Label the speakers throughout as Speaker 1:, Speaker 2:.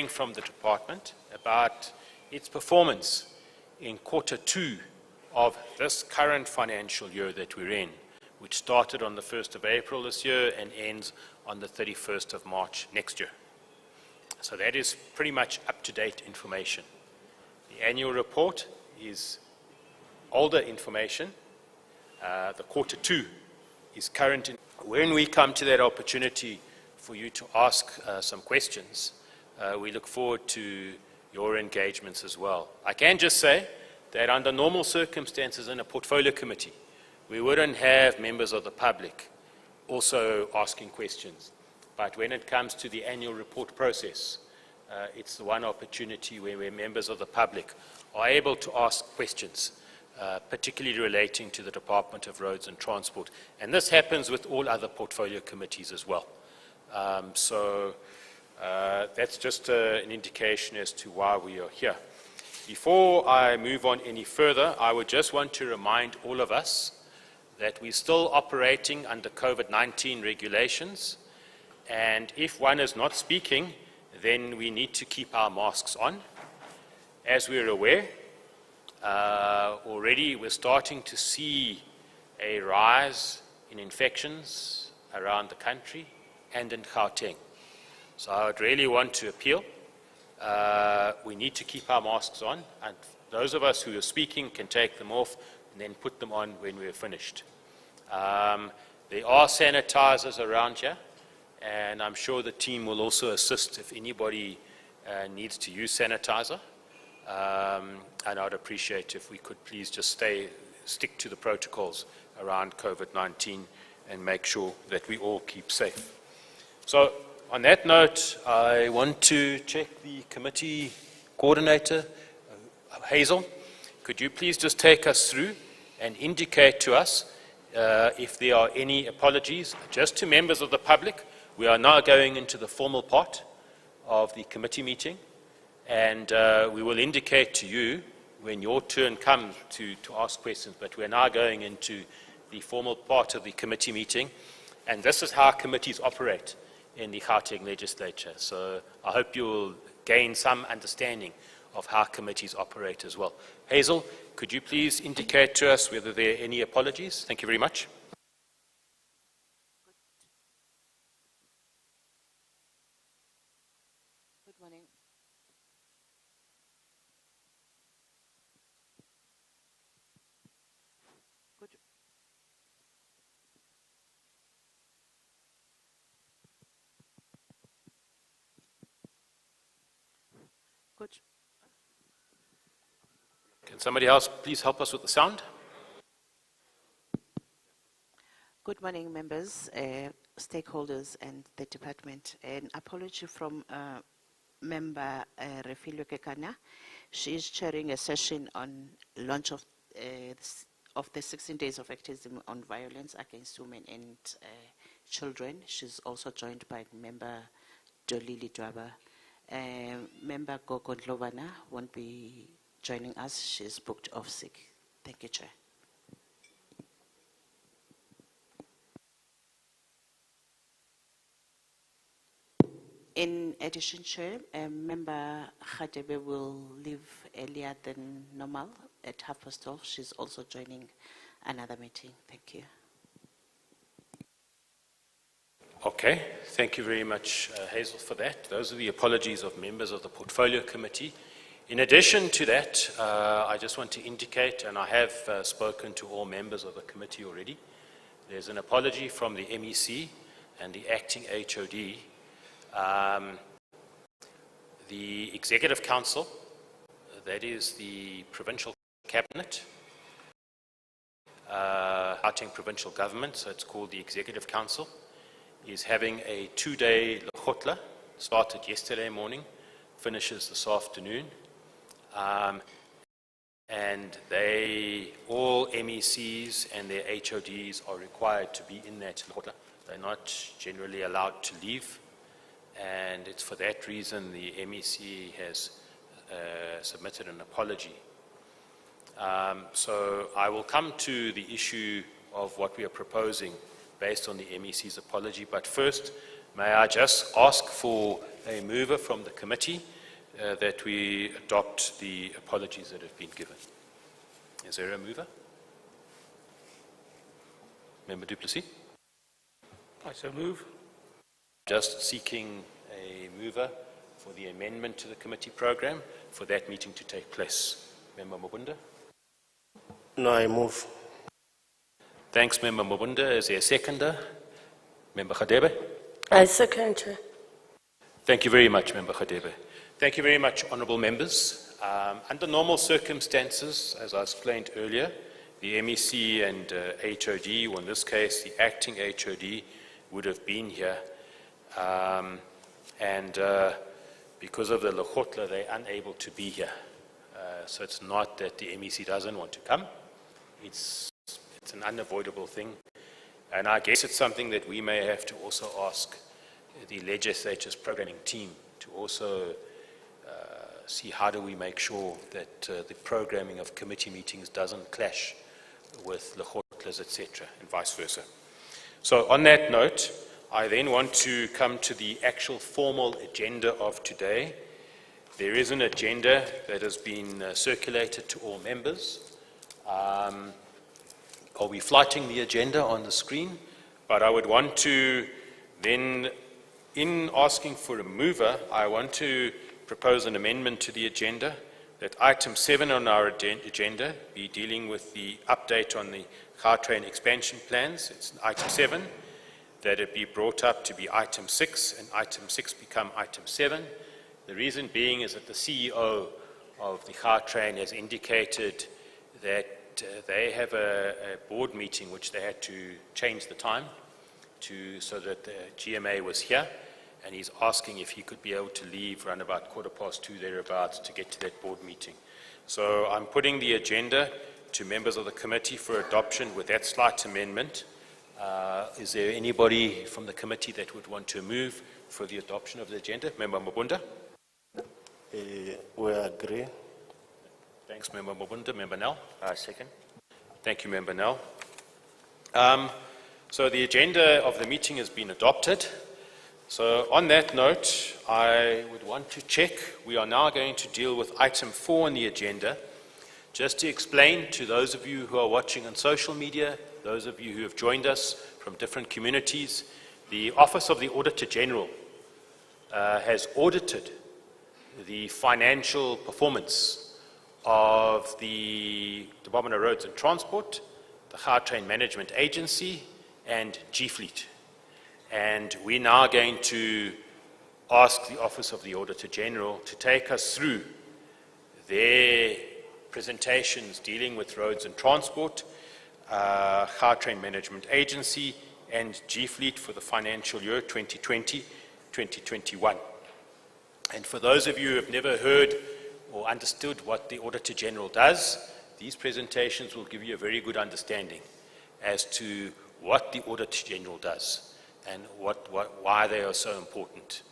Speaker 1: hearing from the department about its performance in Q2 of this current financial year that we're in, which started on the 1st of April this year and ends on the 31st of March next year. So that is pretty much up-to-date information. The annual report is older information. The Q2 is current. When we come to that opportunity for you to ask some questions, we look forward to your engagements as well. I can just say that under normal circumstances in a portfolio committee, we wouldn't have members of the public also asking questions. But when it comes to the annual report process, it's the one opportunity where members of the public are able to ask questions, particularly relating to the Department of Roads and Transport. And this happens with all other portfolio committees as well. That's just an indication as to why we are here. Before I move on any further, I would just want to remind all of us that we're still operating under COVID-19 regulations, and if one is not speaking, then we need to keep our masks on. As we're aware, already we're starting to see a rise in infections around the country and in Gauteng. So I would really want to appeal. We need to keep our masks on, and those of us who are speaking can take them off and then put them on when we're finished. There are sanitizers around here, and I'm sure the team will also assist if anybody needs to use sanitizer. And I'd appreciate if we could please just stick to the protocols around COVID-19 and make sure that we all keep safe. So on that note, I want to check the committee coordinator, Hazel. Could you please just take us through and indicate to us if there are any apologies? Just to members of the public, we are now going into the formal part of the committee meeting, and we will indicate to you when your turn comes to ask questions, but we're now going into the formal part of the committee meeting, and this is how committees operate in the Gauteng legislature. So I hope you will gain some understanding of how committees operate as well. Hazel, could you please indicate to us whether there are any apologies? Thank you very much.
Speaker 2: Good morning. Good.
Speaker 1: Can somebody else please help us with the sound?
Speaker 2: Good morning, members, stakeholders, and the department. An apology from member Refilwe Kekana. She is chairing a session on launch of the 16 days of activism on violence against women and children. She's also joined by member Dolili Dwaba. Member Gogo Ndlovana won't be joining us. She's booked off sick. Thank you, Chair. In addition, Chair, Member Khadebe will leave earlier than normal at 12:30. She's also joining another meeting. Thank you.
Speaker 1: Okay, thank you very much, Hazel, for that. Those are the apologies of members of the Portfolio Committee. In addition to that, I just want to indicate, and I have spoken to all members of the committee already, there's an apology from the MEC and the acting HOD. The Executive Council, that is the Provincial Cabinet, Gauteng Provincial Government, so it's called the Executive Council, is having a 2-day lekgotla, started yesterday morning, finishes this afternoon. And all MECs and their HODs are required to be in that lekgotla. They're not generally allowed to leave. And it's for that reason the MEC has submitted an apology. So I will come to the issue of what we are proposing based on the MEC's apology. But first, may I just ask for a mover from the committee that we adopt the apologies that have been given. Is there a mover? Member Du Plessis?
Speaker 3: I so move.
Speaker 1: Just seeking a mover for the amendment to the committee program for that meeting to take place. Member Mabunda?
Speaker 4: No, I move.
Speaker 1: Thanks, Member Mabunda. Is there a seconder? Member Khadebe?
Speaker 5: I second, Chair.
Speaker 1: Thank you very much, Member Khadebe. Thank you very much, honourable members. Under normal circumstances, as I explained earlier, the MEC and HOD, or in this case, the acting HOD, would have been here. Because of the Lekgotla, they're unable to be here. So it's not that the MEC doesn't want to come. It's an unavoidable thing. And I guess it's something that we may have to also ask the legislature's programming team to also see how do we make sure that the programming of committee meetings doesn't clash with Lekgotlas, etc., and vice versa. So on that note, I then want to come to the actual formal agenda of today. There is an agenda that has been circulated to all members. Are we flighting the agenda on the screen? But I would want to then, in asking for a mover, I want to propose an amendment to the agenda that item 7 on our agenda be dealing with the update on the Gautrain expansion plans. It's item 7. That it be brought up to be item 6 and item 6 become item 7. The reason being is that the CEO of the Gautrain has indicated that they have a board meeting which they had to change the time so that the GMA was here, and he's asking if he could be able to leave around about 2:15 thereabouts to get to that board meeting. So I'm putting the agenda to members of the committee for adoption with that slight amendment. Is there anybody from the committee that would want to move for the adoption of the agenda? Member Mabunda?
Speaker 4: We agree.
Speaker 1: Thanks, Member Mabunda. Member Nel?
Speaker 4: Second.
Speaker 1: Thank you, Member Nel. So the agenda of the meeting has been adopted. So on that note, I would want to check. We are now going to deal with item 4 on the agenda. Just to explain to those of you who are watching on social media, those of you who have joined us from different communities, the Office of the Auditor-General has audited the financial performance of the Department of Roads and Transport, the Gautrain Management Agency, and G-Fleet. And we're now going to ask the Office of the Auditor-General to take us through their presentations dealing with roads and transport, Gautrain Management Agency, and G-Fleet for the financial year 2020-2021. And for those of you who have never heard or understood what the Auditor-General does, these presentations will give you a very good understanding as to what the Auditor-General does and why they are so important,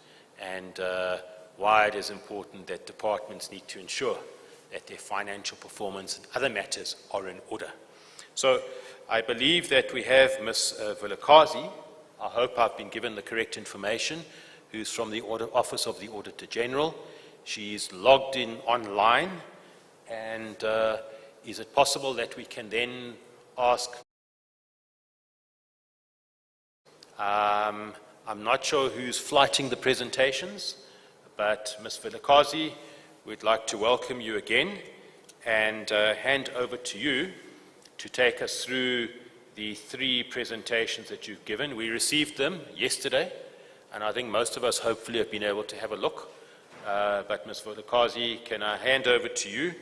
Speaker 1: and why it is important that departments need to ensure that their financial performance and other matters are in order. So I believe that we have Ms. Vilakazi. I hope I've been given the correct information, who's from the Office of the Auditor-General. She's logged in online, and is it possible that we can then ask? I'm not sure who's flighting the presentations, but Ms. Vilakazi, we'd like to welcome you again and hand over to you to take us through the 3 presentations that you've given. We received them yesterday, and I think most of us hopefully have been able to have a look. But Ms. Vilakazi, can I hand over to you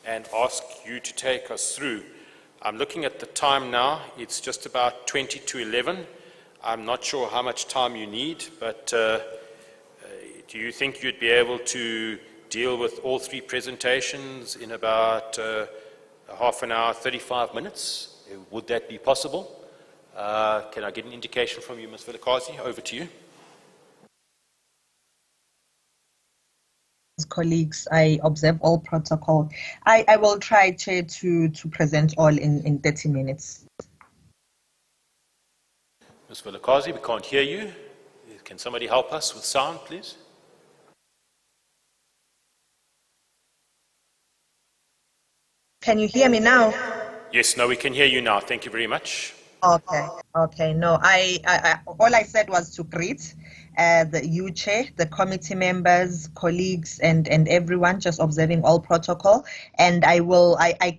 Speaker 1: and ask you to take us through? I'm looking at the time now. It's just about 20 to 11. I'm not sure how much time you need, but do you think you'd be able to deal with all 3 presentations in about half an hour, 35 minutes? Would that be possible? Can I get an indication from you, Ms. Vilakazi? Over to you.
Speaker 6: Colleagues, I observe all protocol. I will try to present all in 30 minutes.
Speaker 1: Ms. Vilakazi, we can't hear you. Can somebody help us with sound, please?
Speaker 6: Can you hear me now?
Speaker 1: Yes, no, we can hear you now. Thank you very much.
Speaker 6: Okay. No, all I said was to greet you, Chair, the committee members, colleagues, and everyone, just observing all protocol. And I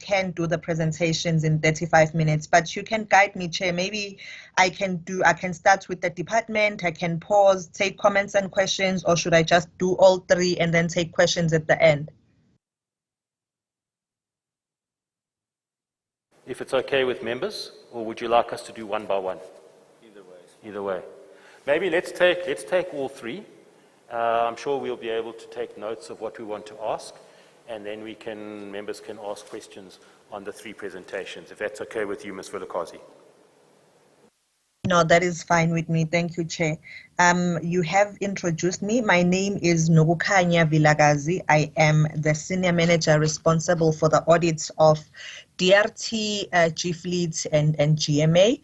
Speaker 6: can do the presentations in 35 minutes, but you can guide me, Chair. Maybe I can start with the department, I can pause, take comments and questions, or should I just do all three and then take questions at the end?
Speaker 1: If it's okay with members, or would you like us to do one by one? Either way. Maybe let's take all three. I'm sure we'll be able to take notes of what we want to ask, and then members can ask questions on the three presentations, if that's okay with you, Ms. Vilakazi.
Speaker 6: No, that is fine with me. Thank you, Chair. You have introduced me. My name is Nogukanya Vilagazi. I am the Senior Manager responsible for the audits of DRT, GFleet, and GMA.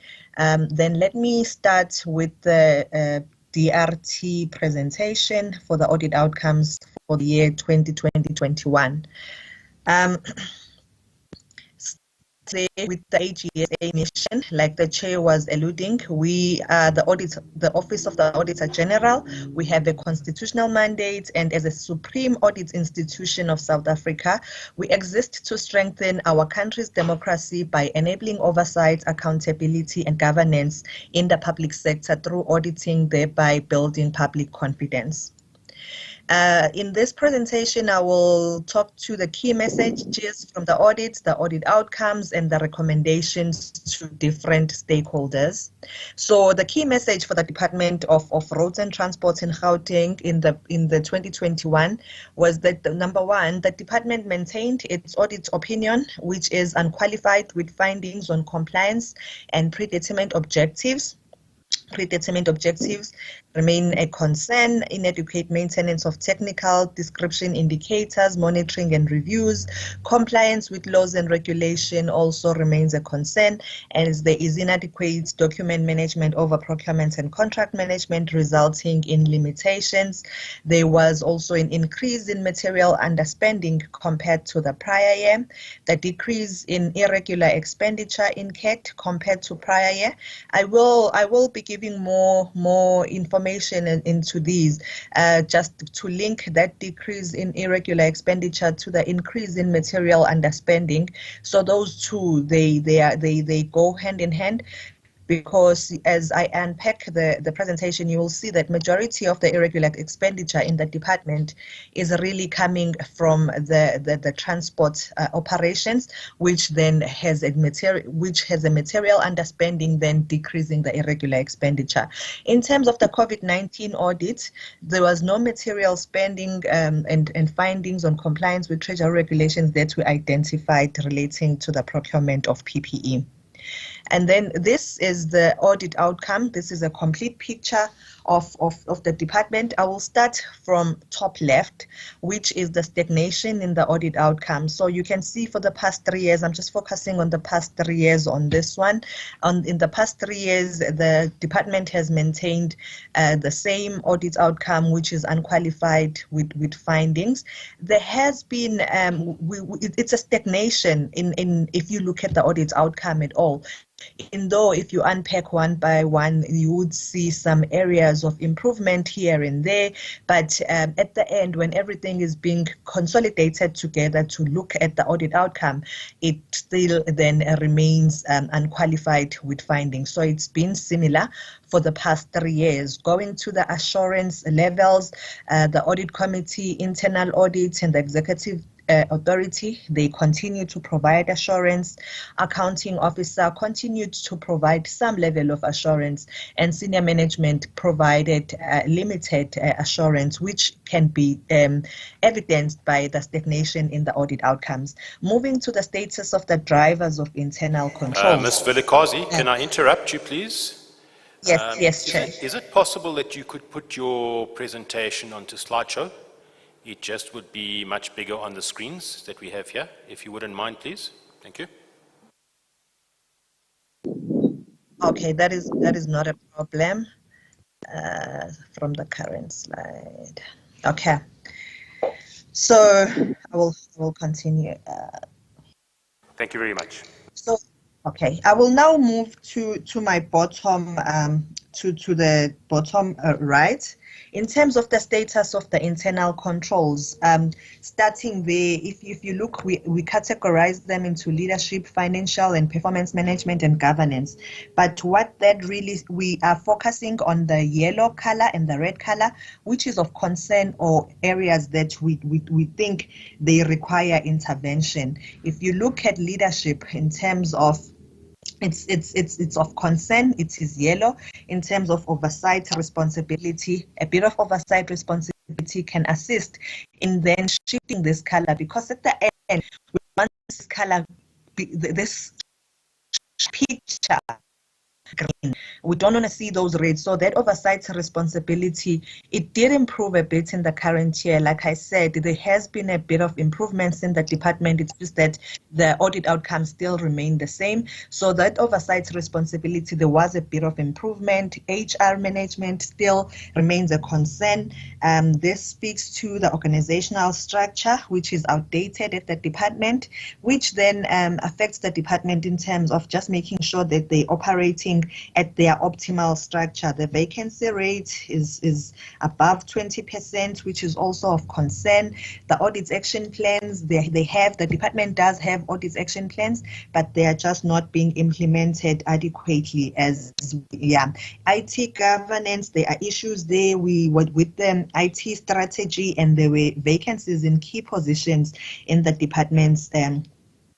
Speaker 6: Then let me start with the DRT presentation for the audit outcomes for the year 2020-21. With the AGSA mission, like the chair was alluding, we the Office of the Auditor-General, we have a constitutional mandate, and as a supreme audit institution of South Africa, we exist to strengthen our country's democracy by enabling oversight, accountability, and governance in the public sector through auditing, thereby building public confidence. In this presentation, I will talk to the key messages from the audit outcomes, and the recommendations to different stakeholders. So the key message for the Department of Roads and Transport in Gauteng in the 2021 was that, number one, the department maintained its audit opinion, which is unqualified, with findings on compliance and predetermined objectives. Predetermined objectives remain a concern. Inadequate maintenance of technical description indicators, monitoring and reviews, compliance with laws and regulation also remains a concern, as there is inadequate document management over procurement and contract management, resulting in limitations. There was also an increase in material underspending compared to the prior year. The decrease in irregular expenditure in CAT compared to prior year. I will be giving more information into these, just to link that decrease in irregular expenditure to the increase in material underspending. So those two, they go hand in hand, because as I unpack the presentation, you will see that majority of the irregular expenditure in the department is really coming from the transport operations, which then has a material underspending, then decreasing the irregular expenditure. In terms of the COVID-19 audit, there was no material spending and findings on compliance with treasury regulations that were identified relating to the procurement of PPE. And then this is the audit outcome. This is a complete picture of the department. I will start from top left, which is the stagnation in the audit outcome. So you can see for the past 3 years, I'm just focusing on the past 3 years on this one. In the past 3 years, the department has maintained the same audit outcome, which is unqualified with findings. There has been, it's a stagnation in if you look at the audit outcome at all. Even though if you unpack one by one, you would see some areas of improvement here and there, but at the end, when everything is being consolidated together to look at the audit outcome, it still then remains unqualified with findings. So it's been similar for the past 3 years. Going to the assurance levels, the audit committee, internal audits, and the executive authority, they continue to provide assurance. Accounting officer continued to provide some level of assurance, and senior management provided limited assurance, which can be evidenced by the stagnation in the audit outcomes. Moving to the status of the drivers of internal controls.
Speaker 1: Ms. Vilakazi, can I interrupt you, please?
Speaker 6: Yes, Chair.
Speaker 1: Is it possible that you could put your presentation onto slideshow? It just would be much bigger on the screens that we have here, if you wouldn't mind, please. Thank you.
Speaker 6: Okay, that is not a problem. from the current slide. Okay. So I will continue.
Speaker 1: Thank you very much.
Speaker 6: So, okay, I will now move to my bottom to the bottom right. In terms of the status of the internal controls, starting there, if you look, we categorize them into leadership, financial and performance management, and governance. But what that really, we are focusing on the yellow color and the red color, which is of concern or areas that we think they require intervention. If you look at leadership in terms of it's of concern, it is yellow. In terms of oversight responsibility, a bit of oversight responsibility can assist in then shifting this color, because at the end we want this color, this picture green. We don't want to see those reds. So that oversight responsibility, it did improve a bit in the current year. Like I said, there has been a bit of improvements in the department. It's just that the audit outcomes still remain the same. So that oversight responsibility, there was a bit of improvement. HR management still remains a concern. This speaks to the organizational structure, which is outdated at the department, which then affects the department in terms of just making sure that they're operating at their optimal structure. The vacancy rate is above 20%, which is also of concern. The audit action plans, the department does have audit action plans, but they are just not being implemented adequately. IT governance, there are issues there. We were with the IT strategy, and there were vacancies in key positions in the department's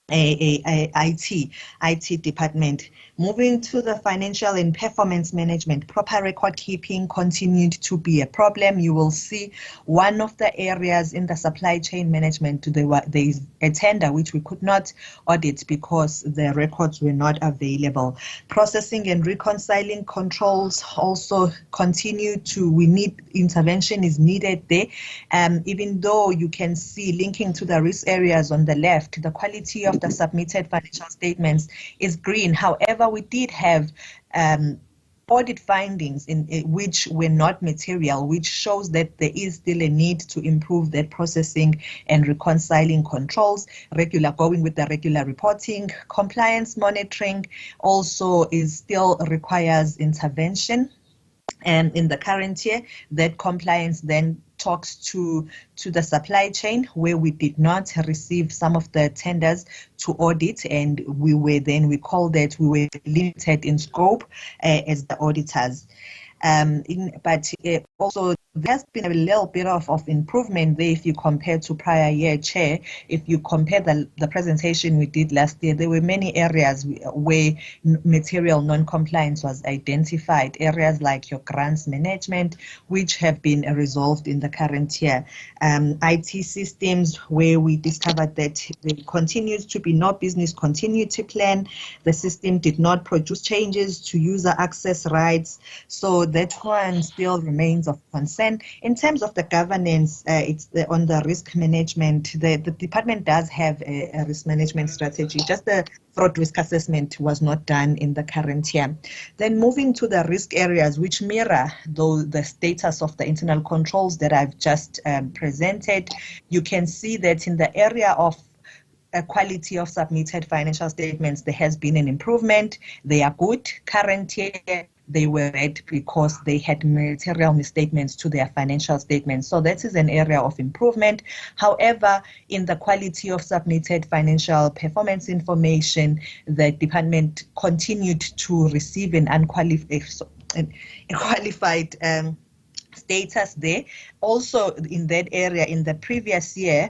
Speaker 6: IT department. Moving to the financial and performance management, proper record keeping continued to be a problem. You will see one of the areas in the supply chain management, there is a tender which we could not audit because the records were not available. Processing and reconciling controls also continue to, we need intervention is needed there. Even though you can see linking to the risk areas on the left, the quality of the submitted financial statements is green. However, we did have audit findings in which were not material, which shows that there is still a need to improve that processing and reconciling controls. Going with the regular reporting, compliance monitoring also still requires intervention. And in the current year, that compliance then talks to the supply chain, where we did not receive some of the tenders to audit, and we called that we were limited in scope as the auditors. But also there's been a little bit of improvement there if you compare to prior year, Chair. If you compare the presentation we did last year, there were many areas where material non-compliance was identified, areas like your grants management, which have been resolved in the current year. IT systems, where we discovered that there continues to be no business continuity plan. The system did not produce changes to user access rights. So that one still remains of concern. In terms of the governance, it's on the risk management. The department does have a risk management strategy. Just the fraud risk assessment was not done in the current year. Then moving to the risk areas, which mirror the status of the internal controls that I've just presented, you can see that in the area of quality of submitted financial statements, there has been an improvement. They are good. Current year, they were red because they had material misstatements to their financial statements. So that is an area of improvement. However, in the quality of submitted financial performance information, the department continued to receive an unqualified status there. Also in that area, in the previous year,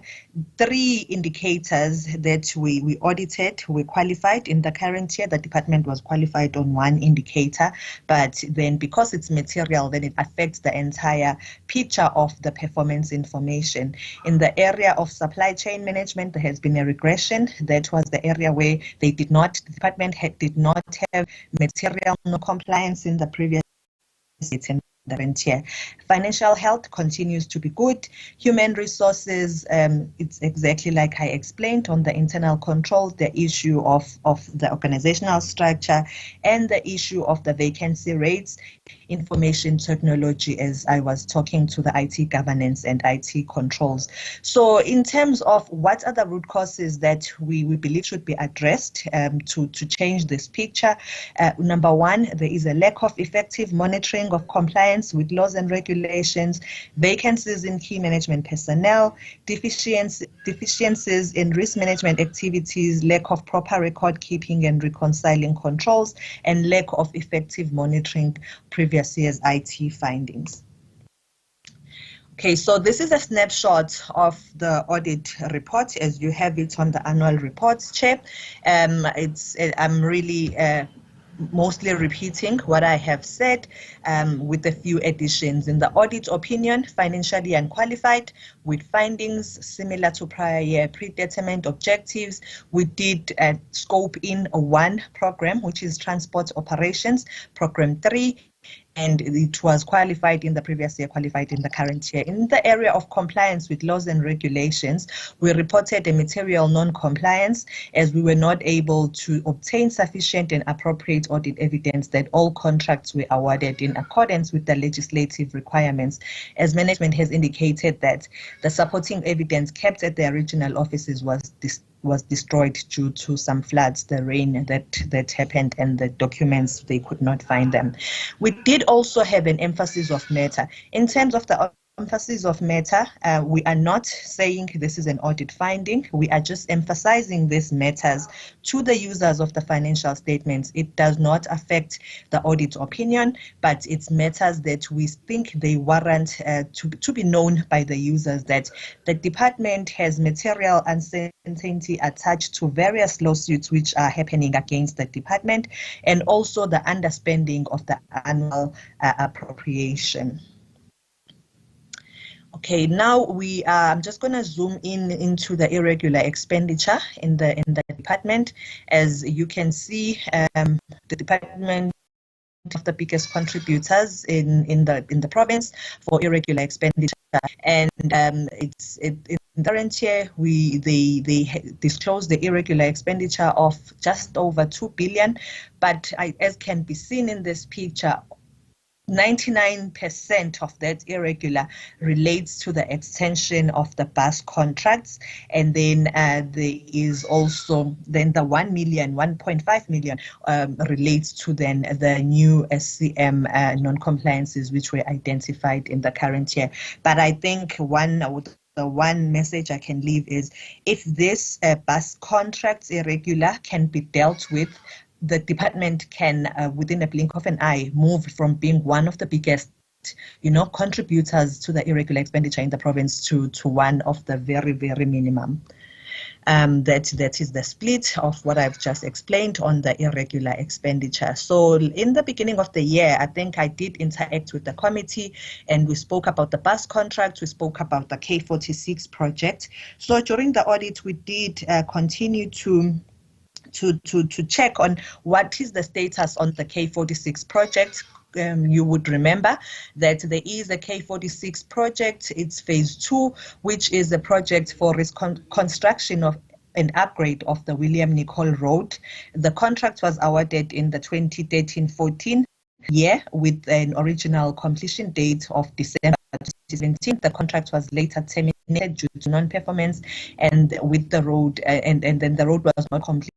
Speaker 6: 3 indicators that we audited were qualified. In the current year, the department was qualified on 1 indicator, but then because it's material, then it affects the entire picture of the performance information. In the area of supply chain management, there has been a regression. That was the area where the department did not have material no compliance in the previous year. the current year. Financial health continues to be good. Human resources, it's exactly like I explained on the internal control, the issue of the organizational structure and the issue of the vacancy rates. Information technology, as I was talking to the IT governance and IT controls. So in terms of what are the root causes that we believe should be addressed to change this picture, number one, there is a lack of effective monitoring of compliance with laws and regulations, vacancies in key management personnel, deficiencies in risk management activities, lack of proper record keeping and reconciling controls, and lack of effective monitoring previous year's IT findings. Okay, so this is a snapshot of the audit report as you have it on the annual reports, Chair. I'm really mostly repeating what I have said with a few additions. In the audit opinion, financially unqualified, with findings similar to prior year predetermined objectives. We did scope in one program, which is transport operations, program 3. And it was qualified in the previous year, qualified in the current year. In the area of compliance with laws and regulations, we reported a material non-compliance as we were not able to obtain sufficient and appropriate audit evidence that all contracts were awarded in accordance with the legislative requirements. As management has indicated that the supporting evidence kept at the original offices was destroyed due to some floods, the rain that happened, and the documents, they could not find them. We did also have an emphasis of matter. In terms of the emphasis of matter, we are not saying this is an audit finding. We are just emphasizing these matters to the users of the financial statements. It does not affect the audit opinion, but it's matters that we think they warrant to be known by the users, that the department has material uncertainty attached to various lawsuits which are happening against the department, and also the underspending of the annual appropriation. Okay, now I'm just going to zoom into the irregular expenditure in the department. As you can see, the department of the biggest contributors in the province for irregular expenditure, and in the current year they disclosed the irregular expenditure of just over 2 billion, but as can be seen in this picture, 99% of that irregular relates to the extension of the bus contracts, and then there is also then the 1.5 million relates to then the new SCM non-compliances which were identified in the current year. But I think the one message I can leave is, if this bus contracts irregular can be dealt with, the department can, within a blink of an eye, move from being one of the biggest, contributors to the irregular expenditure in the province to one of the very, very minimum. That is the split of what I've just explained on the irregular expenditure. So in the beginning of the year, I think I did interact with the committee, and we spoke about the bus contract, we spoke about the K46 project. So during the audit, we did continue to check on what is the status on the K46 project. You would remember that there is a K46 project. It's phase 2, which is a project for construction of an upgrade of the William Nicol Road. The contract was awarded in the 2013-14 year with an original completion date of December 2017. The contract was later terminated due to non-performance, and with the road, and then the road was not completed.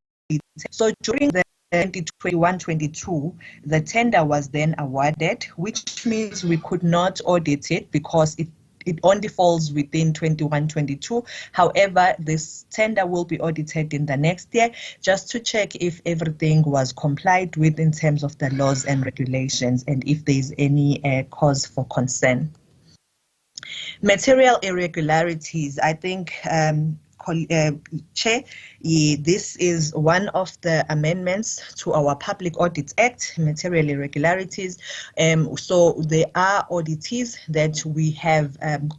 Speaker 6: So during the 2021-22, the tender was then awarded, which means we could not audit it because it only falls within 21-22. However, this tender will be audited in the next year just to check if everything was complied with in terms of the laws and regulations, and if there's any cause for concern. Material irregularities, I think Chair, this is one of the amendments to our Public Audit Act, material irregularities. So there are auditees that we have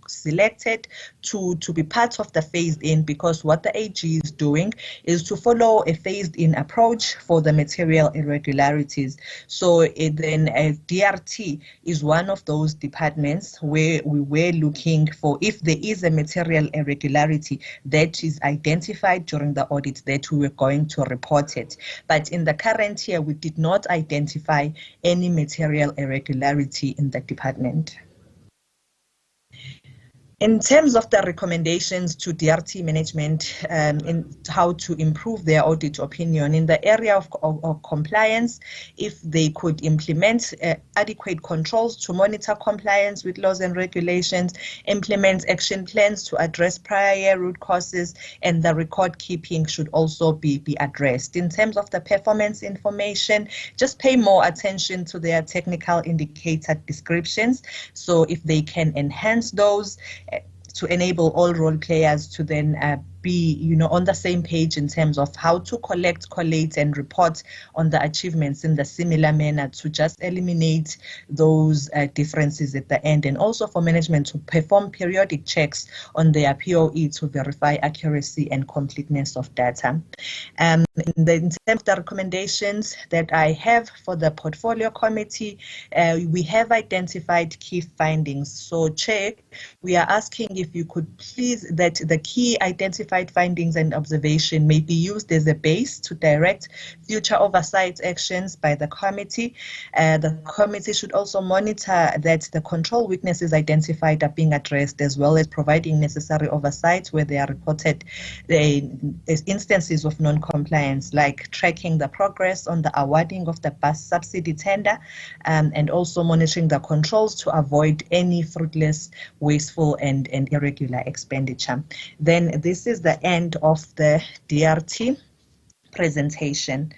Speaker 6: selected to be part of the phased-in, because what the AG is doing is to follow a phased-in approach for the material irregularities. So then DRT is one of those departments where we were looking for, if there is a material irregularity that is identified during the audit, that we were going to report it. But in the current year, we did not identify any material irregularity in the department. In terms of the recommendations to DRT management in how to improve their audit opinion in the area of compliance, if they could implement adequate controls to monitor compliance with laws and regulations, implement action plans to address prior year root causes, and the record keeping should also be addressed. In terms of the performance information, just pay more attention to their technical indicator descriptions. So if they can enhance those, to enable all role players to then be, on the same page in terms of how to collect, collate, and report on the achievements in the similar manner, to just eliminate those differences at the end, and also for management to perform periodic checks on their POE to verify accuracy and completeness of data. In terms of the recommendations that I have for the portfolio committee, we have identified key findings. So, Chair, we are asking if you could please that the key identified findings and observation may be used as a base to direct future oversight actions by the committee. The committee should also monitor that the control weaknesses identified are being addressed, as well as providing necessary oversight where they are reported as instances of non-compliance, like tracking the progress on the awarding of the bus subsidy tender, and also monitoring the controls to avoid any fruitless, wasteful, and irregular expenditure. Then this is the end of the DRT presentation.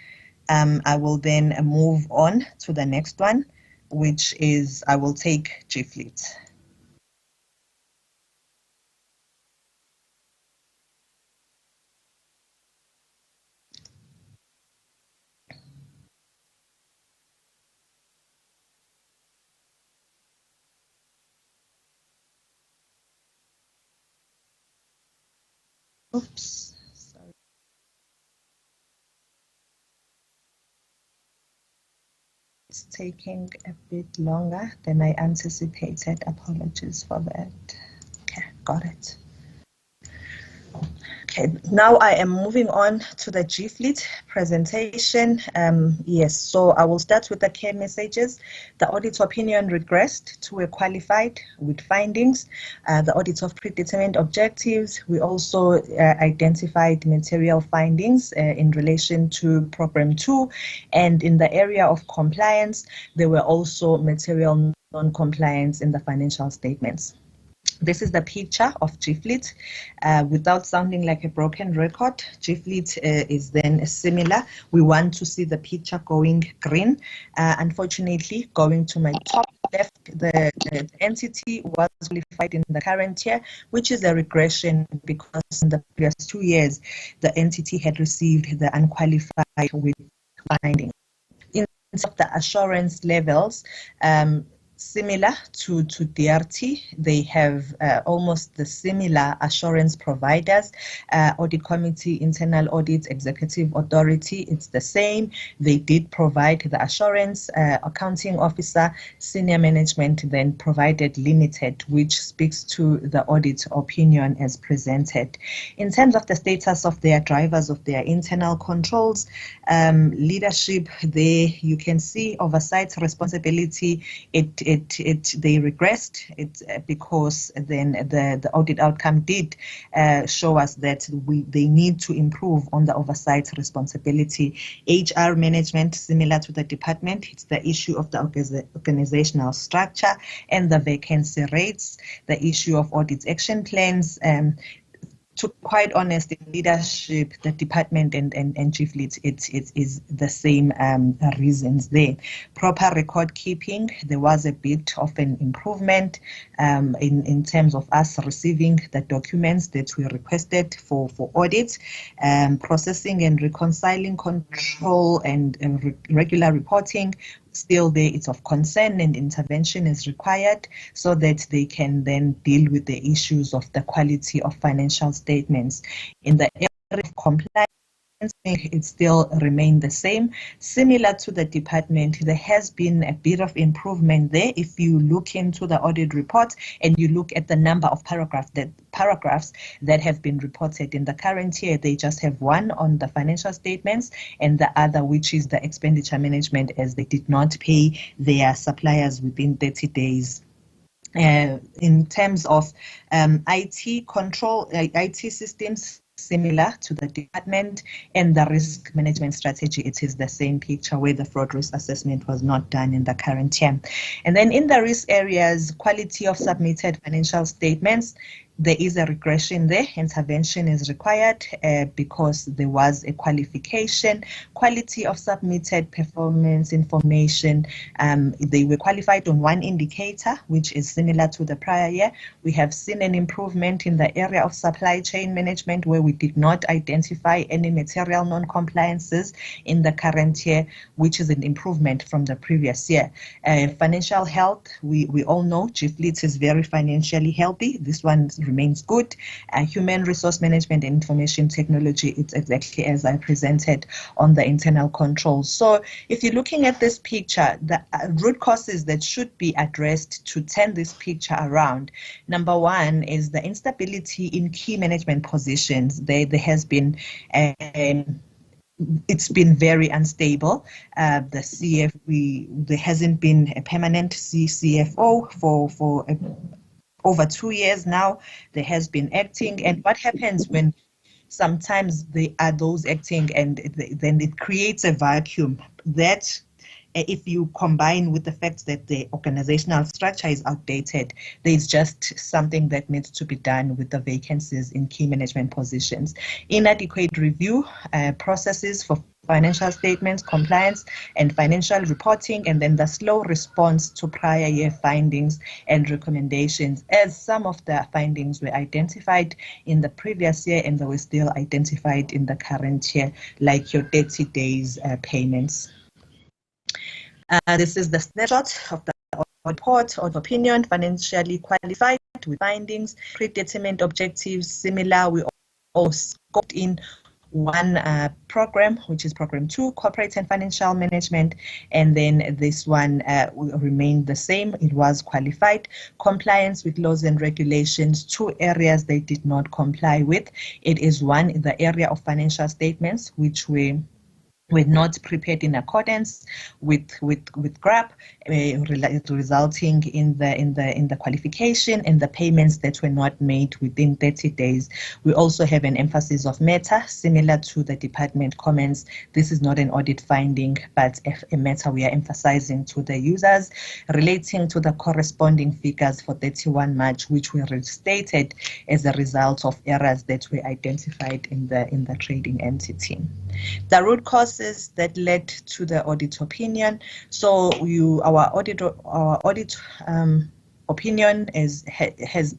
Speaker 6: I will then move on to the next one, which is I will take G-Fleet. Oops, sorry. It's taking a bit longer than I anticipated. Apologies for that. Okay, got it. Okay, now I am moving on to the G-Fleet presentation. Yes, so I will start with the key messages. The audit opinion regressed to a qualified with findings. The audit of predetermined objectives. We also identified material findings in relation to Program 2, and in the area of compliance, there were also material non-compliance in the financial statements. This is the picture of G-Fleet. Without sounding like a broken record, G-Fleet is then similar. We want to see the picture going green. Unfortunately, going to my top left, the entity was qualified in the current year, which is a regression because in the previous 2 years, the entity had received the unqualified with finding. In terms of the assurance levels, similar to DRT, they have almost the similar assurance providers. Audit committee, internal audit, executive authority, it's the same. They did provide the assurance. Accounting officer, senior management then provided limited, which speaks to the audit opinion as presented. In terms of the status of their drivers of their internal controls, leadership, there you can see oversight responsibility. They regressed because then the audit outcome did show us that they need to improve on the oversight responsibility. HR management, similar to the department, it's the issue of the organizational structure and the vacancy rates, the issue of audit action plans, to be quite honest, in leadership, the department and chief leads, it is the same reasons there. Proper record keeping, there was a bit of an improvement in terms of us receiving the documents that we requested for audit, processing and reconciling control and regular reporting. Still there, it's of concern and intervention is required so that they can then deal with the issues of the quality of financial statements. In the area of compliance, it still remained the same. Similar to the department, there has been a bit of improvement there. If you look into the audit report and you look at the number of paragraphs that have been reported in the current year, they just have one on the financial statements and the other, which is the expenditure management, as they did not pay their suppliers within 30 days. In terms of IT control, IT systems, similar to the department, and the risk management strategy, it is the same picture where the fraud risk assessment was not done in the current year. And then in the risk areas, quality of submitted financial statements, there is a regression there. Intervention is required because there was a qualification. Quality of submitted performance information, they were qualified on one indicator, which is similar to the prior year. We have seen an improvement in the area of supply chain management, where we did not identify any material non-compliances in the current year, which is an improvement from the previous year. Financial health, we all know Chief Leads is very financially healthy. This one remains good. Human resource management and information technology, it's exactly as I presented on the internal controls. So if you're looking at this picture, the root causes that should be addressed to turn this picture around, number one is the instability in key management positions. There has been it's been very unstable. There hasn't been a permanent CFO for over 2 years now. There has been acting, and what happens when sometimes they are those acting and then it creates a vacuum that, if you combine with the fact that the organizational structure is outdated, there's just something that needs to be done with the vacancies in key management positions. Inadequate review processes for financial statements, compliance, and financial reporting, and then the slow response to prior year findings and recommendations, as some of the findings were identified in the previous year and they were still identified in the current year, like your 30 days payments. This is the snapshot of the report of opinion, financially qualified with findings, predetermined objectives, similar. We all scoped in one program, which is program 2, corporate and financial management, and then this one will remain the same. It was qualified. Compliance with laws and regulations, 2 areas they did not comply with. It is one in the area of financial statements, which were not prepared in accordance with GRAP, resulting in the qualification and the payments that were not made within 30 days. We also have an emphasis of matter, similar to the department comments. This is not an audit finding, but a matter we are emphasizing to the users, relating to the corresponding figures for 31 March, which were restated as a result of errors that were identified in the trading entity. The root causes that led to the audit opinion. So our audit opinion has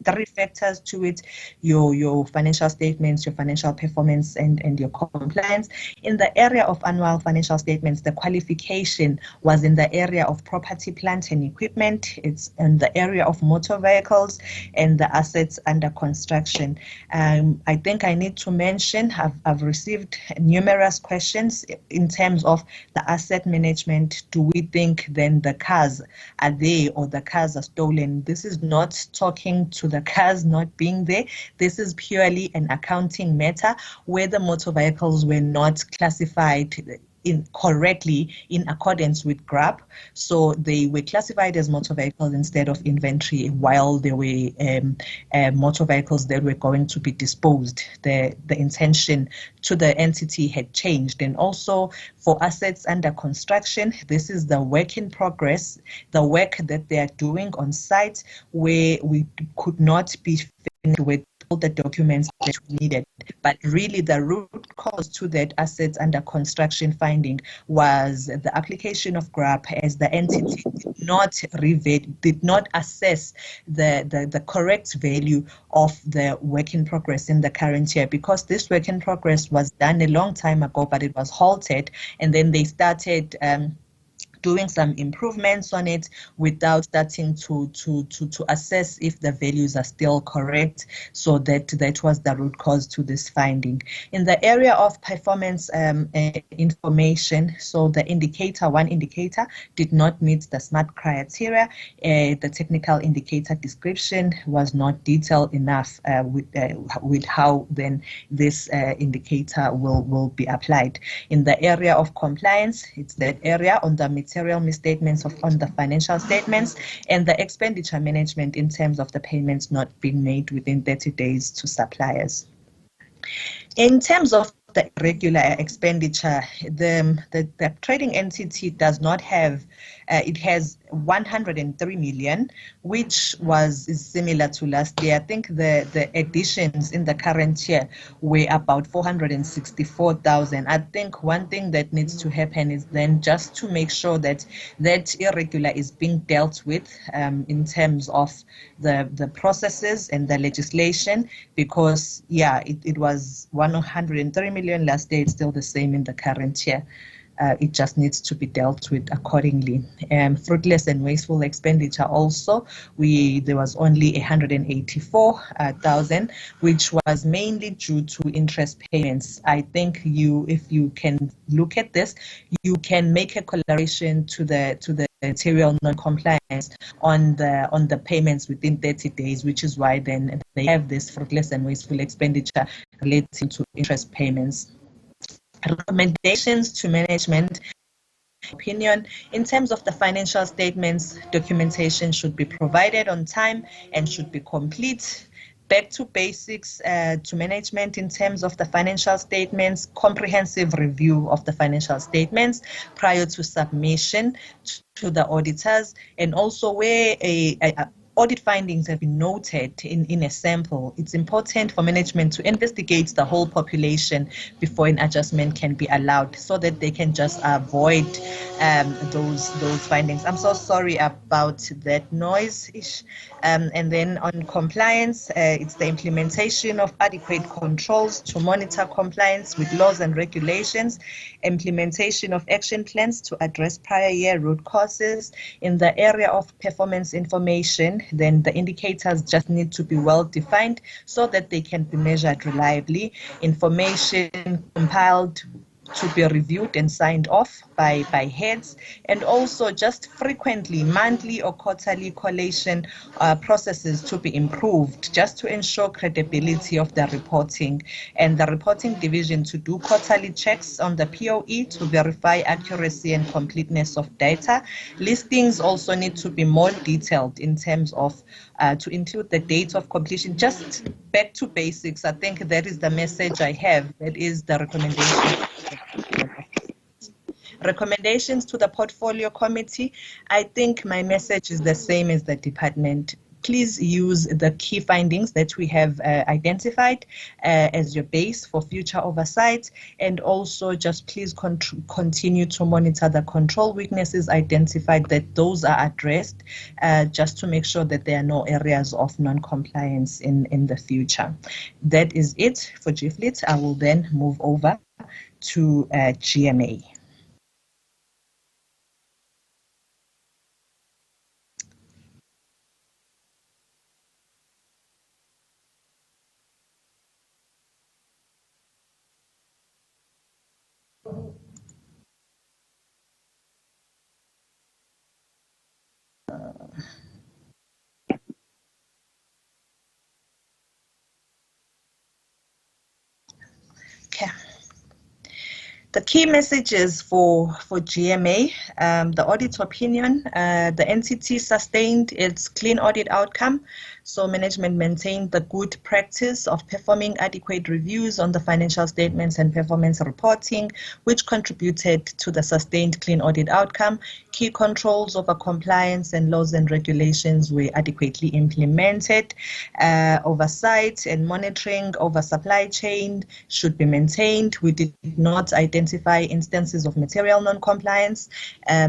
Speaker 6: 3 factors to it: your financial statements, your financial performance, and your compliance. In the area of annual financial statements, the qualification was in the area of property, plant, and equipment. It's in the area of motor vehicles and the assets under construction. I think I need to mention I've received numerous questions in terms of the asset management. Do we think then the cars are there or the cars are stolen? This is not talking to the cars not being there. This is purely an accounting matter where the motor vehicles were not classified correctly in accordance with GRAP. So they were classified as motor vehicles instead of inventory, while there were motor vehicles that were going to be disposed. The intention to the entity had changed. And also for assets under construction, this is the work in progress, the work that they are doing on site, where we could not be with all the documents that we needed. But really the root cause to that assets under construction finding was the application of GRAP, as the entity did not assess the correct value of the work in progress in the current year, because this work in progress was done a long time ago, but it was halted, and then they started doing some improvements on it without starting to assess if the values are still correct. So that was the root cause to this finding. In the area of performance information, so the one indicator did not meet the SMART criteria. The technical indicator description was not detailed enough with how then this indicator will be applied. In the area of compliance, it's that area on the material misstatements on the financial statements, and the expenditure management in terms of the payments not being made within 30 days to suppliers. In terms of the regular expenditure, the trading entity does not have, it has 103 million, which is similar to last year. I think the additions in the current year were about 464,000. I think one thing that needs to happen is then just to make sure that that irregular is being dealt with in terms of the processes and the legislation, because yeah, it was 103 million last year. It's still the same in the current year. It just needs to be dealt with accordingly. Fruitless and wasteful expenditure also, there was only 184,000, which was mainly due to interest payments. I think if you can look at this, you can make a correlation to the material non-compliance on the payments within 30 days, which is why then they have this fruitless and wasteful expenditure relating to interest payments. Recommendations to management opinion. In terms of the financial statements, documentation should be provided on time and should be complete. Back to basics to management in terms of the financial statements, comprehensive review of the financial statements prior to submission to the auditors, and also where audit findings have been noted in a sample, it's important for management to investigate the whole population before an adjustment can be allowed, so that they can just avoid those findings. I'm so sorry about that noise. And then on compliance, it's the implementation of adequate controls to monitor compliance with laws and regulations, implementation of action plans to address prior year root causes. In the area of performance information, then the indicators just need to be well defined so that they can be measured reliably. Information compiled to be reviewed and signed off by heads, and also just frequently monthly or quarterly collation processes to be improved, just to ensure credibility of the reporting, and the reporting division to do quarterly checks on the POE to verify accuracy and completeness of data. Listings also need to be more detailed in terms of to include the date of completion. Just back to basics. I think that is the message I have. That is the recommendation. Recommendations to the portfolio committee. I think my message is the same as the department. Please use the key findings that we have identified as your base for future oversight, and also just please continue to monitor the control weaknesses identified, that those are addressed, just to make sure that there are no areas of non-compliance in the future. That is it for GFLIT. I will then move over to GMA. Okay. The key messages for GMA, the audit opinion, the entity sustained its clean audit outcome So management maintained the good practice of performing adequate reviews on the financial statements and performance reporting, which contributed to the sustained clean audit outcome. Key controls over compliance and laws and regulations were adequately implemented. Oversight and monitoring over supply chain should be maintained. We did not identify instances of material non-compliance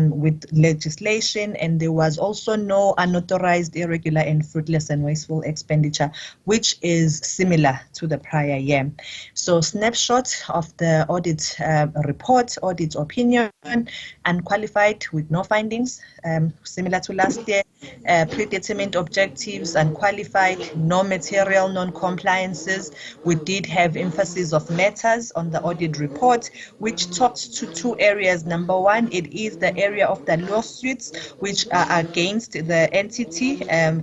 Speaker 6: with legislation, and there was also no unauthorized, irregular, and fruitless and wasteful expenditure, which is similar to the prior year. So snapshot of the audit report, audit opinion, unqualified with no findings, similar to last year. Predetermined objectives, unqualified, no material non-compliances. We did have emphasis of matters on the audit report, which talked to two areas. Number one, it is the area of the lawsuits, which are against the entity,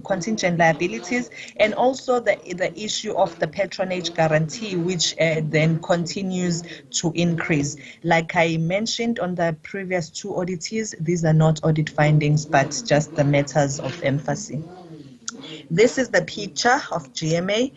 Speaker 6: contingent liabilities, and also the issue of the patronage guarantee, which then continues to increase. Like I mentioned on the previous two audits, these are not audit findings, but just the matters of emphasis. This is the picture of GMA.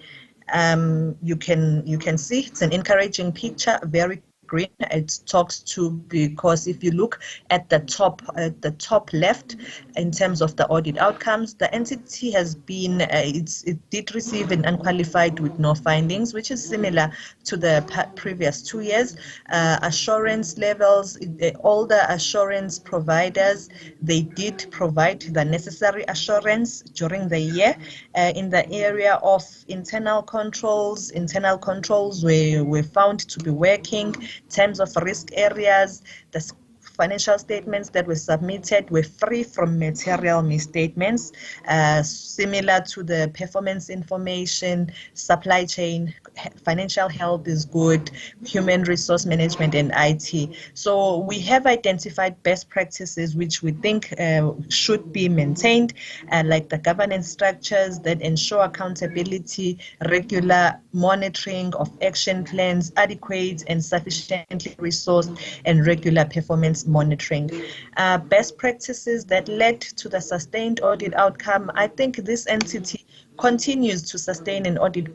Speaker 6: You can see it's an encouraging picture, very green. It talks to, because if you look at the top left in terms of the audit outcomes, the entity has been it did receive an unqualified with no findings, which is similar to the previous 2 years. Assurance levels, all the assurance providers, they did provide the necessary assurance during the year. In the area of internal controls were found to be working. In terms of risk areas, the financial statements that were submitted were free from material misstatements, similar to the performance information, supply chain, financial health is good, human resource management, and IT. So we have identified best practices which we think should be maintained, like the governance structures that ensure accountability, regular monitoring of action plans, adequate and sufficiently resourced, and regular performance monitoring. Best practices that led to the sustained audit outcome. I think this entity continues to sustain an audit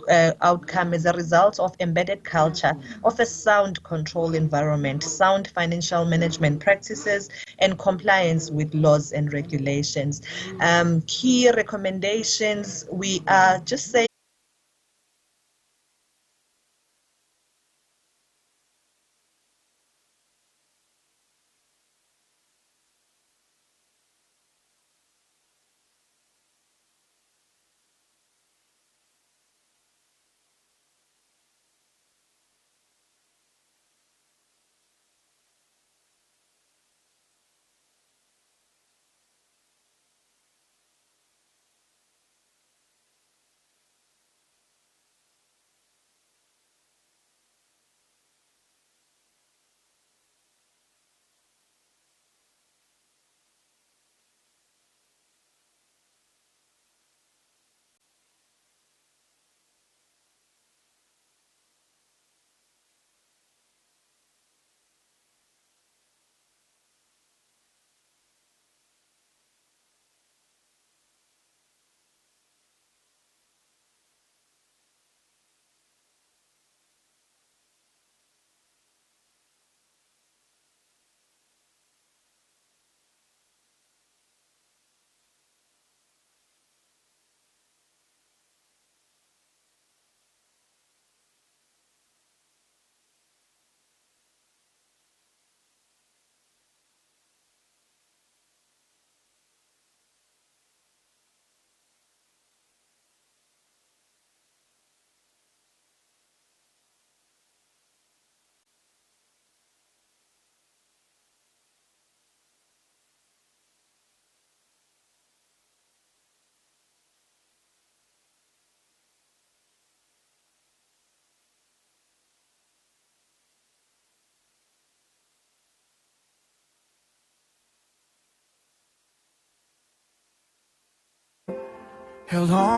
Speaker 6: outcome as a result of embedded culture of a sound control environment, sound financial management practices, and compliance with laws and regulations. Key recommendations, we are just saying
Speaker 7: held on.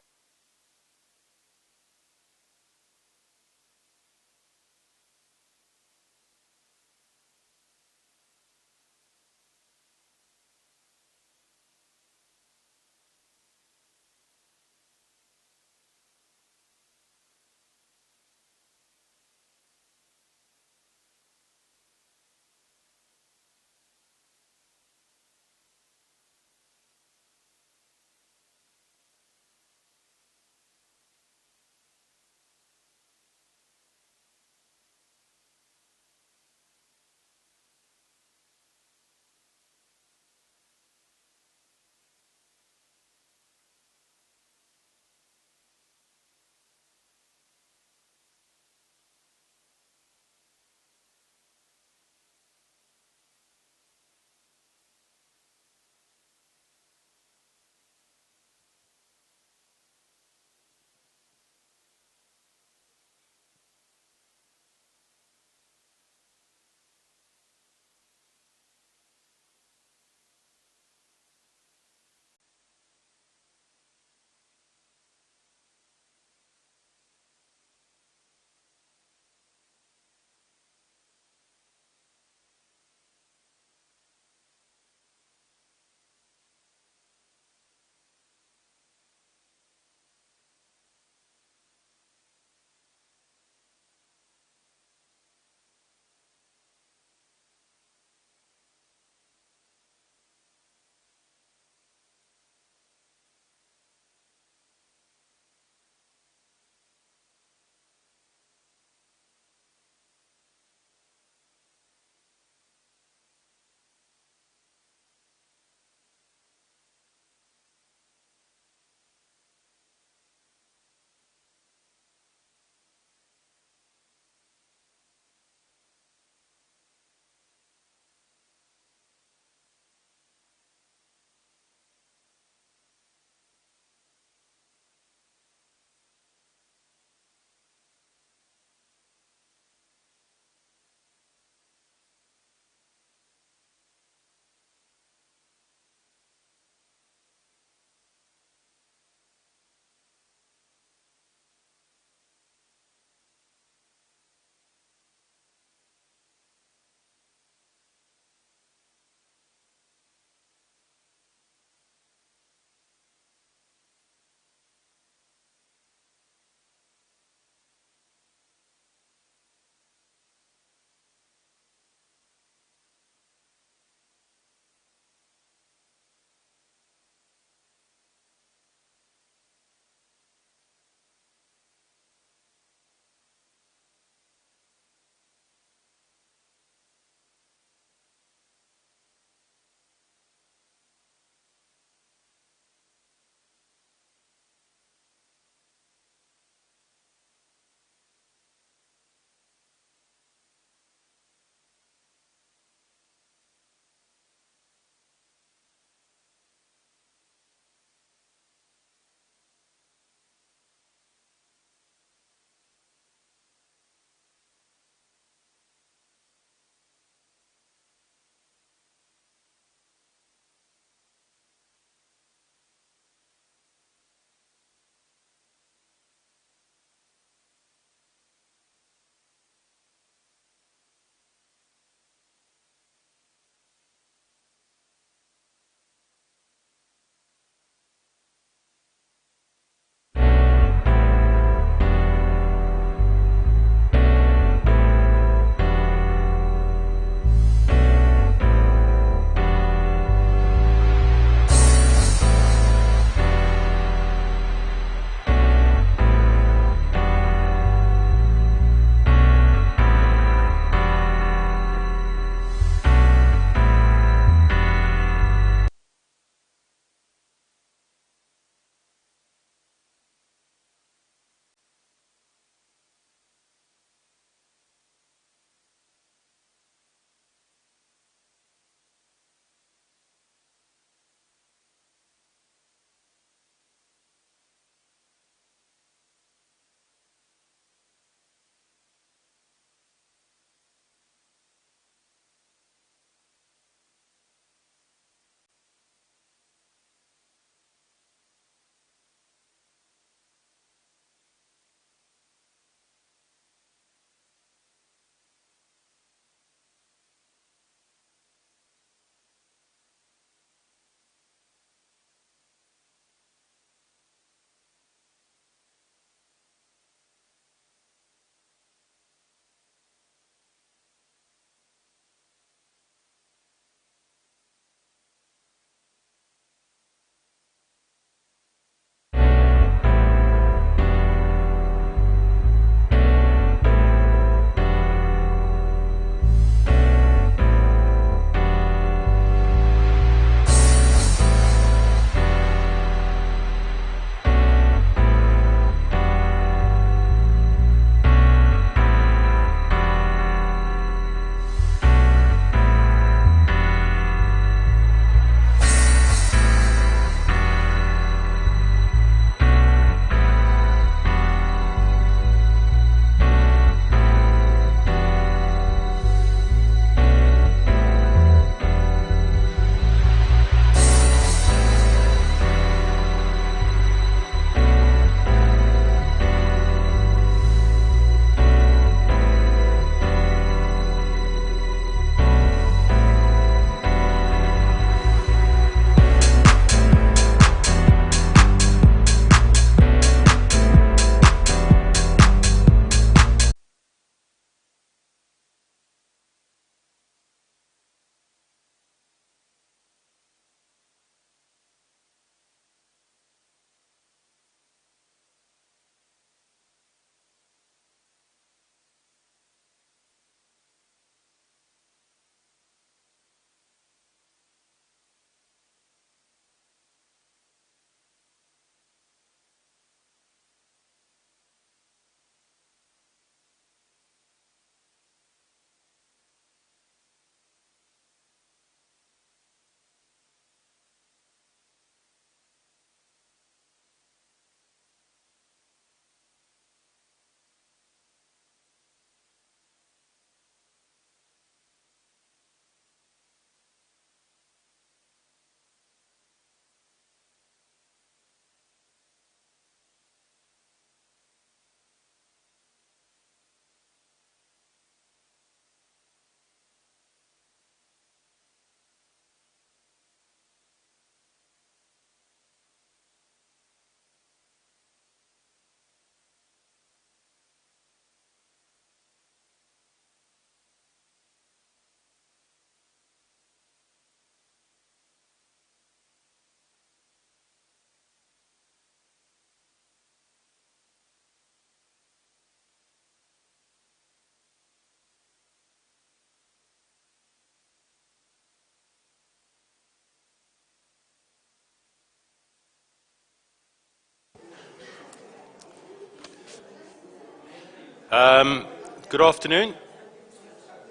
Speaker 1: Good afternoon.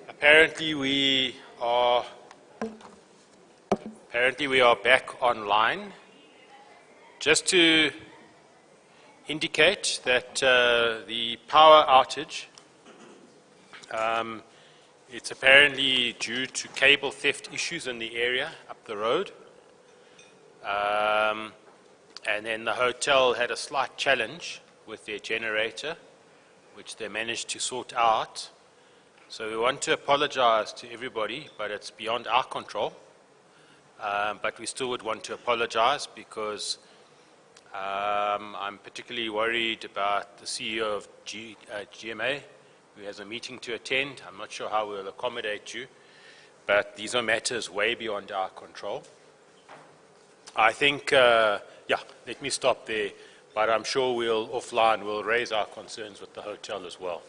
Speaker 1: Apparently we are back online. Just to indicate that the power outage, it's apparently due to cable theft issues in the area up the road. And then the hotel had a slight challenge with their generator, which they managed to sort out. So we want to apologize to everybody, but it's beyond our control. But we still would want to apologize because I'm particularly worried about the CEO of GMA, who has a meeting to attend. I'm not sure how we'll accommodate you, but these are matters way beyond our control. I think, let me stop there, but I'm sure we'll raise our concerns with the hotel as well.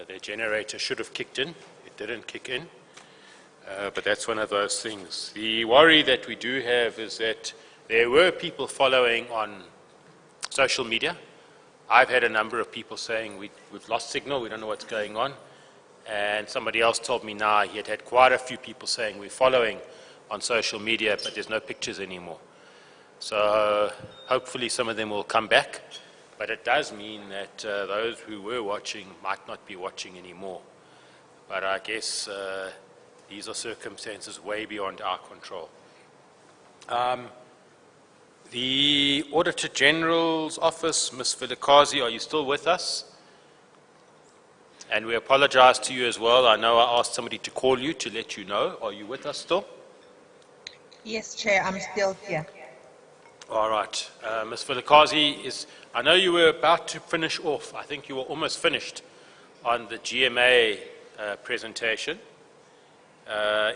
Speaker 1: Their generator should have kicked in. It didn't kick in, but that's one of those things. The worry that we do have is that there were people following on social media. I've had a number of people saying we've lost signal, we don't know what's going on. And somebody else told me now he had quite a few people saying we're following on social media, but there's no pictures anymore. So hopefully some of them will come back, but it does mean that those who were watching might not be watching anymore. But I guess these are circumstances way beyond our control. The Auditor-General's office, Ms. Vilakazi, are you still with us? And we apologize to you as well. I know I asked somebody to call you to let you know. Are you with us still?
Speaker 6: Yes, Chair, I'm still here.
Speaker 1: All right. Ms. Vilakazi, I know you were about to finish off. I think you were almost finished on the GMA presentation.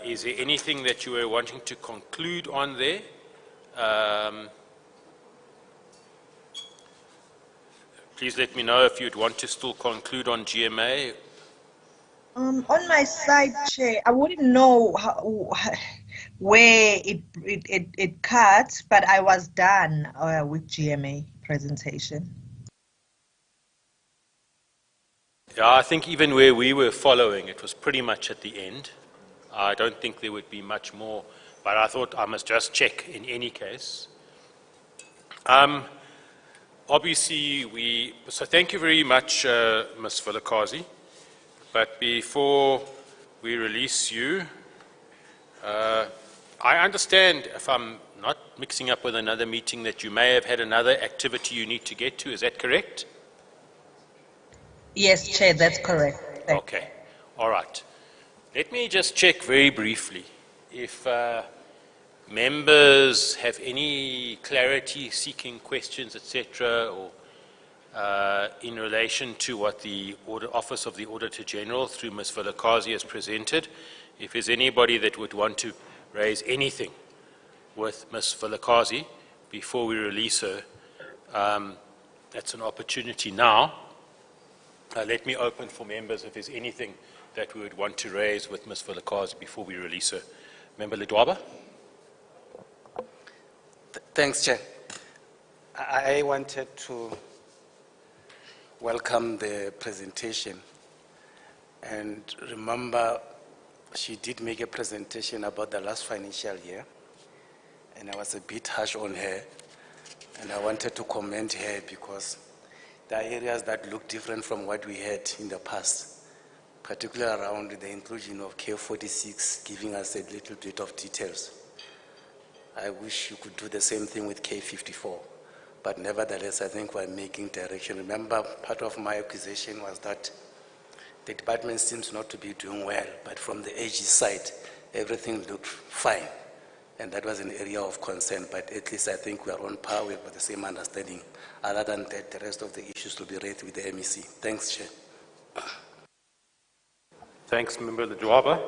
Speaker 1: Is there anything that you were wanting to conclude on there? Please let me know if you'd want to still conclude on GMA.
Speaker 6: On my side, Chair, I wouldn't know where it cut, but I was done with GMA presentation.
Speaker 1: Yeah, I think even where we were following, it was pretty much at the end. I don't think there would be much more, but I thought I must just check in any case. Obviously, so thank you very much, Ms. Vilakazi. But before we release you, I understand, if I'm not mixing up with another meeting, that you may have had another activity you need to get to. Is that correct?
Speaker 6: Yes, Chair, that's correct.
Speaker 1: Okay. All right. Let me just check very briefly if members have any clarity, seeking questions, etc., or in relation to what the Office of the Auditor-General through Ms. Vilakazi has presented. If there's anybody that would want to raise anything with Ms. Vilakazi before we release her, that's an opportunity now. Let me open for members if there's anything that we would want to raise with Ms. Vilakazi before we release her. Member Ledwaba?
Speaker 7: Thanks, Chair. I wanted to welcome the presentation, and remember she did make a presentation about the last financial year, and I was a bit harsh on her, and I wanted to commend her because there are areas that look different from what we had in the past, particularly around the inclusion of K46, giving us a little bit of details. I wish you could do the same thing with K54. But nevertheless, I think we're making direction. Remember, part of my accusation was that the department seems not to be doing well, but from the AG side, everything looked fine. And that was an area of concern, but at least I think we are on par with the same understanding. Other than that, the rest of the issues will be raised with the MEC. Thanks, Chair.
Speaker 1: Thanks, Member Ledwaba.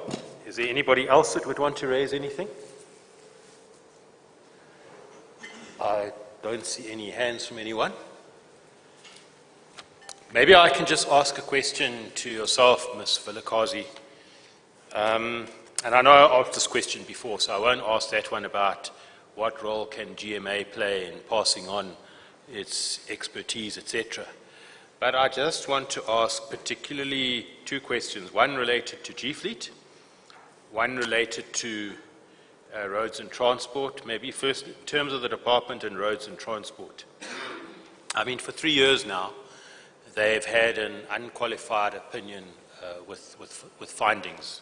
Speaker 1: Is there anybody else that would want to raise anything? I don't see any hands from anyone. Maybe I can just ask a question to yourself, Ms. Vilakazi. And I know I asked this question before, so I won't ask that one about what role can GMA play in passing on its expertise, etc. But I just want to ask particularly two questions, one related to G-Fleet, one related to roads and transport. Maybe first in terms of the department and roads and transport. I mean, for 3 years now, they've had an unqualified opinion with findings.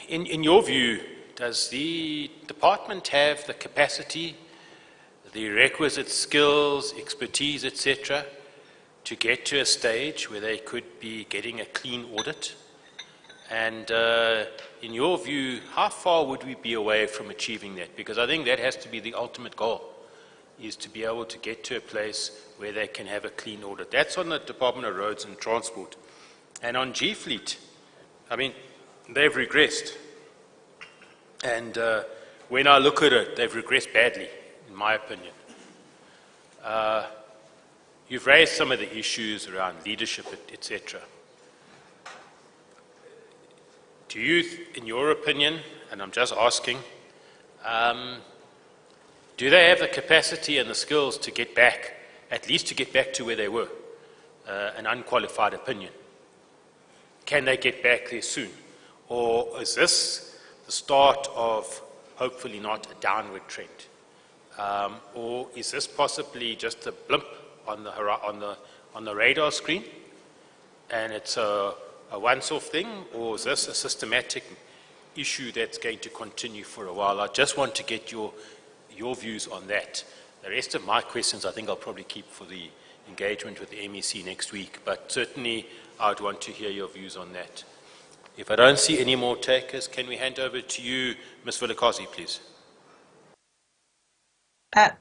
Speaker 1: In your view, does the department have the capacity, the requisite skills, expertise, etc., to get to a stage where they could be getting a clean audit? And in your view, how far would we be away from achieving that? Because I think that has to be the ultimate goal, is to be able to get to a place where they can have a clean audit. That's on the Department of Roads and Transport. And on G-Fleet, I mean, they've regressed. And when I look at it, they've regressed badly, in my opinion. You've raised some of the issues around leadership, etc. Do you, in your opinion, and I'm just asking, do they have the capacity and the skills to get back, at least to get back to where they were, an unqualified opinion? Can they get back there soon? Or is this the start of, hopefully not, a downward trend? Or is this possibly just a blimp on the radar screen, and it's a once-off thing, or is this a systematic issue that's going to continue for a while? I just want to get your views on that. The rest of my questions I think I'll probably keep for the engagement with the MEC next week, but certainly I would want to hear your views on that. If I don't see any more takers, can we hand over to you, Ms. Vilakazi, please?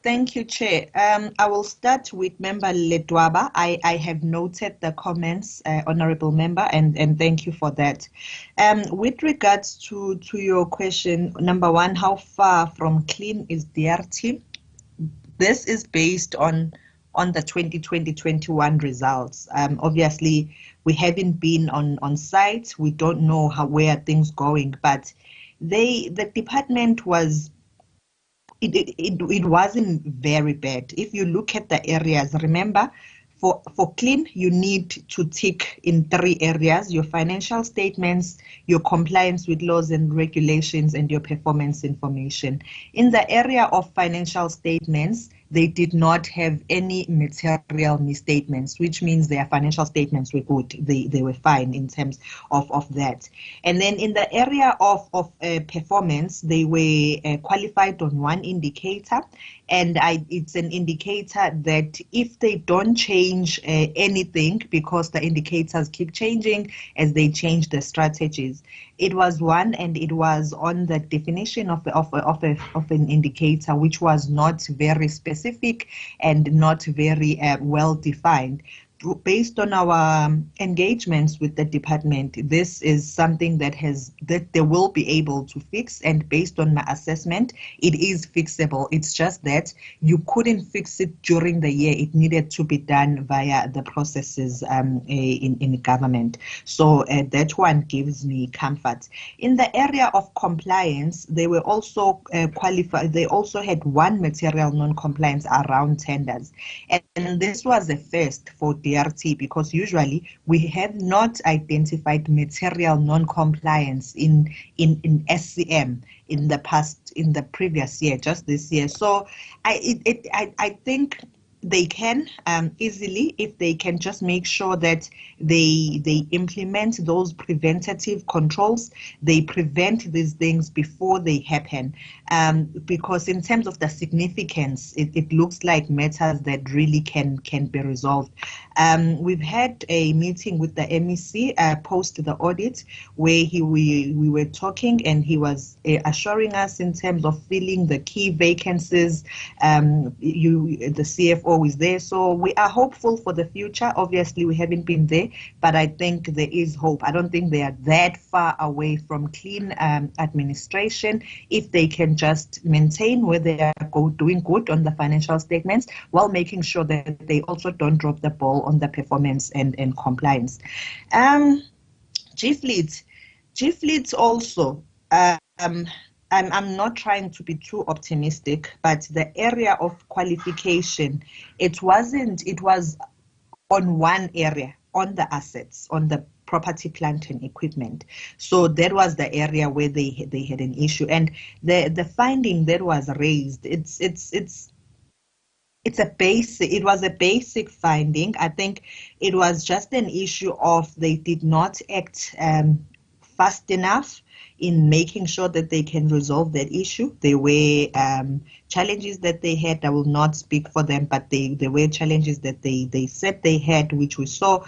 Speaker 6: Thank you, Chair. I will start with Member Ledwaba. I have noted the comments, Honourable Member, and thank you for that. With regards to your question, number one, how far from clean is DRT? This is based on the 2020-21 results. Obviously, we haven't been on site. We don't know where things going, but the department was. It wasn't very bad. If you look at the areas, remember, for clean, you need to tick in 3 areas: your financial statements, your compliance with laws and regulations, and your performance information. In the area of financial statements, they did not have any material misstatements, which means their financial statements were good. They were fine in terms of that. And then in the area of performance, they were qualified on one indicator, and it's an indicator that if they don't change anything, because the indicators keep changing as they change the strategies. It was one, and it was on the definition of an indicator, which was not very specific and not very well defined. Based on our engagements with the department, this is something that they will be able to fix, and based on my assessment, it is fixable. It's just that you couldn't fix it during the year. It needed to be done via the processes in government. So that one gives me comfort. In the area of compliance, they were also qualified. They also had one material non-compliance around tenders, and this was a first for DRT, because usually we have not identified material non-compliance in SCM in the previous year, just this year. So I think they can easily, if they can just make sure that they implement those preventative controls, they prevent these things before they happen. Because in terms of the significance, it looks like matters that really can be resolved. We've had a meeting with the MEC post the audit, where we were talking, and he was assuring us in terms of filling the key vacancies. The CFO is there, so we are hopeful for the future. Obviously, we haven't been there, but I think there is hope. I don't think they are that far away from clean administration if they can just maintain where they are doing good on the financial statements, while making sure that they also don't drop the ball on the performance and compliance. G-Fleet also, I'm not trying to be too optimistic, but the area of qualification, it was on one area, on the assets, on the property, plant and equipment. So that was the area where they had an issue. And the finding that was raised, it was a basic finding. I think it was just an issue of they did not act fast enough in making sure that they can resolve that issue. There were challenges that they had. I will not speak for them, but there were challenges that they said they had, which we saw.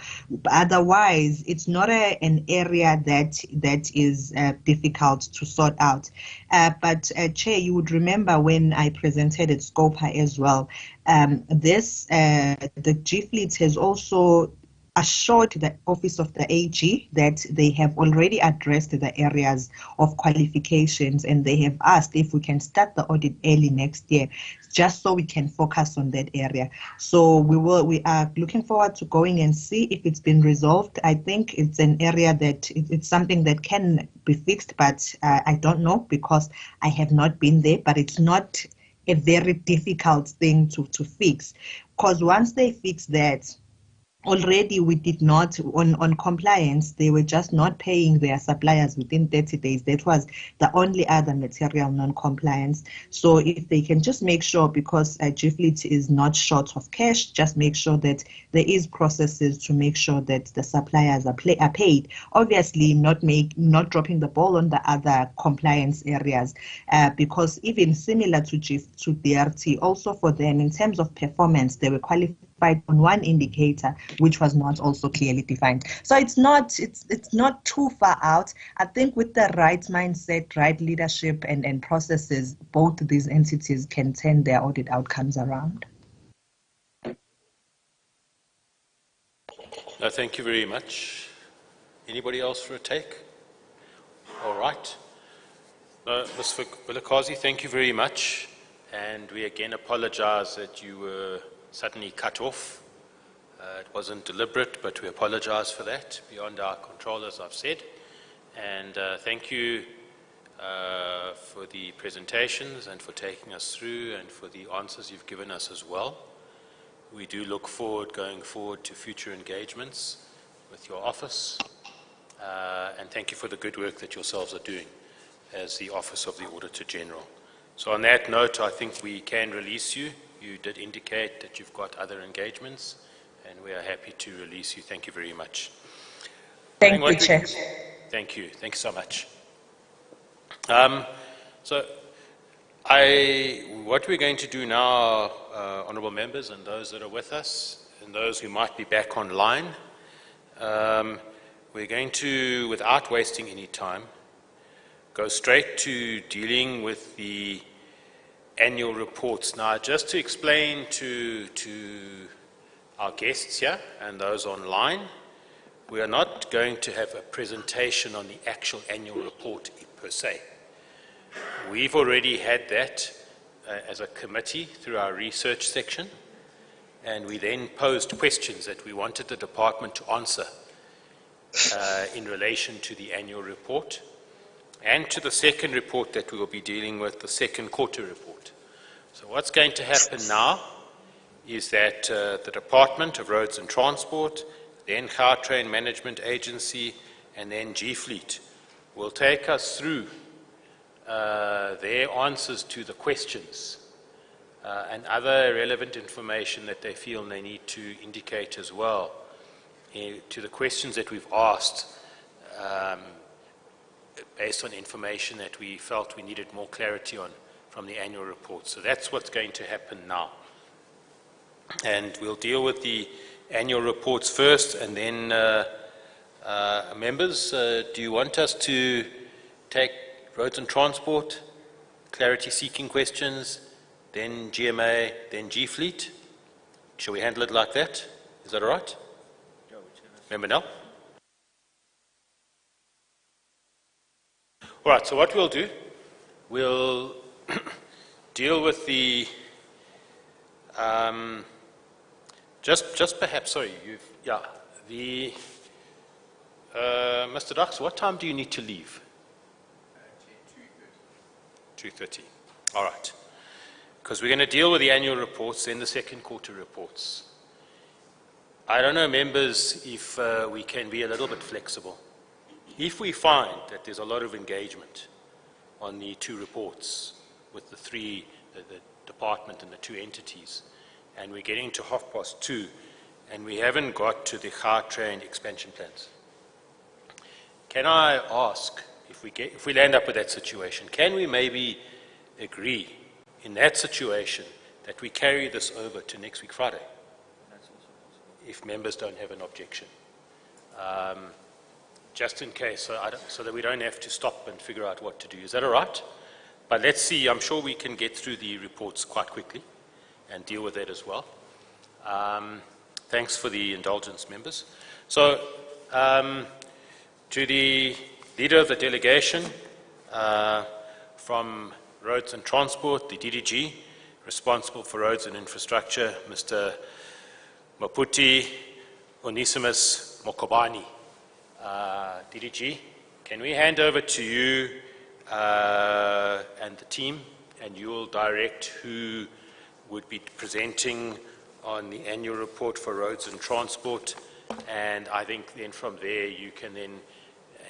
Speaker 6: Otherwise, it's not an area that is difficult to sort out. But Chair, you would remember when I presented at SCOPA as well, the G-Fleet has also assured the Office of the AG that they have already addressed the areas of qualifications, and they have asked if we can start the audit early next year, just so we can focus on that area. So we are looking forward to going and see if it's been resolved. I think it's an area that it's something that can be fixed, but I don't know because I have not been there, but it's not a very difficult thing to fix, because once they fix that, already we did not, on compliance, they were just not paying their suppliers within 30 days. That was the only other material non-compliance. So if they can just make sure, because G-Fleet is not short of cash, just make sure that there is processes to make sure that the suppliers are paid. Obviously not dropping the ball on the other compliance areas, because even similar to DRT, also for them in terms of performance, they were qualified on one indicator which was not also clearly defined. So it's not too far out. I think with the right mindset, right leadership and processes, both these entities can turn their audit outcomes around.
Speaker 1: No, thank you very much. Anybody else for a take? All right. Ms. Vilakazi, thank you very much. And we again apologize that you were suddenly cut off. It wasn't deliberate, but we apologize for that, beyond our control, as I've said. And thank you for the presentations and for taking us through and for the answers you've given us as well. We do look forward, going forward, to future engagements with your office. And thank you for the good work that yourselves are doing as the Office of the Auditor-General. So on that note, I think we can release you. You did indicate that you've got other engagements, and we are happy to release you. Thank you very much.
Speaker 6: Thank you, Chair.
Speaker 1: Thank you. Thanks so much. What we're going to do now, honourable members and those that are with us, and those who might be back online, we're going to, without wasting any time, go straight to dealing with the annual reports. Now, just to explain to our guests here and those online, we are not going to have a presentation on the actual annual report per se. We've already had that as a committee through our research section, and we then posed questions that we wanted the department to answer in relation to the annual report and to the second report that we will be dealing with, the second quarter report. So what's going to happen now is that the Department of Roads and Transport, then Gautrain Management Agency, and then G-Fleet will take us through their answers to the questions and other relevant information that they feel they need to indicate as well to the questions that we've asked based on information that we felt we needed more clarity on from the annual report. So that's what's going to happen now. And we'll deal with the annual reports first, and then members, do you want us to take roads and transport, clarity seeking questions, then GMA, then G-Fleet? Shall we handle it like that? Is that all right? Member Nell? All right, so what we'll do, we'll deal with the, just perhaps, sorry, Mr. Dux, what time do you need to leave? 2:30. All right. Because we're going to deal with the annual reports, then the second quarter reports. I don't know, members, if we can be a little bit flexible. If we find that there's a lot of engagement on the two reports with the department and the two entities, and we're getting to 2:30, and we haven't got to the Gautrain expansion plans, can I ask, if we land up with that situation, can we maybe agree in that situation that we carry this over to next week Friday, if members don't have an objection? Just in case, so that we don't have to stop and figure out what to do. Is that all right? But let's see, I'm sure we can get through the reports quite quickly and deal with that as well. Thanks for the indulgence, members. So, to the leader of the delegation from Roads and Transport, the DDG, responsible for roads and infrastructure, Mr. Maputi Onesimus Mokobani. DDG, can we hand over to you and the team, and you will direct who would be presenting on the annual report for roads and transport, and I think then from there you can then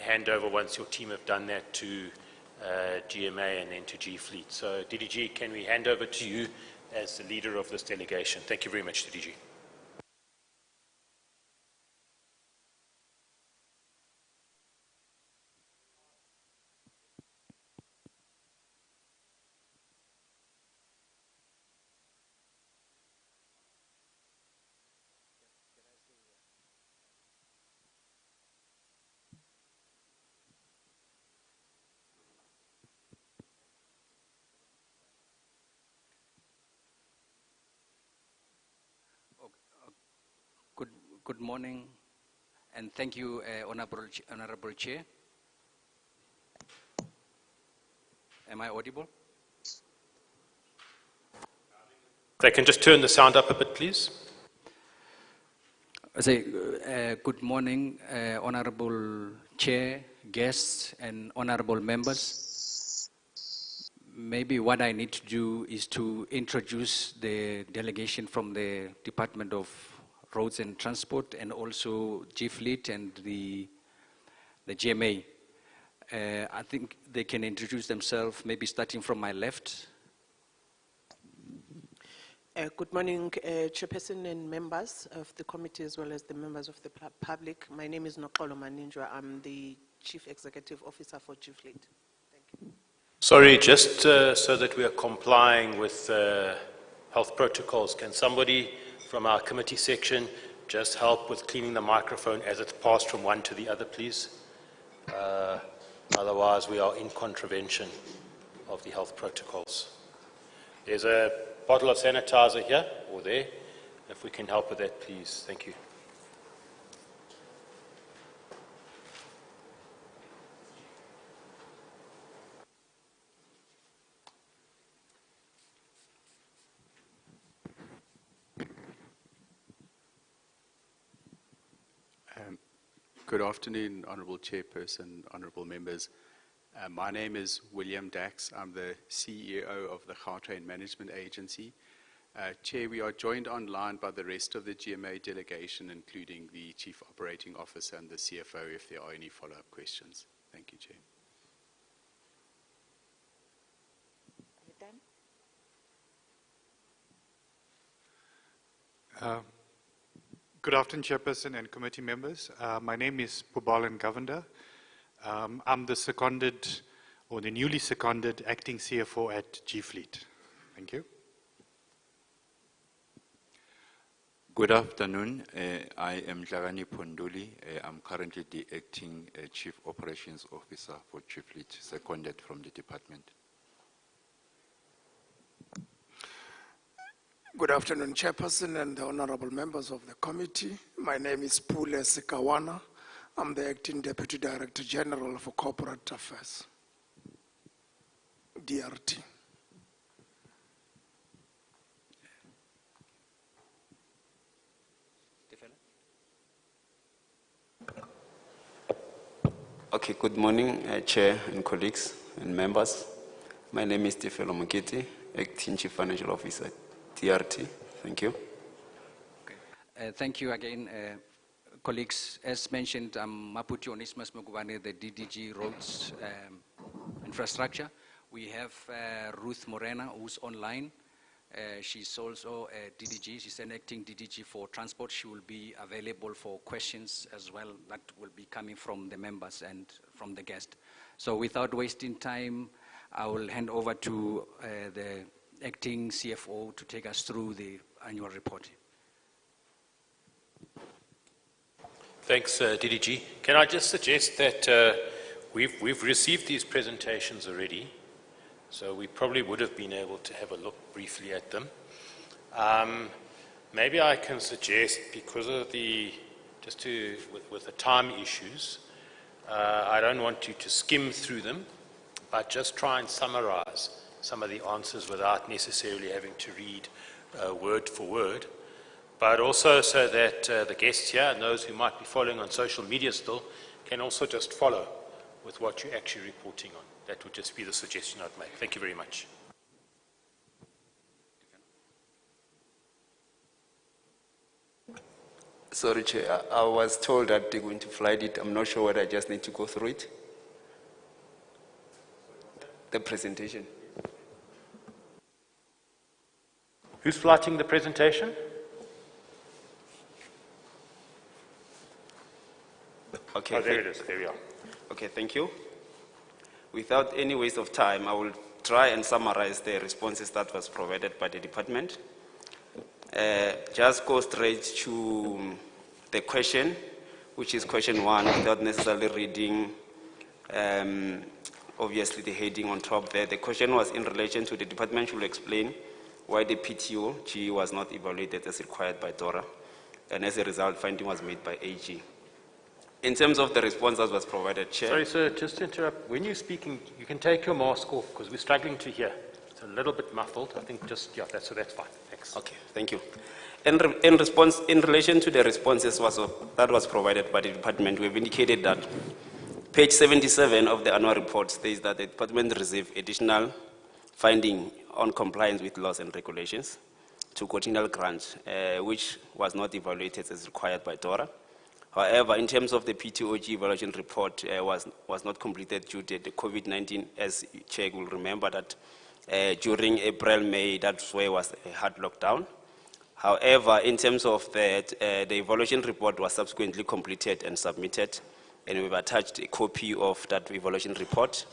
Speaker 1: hand over, once your team have done that, to GMA and then to G Fleet. So DDG, can we hand over to you as the leader of this delegation? Thank you very much, DDG.
Speaker 8: Good morning, and thank you, Honorable Chair. Am I audible?
Speaker 1: If I can just turn the sound up a bit, please.
Speaker 8: I say, good morning, Honorable Chair, guests, and honorable members. Maybe what I need to do is to introduce the delegation from the Department of Roads and Transport, and also G Fleet and the GMA. I think they can introduce themselves, maybe starting from my left.
Speaker 9: Good morning, Chairperson and members of the committee, as well as the members of the public. My name is Noxolo Maninjwa. I'm the Chief Executive Officer for G Fleet. Thank you.
Speaker 1: Sorry, just so that we are complying with health protocols, can somebody from our committee section just help with cleaning the microphone as it's passed from one to the other, please? Otherwise, we are in contravention of the health protocols. There's a bottle of sanitizer here or there. If we can help with that, please. Thank you.
Speaker 10: Good afternoon, Honourable Chairperson, Honourable Members. My name is William Dax. I'm the CEO of the Gautrain Management Agency. Chair, we are joined online by the rest of the GMA delegation, including the Chief Operating Officer and the CFO, if there are any follow-up questions. Thank you, Chair.
Speaker 11: Good afternoon, Chairperson and committee members. My name is Pubalan Govender. I'm the seconded, or the newly seconded, acting CFO at G Fleet. Thank you.
Speaker 12: Good afternoon. I am Dlagani Ponduli. I'm currently the acting Chief Operations Officer for G Fleet, seconded from the department.
Speaker 13: Good afternoon, Chairperson and the honorable members of the committee. My name is Pule Sikawana. I'm the Acting Deputy Director General for Corporate Affairs, DRT.
Speaker 14: Okay, good morning, Chair and colleagues and members. My name is Tefelo Mokete, Acting Chief Financial Officer, TRT. Thank you.
Speaker 8: Thank you again, colleagues. As mentioned, I'm Maputi Onismus Mugubane, the DDG Roads Infrastructure. We have Ruth Morena, who's online. She's also a DDG. She's an acting DDG for transport. She will be available for questions as well that will be coming from the members and from the guest. So without wasting time, I will hand over to the acting CFO to take us through the annual report.
Speaker 1: Thanks, DDG. Can I just suggest that we've received these presentations already, so we probably would have been able to have a look briefly at them. Maybe I can suggest, because of with the time issues, I don't want you to skim through them, but just try and summarize some of the answers without necessarily having to read word for word. But also so that the guests here and those who might be following on social media still can also just follow with what you're actually reporting on. That would just be the suggestion I'd make. Thank you very much.
Speaker 14: Sorry, Chair. I was told that they're going to flight it. I'm not sure whether I just need to go through it. The presentation.
Speaker 1: Who's flighting the presentation?
Speaker 14: Okay.
Speaker 1: Oh, there it is. There we are.
Speaker 14: Okay, thank you. Without any waste of time, I will try and summarize the responses that was provided by the department. Just go straight to the question, which is question 1, without necessarily reading, obviously, the heading on top there. The question was in relation to the department should explain why the PTOG was not evaluated as required by DORA, and as a result, finding was made by AG. In terms of the response that was provided, Chair.
Speaker 1: Sorry, sir, just to interrupt. When you're speaking, you can take your mask off because we're struggling to hear. It's a little bit muffled. I think just, yeah, that's fine. Thanks.
Speaker 14: Okay, thank you. In relation to the responses that was provided by the department, we've indicated that page 77 of the annual report states that the department received additional finding on compliance with laws and regulations to quadrennial grant, which was not evaluated as required by DORA. However, in terms of the PTOG evaluation report, was not completed due to the COVID-19, as Chair will remember that during April, May, that's where was a hard lockdown. However, in terms of that, the evaluation report was subsequently completed and submitted, and we've attached a copy of that evaluation report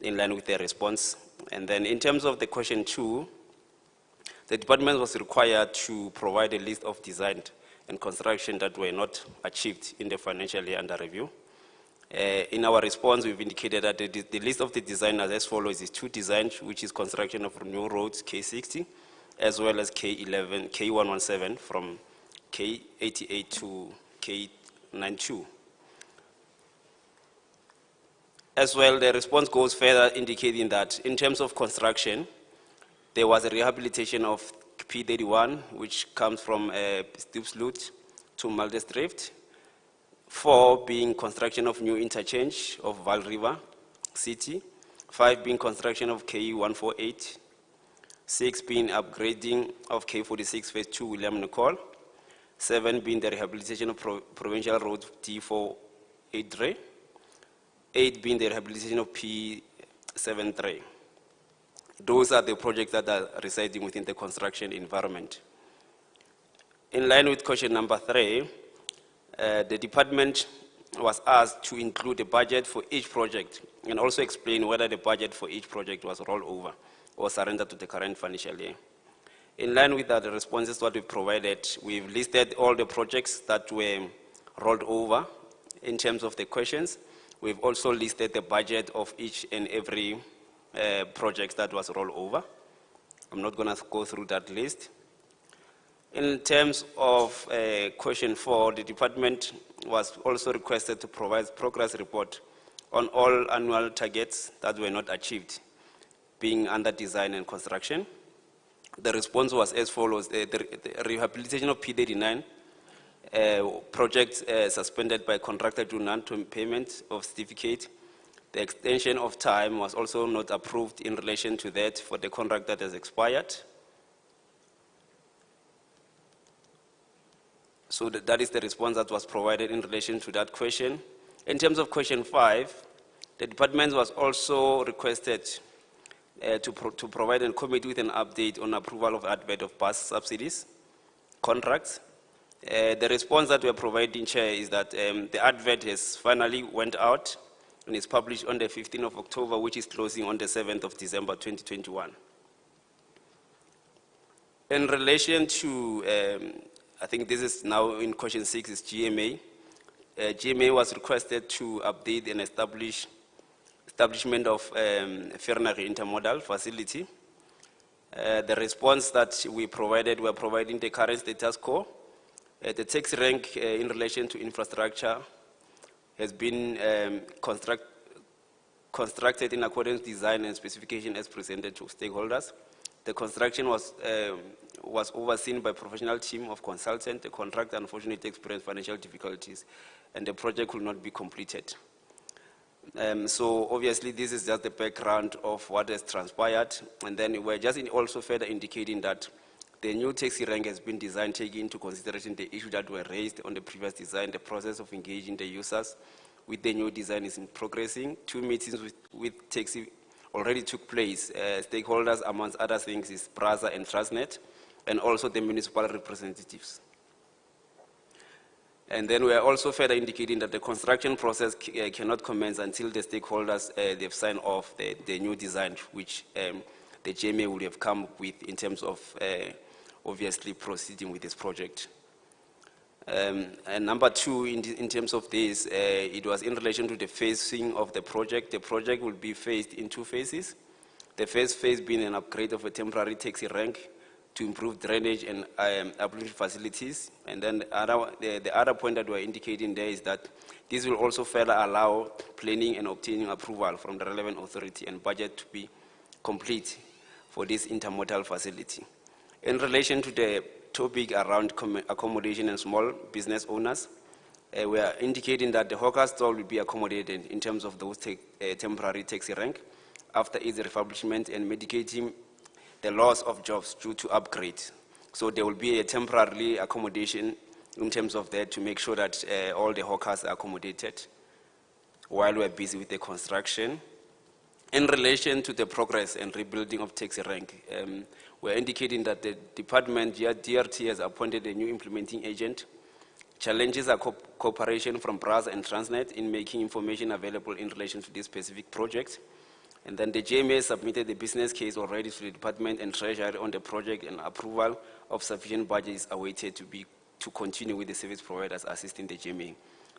Speaker 14: in line with the response. And then in terms of the question 2, the department was required to provide a list of design and construction that were not achieved in the financial year under review. In our response, we've indicated that the list of the designers as follows is 2 designs, which is construction of new roads, K60, as well as K117 from K88 to K92. As well, the response goes further, indicating that in terms of construction, there was a rehabilitation of P31, which comes from Stipsloot to Maldesdrift. 4 being construction of new interchange of Val River City. 5 being construction of K148. 6 being upgrading of K46 phase 2 William Nicol. 7 being the rehabilitation of Provincial Road T483. 8 being the rehabilitation of P73. Those are the projects that are residing within the construction environment. In line with question number 3, the department was asked to include a budget for each project and also explain whether the budget for each project was rolled over or surrendered to the current financial year. In line with the responses that we provided, we've listed all the projects that were rolled over in terms of the questions. We've also listed the budget of each and every project that was rolled over. I'm not going to go through that list. In terms of question 4, the department was also requested to provide progress report on all annual targets that were not achieved, being under design and construction. The response was as follows: the rehabilitation of P39 project suspended by contractor to non-payment of certificate The extension of time was also not approved in relation to that for the contract that has expired. So that is the response that was provided in relation to that question. In terms of question 5, the department was also requested to provide a committee with an update on approval of advert of bus subsidies contracts. The response that we are providing, Chair, is that the advert has finally went out and is published on the 15th of October, which is closing on the 7th of December 2021. In relation to, I think this is now in question 6, is GMA. GMA was requested to update and establishment of Ferrari intermodal facility. The response that we provided, we are providing the current status quo. The taxi rank in relation to infrastructure has been constructed in accordance with design and specification as presented to stakeholders. The construction was overseen by a professional team of consultants. The contractor unfortunately experienced financial difficulties, and the project will not be completed. So obviously this is just the background of what has transpired, and then we're just also further indicating that the new taxi rank has been designed taking into consideration the issues that were raised on the previous design. The process of engaging the users with the new design is in progressing. 2 meetings with taxi already took place. Stakeholders, amongst other things, is PRASA and Transnet, and also the municipal representatives. And then we are also further indicating that the construction process cannot commence until the stakeholders they've signed off the new design, which the GMA will have come up with in terms of obviously proceeding with this project. And number 2, in terms of this, it was in relation to the phasing of the project. The project will be phased in 2 phases. The first phase being an upgrade of a temporary taxi rank to improve drainage and uplift facilities. And then the other point that we're indicating there is that this will also further allow planning and obtaining approval from the relevant authority and budget to be complete for this intermodal facility. In relation to the topic around accommodation and small business owners, we are indicating that the hawker stall will be accommodated in terms of those temporary taxi rank after its refurbishment and mitigating the loss of jobs due to upgrades. So there will be a temporary accommodation in terms of that to make sure that all the hawkers are accommodated while we're busy with the construction. In relation to the progress and rebuilding of taxi rank, we're indicating that the department, DRT, has appointed a new implementing agent. Challenges are cooperation from PRASA and Transnet in making information available in relation to this specific project. And then the GMA submitted the business case already to the department and treasury on the project, and approval of sufficient budget is awaited to continue with the service providers assisting the GMA.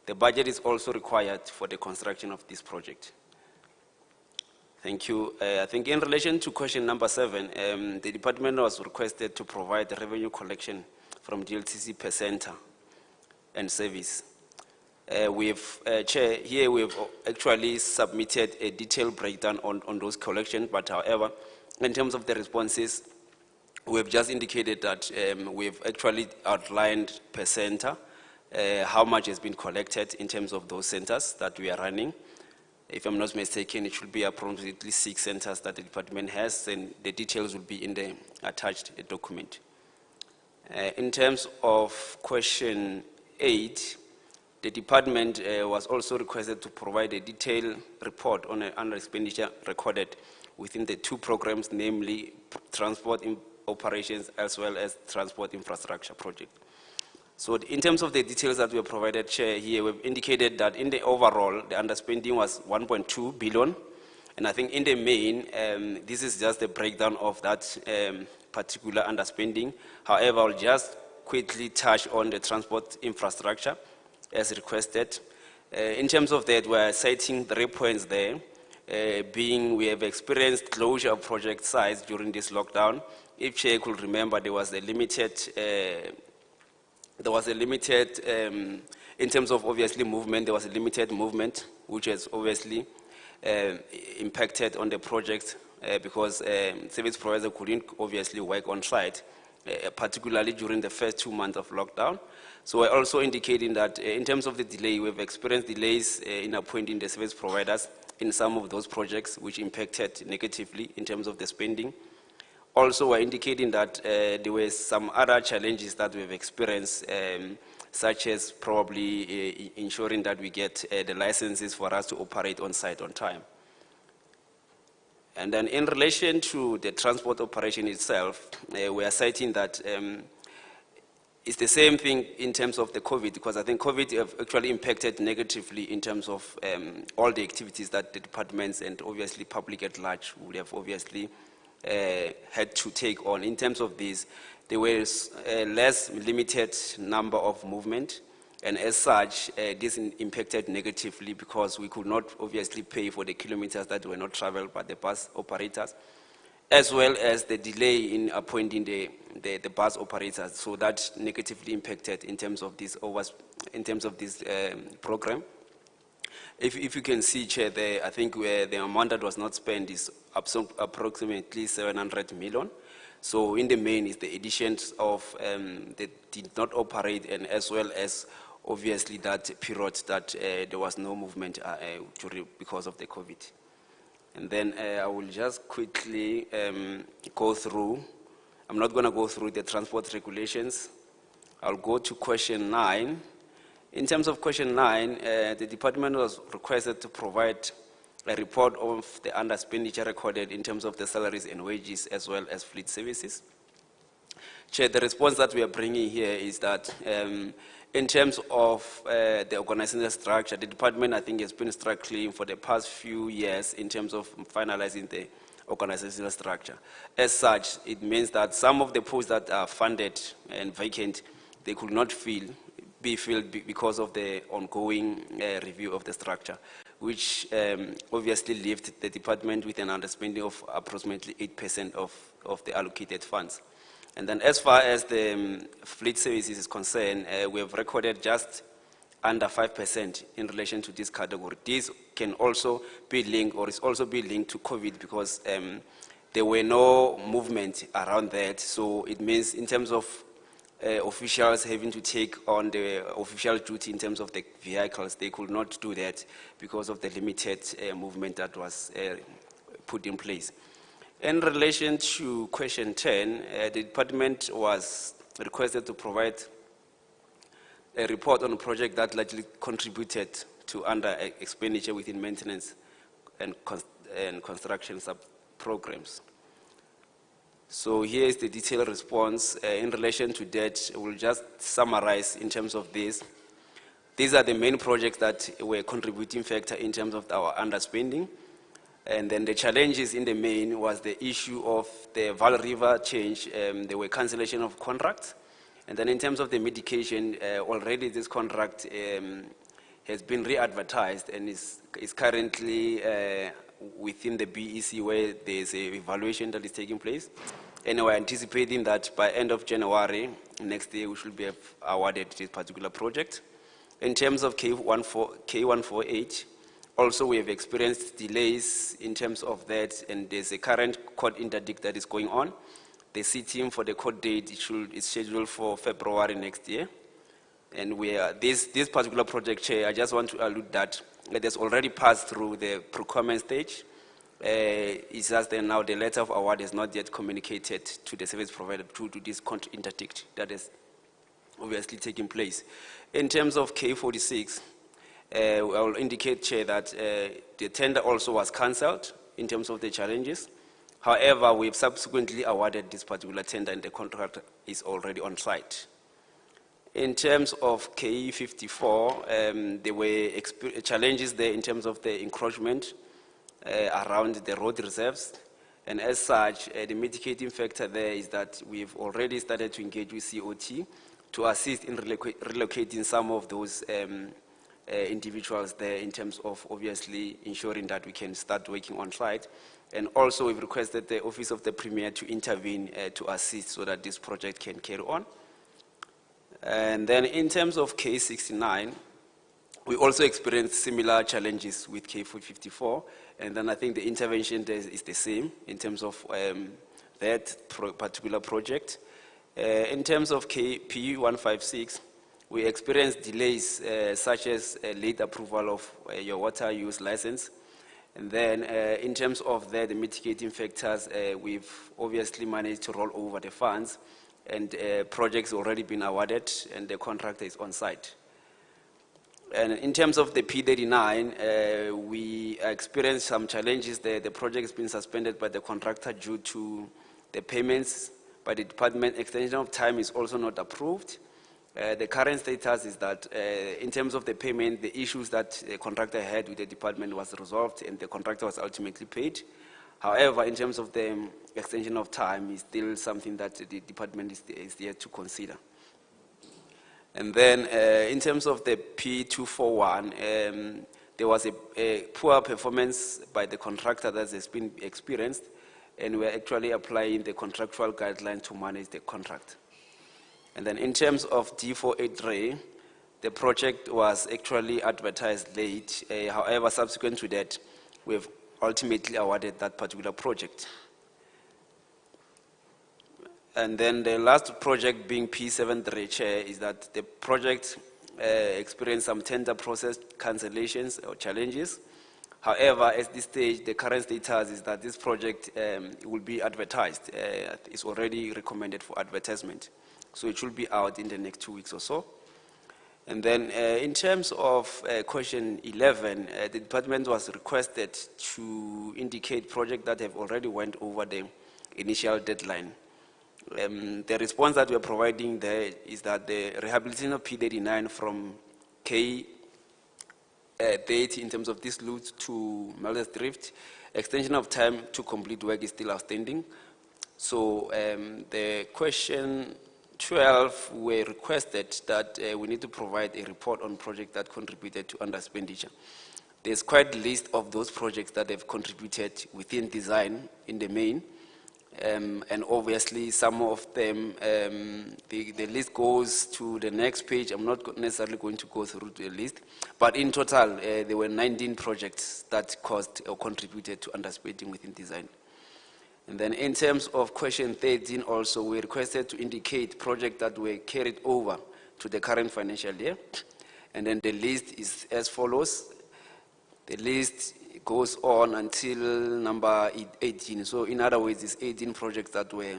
Speaker 14: The budget is also required for the construction of this project. Thank you. I think in relation to question number 7, the department was requested to provide the revenue collection from DLTC per center and service. Chair, here we've actually submitted a detailed breakdown on those collections, but however, in terms of the responses, we've just indicated that we've actually outlined per center how much has been collected in terms of those centers that we are running. If I'm not mistaken, it should be approximately 6 centers that the department has, and the details will be in the attached document. In terms of question 8, the department was also requested to provide a detailed report on under expenditure recorded within the 2 programs, namely transport operations as well as transport infrastructure project. So in terms of the details that we have provided, Chair, here we've indicated that in the overall, the underspending was 1.2 billion. And I think in the main, this is just a breakdown of that particular underspending. However, I'll just quickly touch on the transport infrastructure as requested. In terms of that, we're citing 3 points there, being we have experienced closure of project sites during this lockdown. If Chair could remember, there was a limited, in terms of obviously movement, there was a limited movement, which has obviously impacted on the project because service providers couldn't obviously work on site, particularly during the first 2 months of lockdown. So we're also indicating that in terms of the delay, we've experienced delays in appointing the service providers in some of those projects, which impacted negatively in terms of the spending. Also, we're indicating that there were some other challenges that we've experienced, such as probably ensuring that we get the licenses for us to operate on site on time. And then in relation to the transport operation itself, we are citing that it's the same thing in terms of the COVID, because I think COVID have actually impacted negatively in terms of all the activities that the departments and obviously public at large would have obviously had to take on. In terms of this, there was a less limited number of movement, and as such, this impacted negatively because we could not obviously pay for the kilometers that were not traveled by the bus operators, as well as the delay in appointing the bus operators. So that negatively impacted in terms of this program. If you can see, Chair, there, I think where the amount that was not spent is approximately 700 million. So in the main is the additions of that did not operate, and as well as obviously that period that there was no movement because of the COVID. And then I will just quickly go through. I'm not going to go through the transport regulations. I'll go to question 9. In terms of question 9, the department was requested to provide a report of the underexpenditure recorded in terms of the salaries and wages as well as fleet services. Chair, the response that we are bringing here is that in terms of the organizational structure, the department, I think, has been struggling for the past few years in terms of finalizing the organizational structure. As such, it means that some of the posts that are funded and vacant, they could not be filled because of the ongoing review of the structure, which obviously left the department with an underspending of approximately 8% of the allocated funds. And then as far as the fleet services is concerned, we have recorded just under 5% in relation to this category. This can also be linked, or is also be linked to COVID, because there were no movement around that. So it means in terms of officials having to take on the official duty in terms of the vehicles, they could not do that because of the limited movement that was put in place. In relation to question 10, the department was requested to provide a report on a project that largely contributed to under expenditure within maintenance and construction sub-programs. So here is the detailed response. In relation to that, we'll just summarize in terms of this. These are the main projects that were a contributing factor in terms of our underspending. And then the challenges in the main was the issue of the Val River change. There were cancellation of contracts. And then in terms of the medication, already this contract has been re-advertised and is currently within the BEC, where there's an evaluation that is taking place. And we're anticipating that by end of January next year, we should be awarded this particular project. In terms of K148, also we have experienced delays in terms of that, and there's a current court interdict that is going on. The sitting for the court date is scheduled for February next year. And this particular project, Chair, I just want to allude that it has already passed through the procurement stage. It's just that now the letter of award is not yet communicated to the service provider due to this court interdict that is obviously taking place. In terms of K46, I will indicate, Chair, that the tender also was cancelled in terms of the challenges. However, we've subsequently awarded this particular tender, and the contract is already on site. In terms of K54, there were challenges there in terms of the encroachment around the road reserves. And as such, the mitigating factor there is that we've already started to engage with COT to assist in relocating some of those individuals there in terms of obviously ensuring that we can start working on site. And also we've requested the Office of the Premier to intervene to assist so that this project can carry on. And then in terms of K69, we also experienced similar challenges with K454, and then I think the intervention there is the same in terms of that particular project. In terms of KP156, we experienced delays such as late approval of your water use license, And then in terms of the mitigating factors, we've obviously managed to roll over the funds, and projects already been awarded and the contractor is on site. And in terms of the P39, we experienced some challenges there. The project has been suspended by the contractor due to the payments by the department. Extension of time is also not approved. The current status is that in terms of the payment, the issues that the contractor had with the department was resolved and the contractor was ultimately paid. However, in terms of the extension of time, is still something that the department is yet to consider. And then in terms of the P241, there was a poor performance by the contractor that has been experienced, and we're actually applying the contractual guideline to manage the contract. And then in terms of D483, the project was actually advertised late. However, subsequent to that, we've ultimately awarded that particular project. And then the last project being P73, Chair, is that the project experienced some tender process cancellations or challenges. However, at this stage, the current status is that this project will be advertised. It's already recommended for advertisement. So it should be out in the next 2 weeks or so. And then in terms of question 11, the department was requested to indicate projects that have already went over the initial deadline. The response that we are providing there is that the rehabilitation of P39 from K30 in terms of this route to Meldes Drift, extension of time to complete work is still outstanding. So the question 12, we requested that we need to provide a report on projects that contributed to under-expenditure. There's quite a list of those projects that have contributed within design in the main. And obviously some of them, the list goes to the next page. I'm not necessarily going to go through the list, but in total, there were 19 projects that caused or contributed to underspending within design. And then in terms of question 13 also, we requested to indicate projects that were carried over to the current financial year. And then the list is as follows. The list goes on until number 18. So in other words, it's 18 projects that were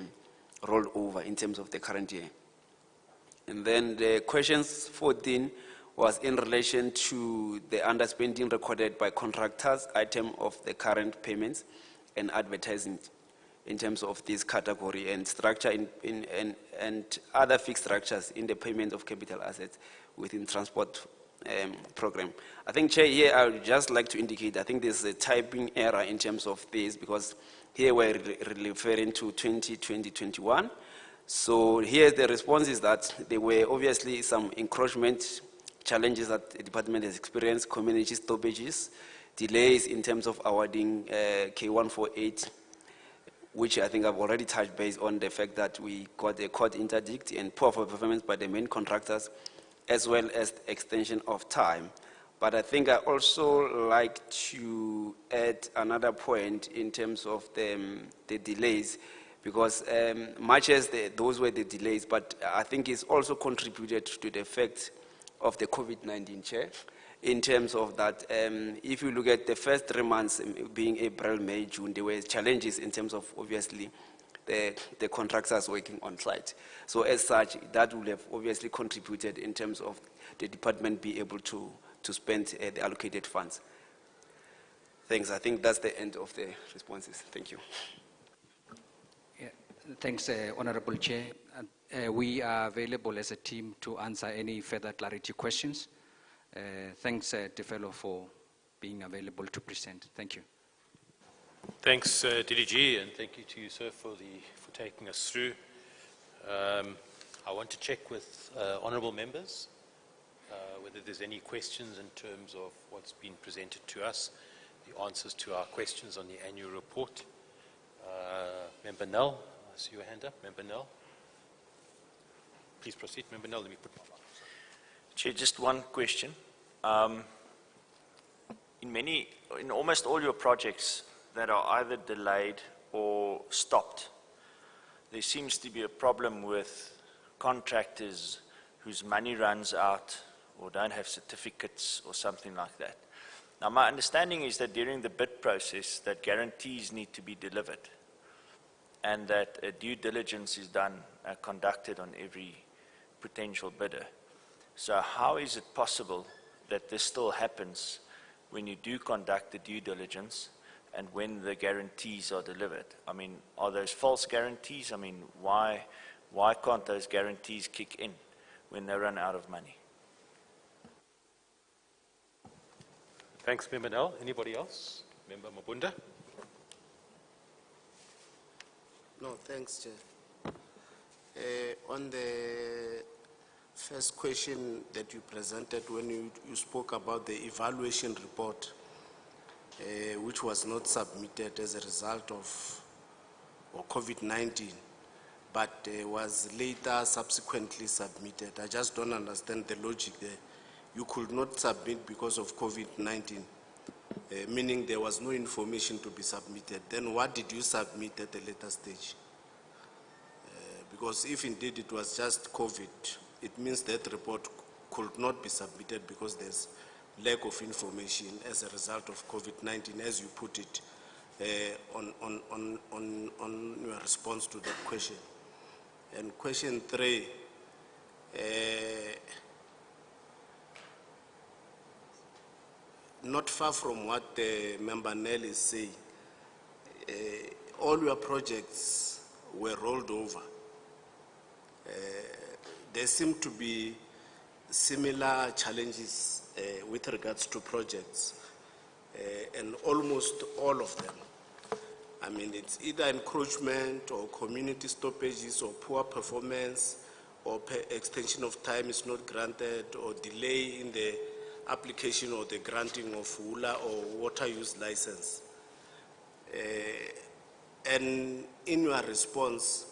Speaker 14: rolled over in terms of the current year. And then the questions 14 was in relation to the underspending recorded by contractors, item of the current payments and advertising in terms of this category and structure and other fixed structures in the payment of capital assets within transport program. I think, Chair, here I would just like to indicate, I think there's a typing error in terms of this, because here we're referring to 2020-21. So here the response is that there were obviously some encroachment challenges that the department has experienced, community stoppages, delays in terms of awarding K148, which I think I've already touched base on the fact that we got a court interdict and poor performance by the main contractors, as well as extension of time. But I think I also like to add another point in terms of the delays, because much as those were the delays, but I think it's also contributed to the effect of the COVID-19, Chair, in terms of that, if you look at the first 3 months, being April, May, June, there were challenges in terms of, obviously, the contractors working on site. So as such, that would have obviously contributed in terms of the department being able to spend the allocated funds. Thanks. I think that's the end of the responses. Thank you.
Speaker 8: Yeah. Thanks, Honorable Chair. We are available as a team to answer any further clarity questions. Thanks, Tefelo, for being available to present. Thank you.
Speaker 1: Thanks, DDG, and thank you to you, sir, for taking us through. I want to check with honourable members whether there's any questions in terms of what's been presented to us, the answers to our questions on the annual report. Member Null, I see your hand up. Member Null. Please proceed. Member Null, let me put my phone.
Speaker 15: Chair, just one question. In almost all your projects that are either delayed or stopped, there seems to be a problem with contractors whose money runs out or don't have certificates or something like that. Now, my understanding is that during the bid process, that guarantees need to be delivered and that a due diligence is done, conducted on every potential bidder. So how is it possible that this still happens when you do conduct the due diligence and when the guarantees are delivered? I mean, are those false guarantees? I mean, why can't those guarantees kick in when they run out of money?
Speaker 1: Thanks, Member Nell. Anybody else? Member Mabunda?
Speaker 4: No, thanks, Chair. On the first question that you presented when you spoke about the evaluation report, which was not submitted as a result of COVID-19, but was later subsequently submitted. I just don't understand the logic there. You could not submit because of COVID-19, meaning there was no information to be submitted. Then what did you submit at a later stage? Because if indeed it was just COVID, it means that report could not be submitted because there's lack of information as a result of COVID-19, as you put it on your response to that question. And question 3, not far from what Member Nell is saying, all your projects were rolled over. There seem to be similar challenges with regards to projects, and almost all of them. I mean, it's either encroachment or community stoppages or poor performance or extension of time is not granted or delay in the application or the granting of WULA or water use license. And in your response,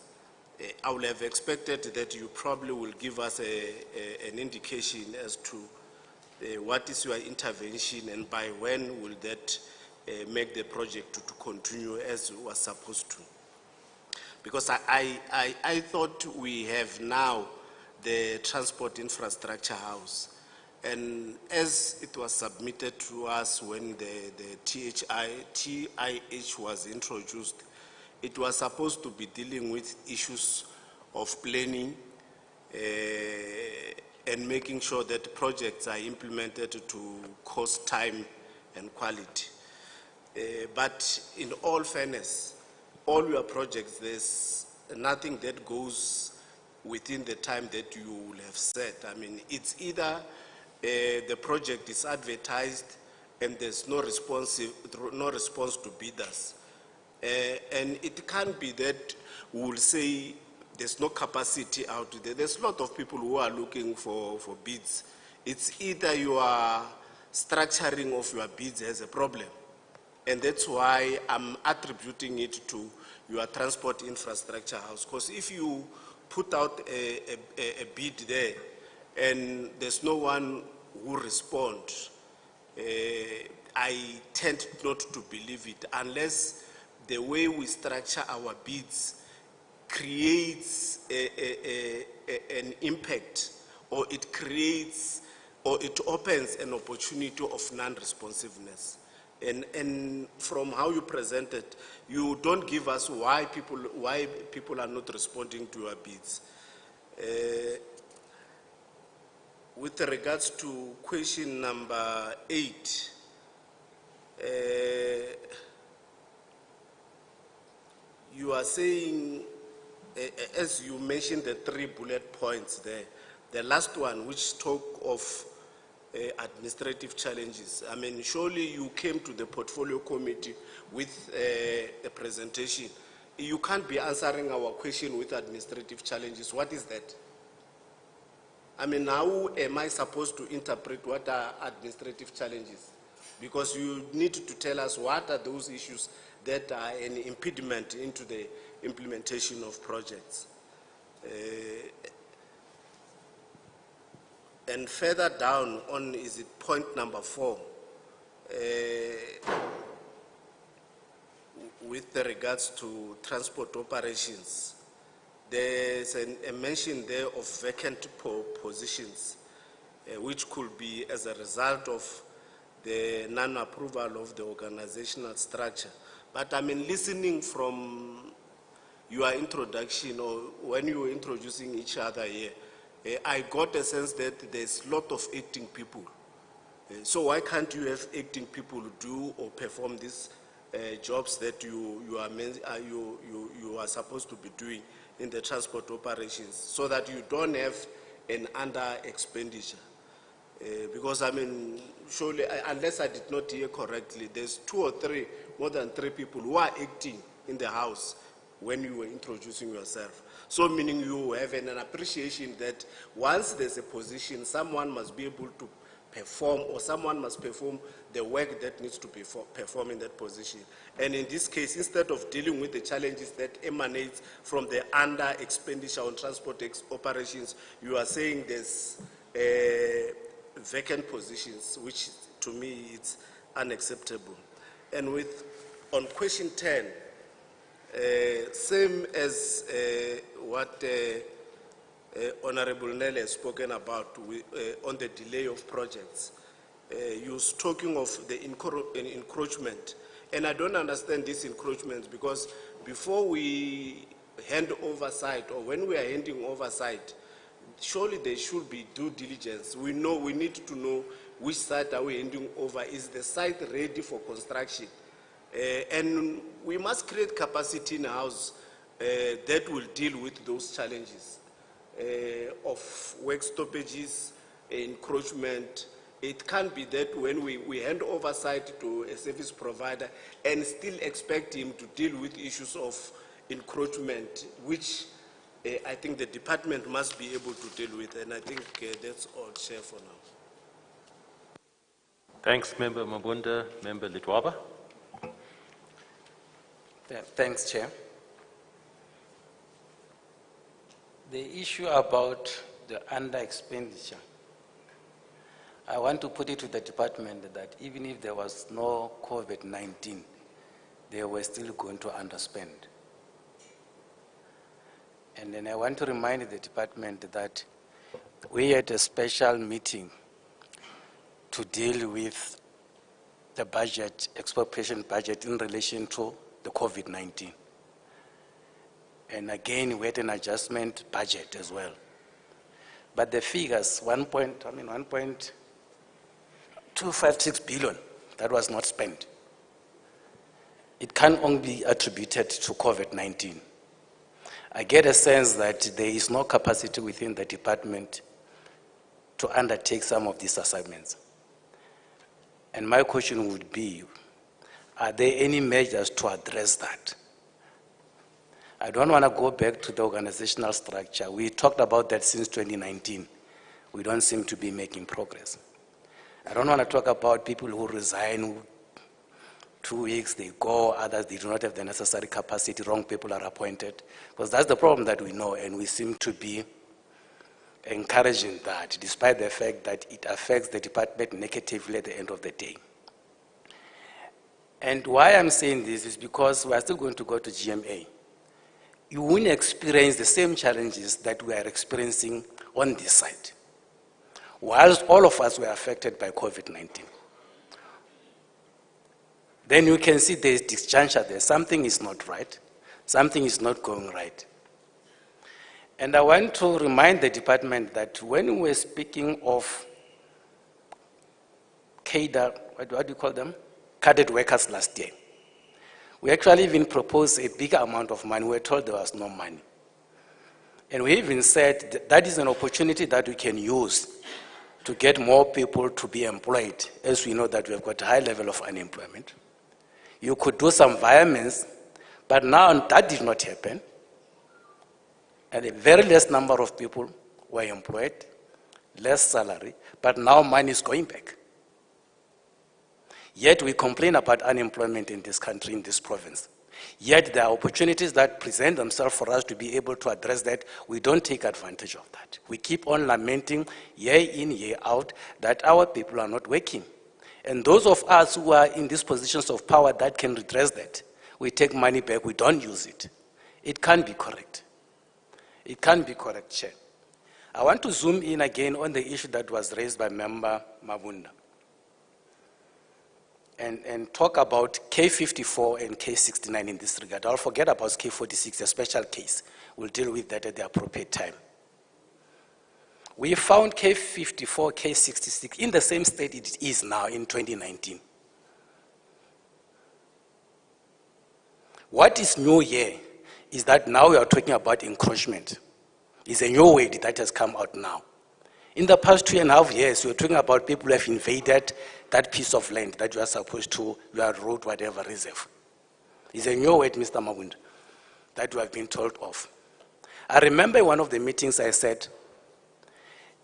Speaker 4: I would have expected that you probably will give us an indication as to what is your intervention and by when will that make the project to continue as it was supposed to. Because I thought we have now the transport infrastructure house, and as it was submitted to us when the TIH was introduced, it was supposed to be dealing with issues of planning and making sure that projects are implemented to cost, time, and quality. But in all fairness, all your projects, there's nothing that goes within the time that you will have set. I mean, it's either the project is advertised and there's no response to bidders. And it can't be that we will say there's no capacity out there. There's a lot of people who are looking for bids. It's either your structuring of your bids has a problem. And that's why I'm attributing it to your transport infrastructure house. Because if you put out a bid there and there's no one who responds, I tend not to believe it unless the way we structure our bids creates an impact, or it creates, or it opens an opportunity of non-responsiveness. And from how you present it, you don't give us why people are not responding to your bids. With regards to question number 8, you are saying, as you mentioned the 3 bullet points there, the last one which talk of administrative challenges. I mean, surely you came to the portfolio committee with a presentation. You can't be answering our question with administrative challenges. What is that? I mean, how am I supposed to interpret what are administrative challenges? Because you need to tell us what are those issues that are an impediment into the implementation of projects. And further down on, is it point number 4, with regards to transport operations, there's a mention there of vacant positions, which could be as a result of the non-approval of the organizational structure. But I mean, listening from your introduction or when you were introducing each other here, I got a sense that there's a lot of acting people. So why can't you have acting people do or perform these jobs that you are supposed to be doing in the transport operations, so that you don't have an under expenditure? Because I mean, surely, unless I did not hear correctly, there's more than three people who are acting in the house when you were introducing yourself. So meaning you have an appreciation that once there's a position, someone must be able to perform, or someone must perform the work that needs to be performed in that position. And in this case, instead of dealing with the challenges that emanate from the under expenditure on transport operations, you are saying there's vacant positions, which to me it's unacceptable. And on question 10, same as what Honorable Nell has spoken about on the delay of projects. You're talking of the encroachment. And I don't understand these encroachments, because before we hand oversight, or when we are handing oversight, surely there should be due diligence. We need to know which site are we handing over. Is the site ready for construction? And we must create capacity in the house that will deal with those challenges of work stoppages, encroachment. It can't be that when we hand oversight to a service provider and still expect him to deal with issues of encroachment, which I think the department must be able to deal with. And I think that's all, Chair, for now.
Speaker 1: Thanks, Member Mabunda. Member Litwaba.
Speaker 7: Thanks, Chair. The issue about the under expenditure, I want to put it to the department that even if there was no COVID-19, they were still going to underspend. And then I want to remind the department that we had a special meeting to deal with the budget, expropriation budget in relation to the COVID-19. And again, we had an adjustment budget as well. But the figures, 1.256 billion, that was not spent. It can only be attributed to COVID-19. I get a sense that there is no capacity within the department to undertake some of these assignments. And my question would be, are there any measures to address that? I don't want to go back to the organizational structure. We talked about that since 2019. We don't seem to be making progress. I don't want to talk about people who resign, 2 weeks they go, others they do not have the necessary capacity, wrong people are appointed, because that's the problem that we know, and we seem to be encouraging that, despite the fact that it affects the department negatively at the end of the day. And why I'm saying this is because we are still going to go to GMA. You won't experience the same challenges that we are experiencing on this side, whilst all of us were affected by COVID-19. Then you can see there's disjuncture there. Something is not right. Something is not going right. And I want to remind the department that when we're speaking of cadre, what do you call them? Cadre workers last year, we actually even proposed a bigger amount of money. We were told there was no money. And we even said that is an opportunity that we can use to get more people to be employed, as we know that we have got a high level of unemployment. You could do some violence, but now that did not happen. And a very less number of people were employed, less salary, but now money is going back. Yet we complain about unemployment in this country, in this province. Yet there are opportunities that present themselves for us to be able to address that. We don't take advantage of that. We keep on lamenting year in, year out that our people are not working. And those of us who are in these positions of power that can redress that, we take money back, we don't use it. It can't be correct. It can't be correct, Chair. I want to zoom in again on the issue that was raised by Member Mabunda. and talk about K54 and K69 in this regard. I'll forget about K46, a special case. We'll deal with that at the appropriate time. We found K54, K66 in the same state it is now in 2019. What is new here is that now we are talking about encroachment. It's a new word that has come out now. In the past 2.5 years, we're talking about people who have invaded that piece of land that you are supposed to, your road, whatever, reserve. It's a new word, Mr. Mabund, that we have been told of. I remember in one of the meetings I said,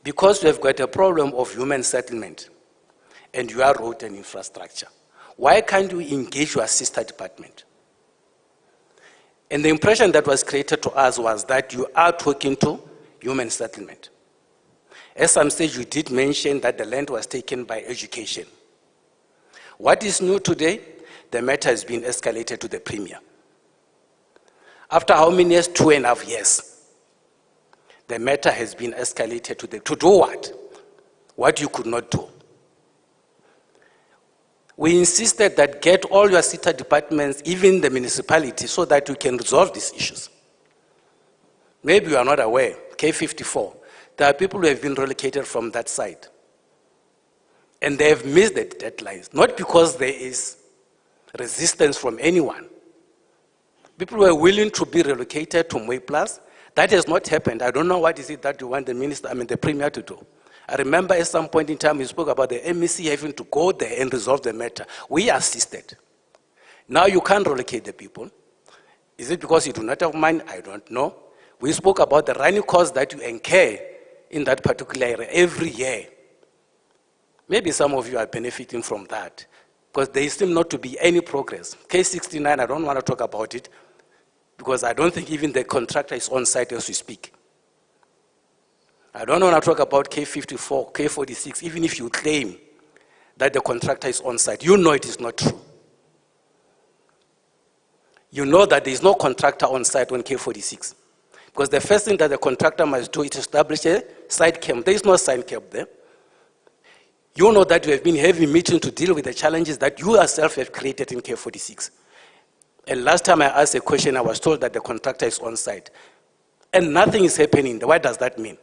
Speaker 7: because we have got a problem of human settlement and your road and infrastructure, why can't you engage your sister department? And the impression that was created to us was that you are talking to human settlement. At some stage, you did mention that the land was taken by education. What is new today? The matter has been escalated to the Premier. After how many years? 2.5 years. The matter has been escalated to do what? What you could not do. We insisted that get all your sister departments, even the municipality, so that you can resolve these issues. Maybe you are not aware, K54, there are people who have been relocated from that side. And they have missed the deadlines, not because there is resistance from anyone. People were willing to be relocated to Moy Plus. That has not happened. I don't know what is it that you want the Premier to do. I remember at some point in time we spoke about the MEC having to go there and resolve the matter. We assisted. Now you can't relocate the people. Is it because you do not have money? I don't know. We spoke about the running costs that you incur in that particular area every year. Maybe some of you are benefiting from that because there seems not to be any progress. K69, I don't want to talk about it because I don't think even the contractor is on site as we speak. I don't want to talk about K54, K46, even if you claim that the contractor is on site. You know it is not true. You know that there is no contractor on site on K46. Because the first thing that the contractor must do is establish a site camp. There is no site camp there. You know that you have been having meetings to deal with the challenges that you yourself have created in K46. And last time I asked a question, I was told that the contractor is on site. And nothing is happening. What does that mean?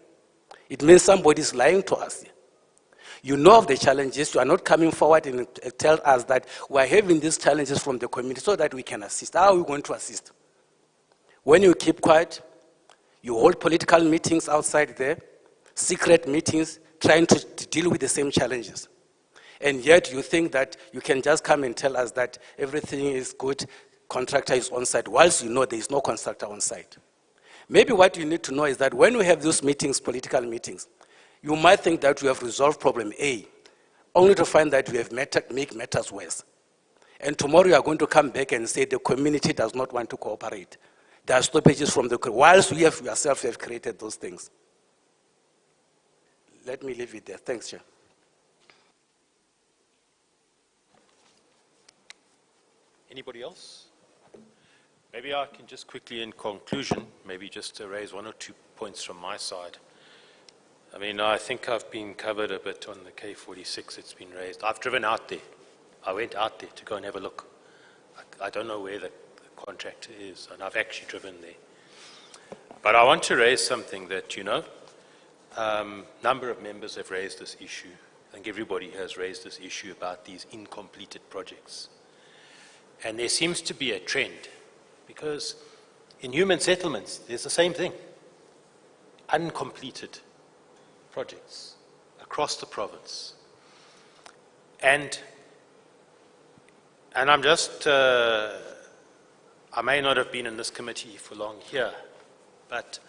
Speaker 7: It means somebody is lying to us. You know of the challenges, you are not coming forward and tell us that we are having these challenges from the community so that we can assist. How are we going to assist? When you keep quiet, you hold political meetings outside there, secret meetings, trying to deal with the same challenges. And yet you think that you can just come and tell us that everything is good, contractor is on site, whilst you know there is no contractor on site. Maybe what you need to know is that when we have those meetings, political meetings, you might think that we have resolved problem A, only to find that we have make matters worse. And tomorrow you are going to come back and say the community does not want to cooperate. There are stoppages from the, whilst we have yourself have created those things. Let me leave it there. Thanks, Chair.
Speaker 1: Anybody else? Maybe I can just quickly, in conclusion, maybe just to raise 1 or 2 points from my side. I mean, I think I've been covered a bit on the K46. It's been raised. I've driven out there. I went out there to go and have a look. I don't know where the contractor is, and I've actually driven there. But I want to raise something that, you know, number of members have raised this issue. I think everybody has raised this issue about these incompleted projects. And there seems to be a trend, because in human settlements, there's the same thing. Uncompleted projects across the province. And I'm just, I may not have been in this committee for long here, but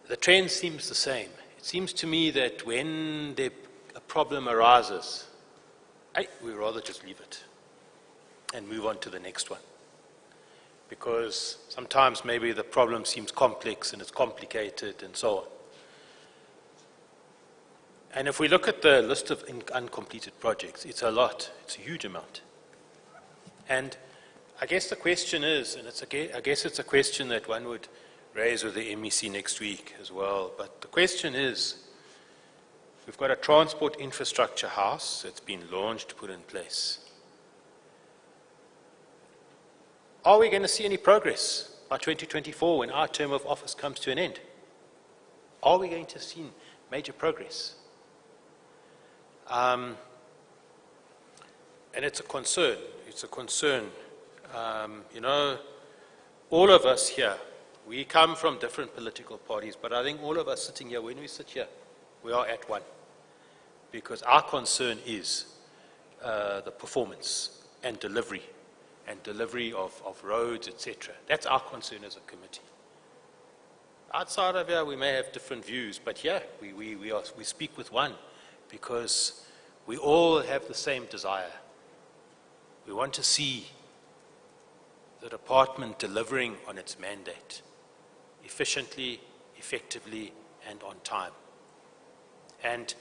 Speaker 1: the trend seems the same. It seems to me that when a problem arises, we rather just leave it and move on to the next one. Because sometimes maybe the problem seems complex and it's complicated and so on. And if we look at the list of uncompleted projects, it's a lot, it's a huge amount. And I guess the question is, and I guess it's a question that one would raise with the MEC next week as well, but the question is, We've got a transport infrastructure house that's been launched, put in place. Are we going to see any progress by 2024 when our term of office comes to an end? Are we going to see major progress? And it's a concern. It's a concern. You know, all of us here, we come from different political parties, but I think all of us sitting here, when we sit here, we are at one. Because our concern is the performance and delivery of roads, etc. That's our concern as a committee. Outside of here, we may have different views, but here we speak with one because we all have the same desire. We want to see the department delivering on its mandate efficiently, effectively, and on time. And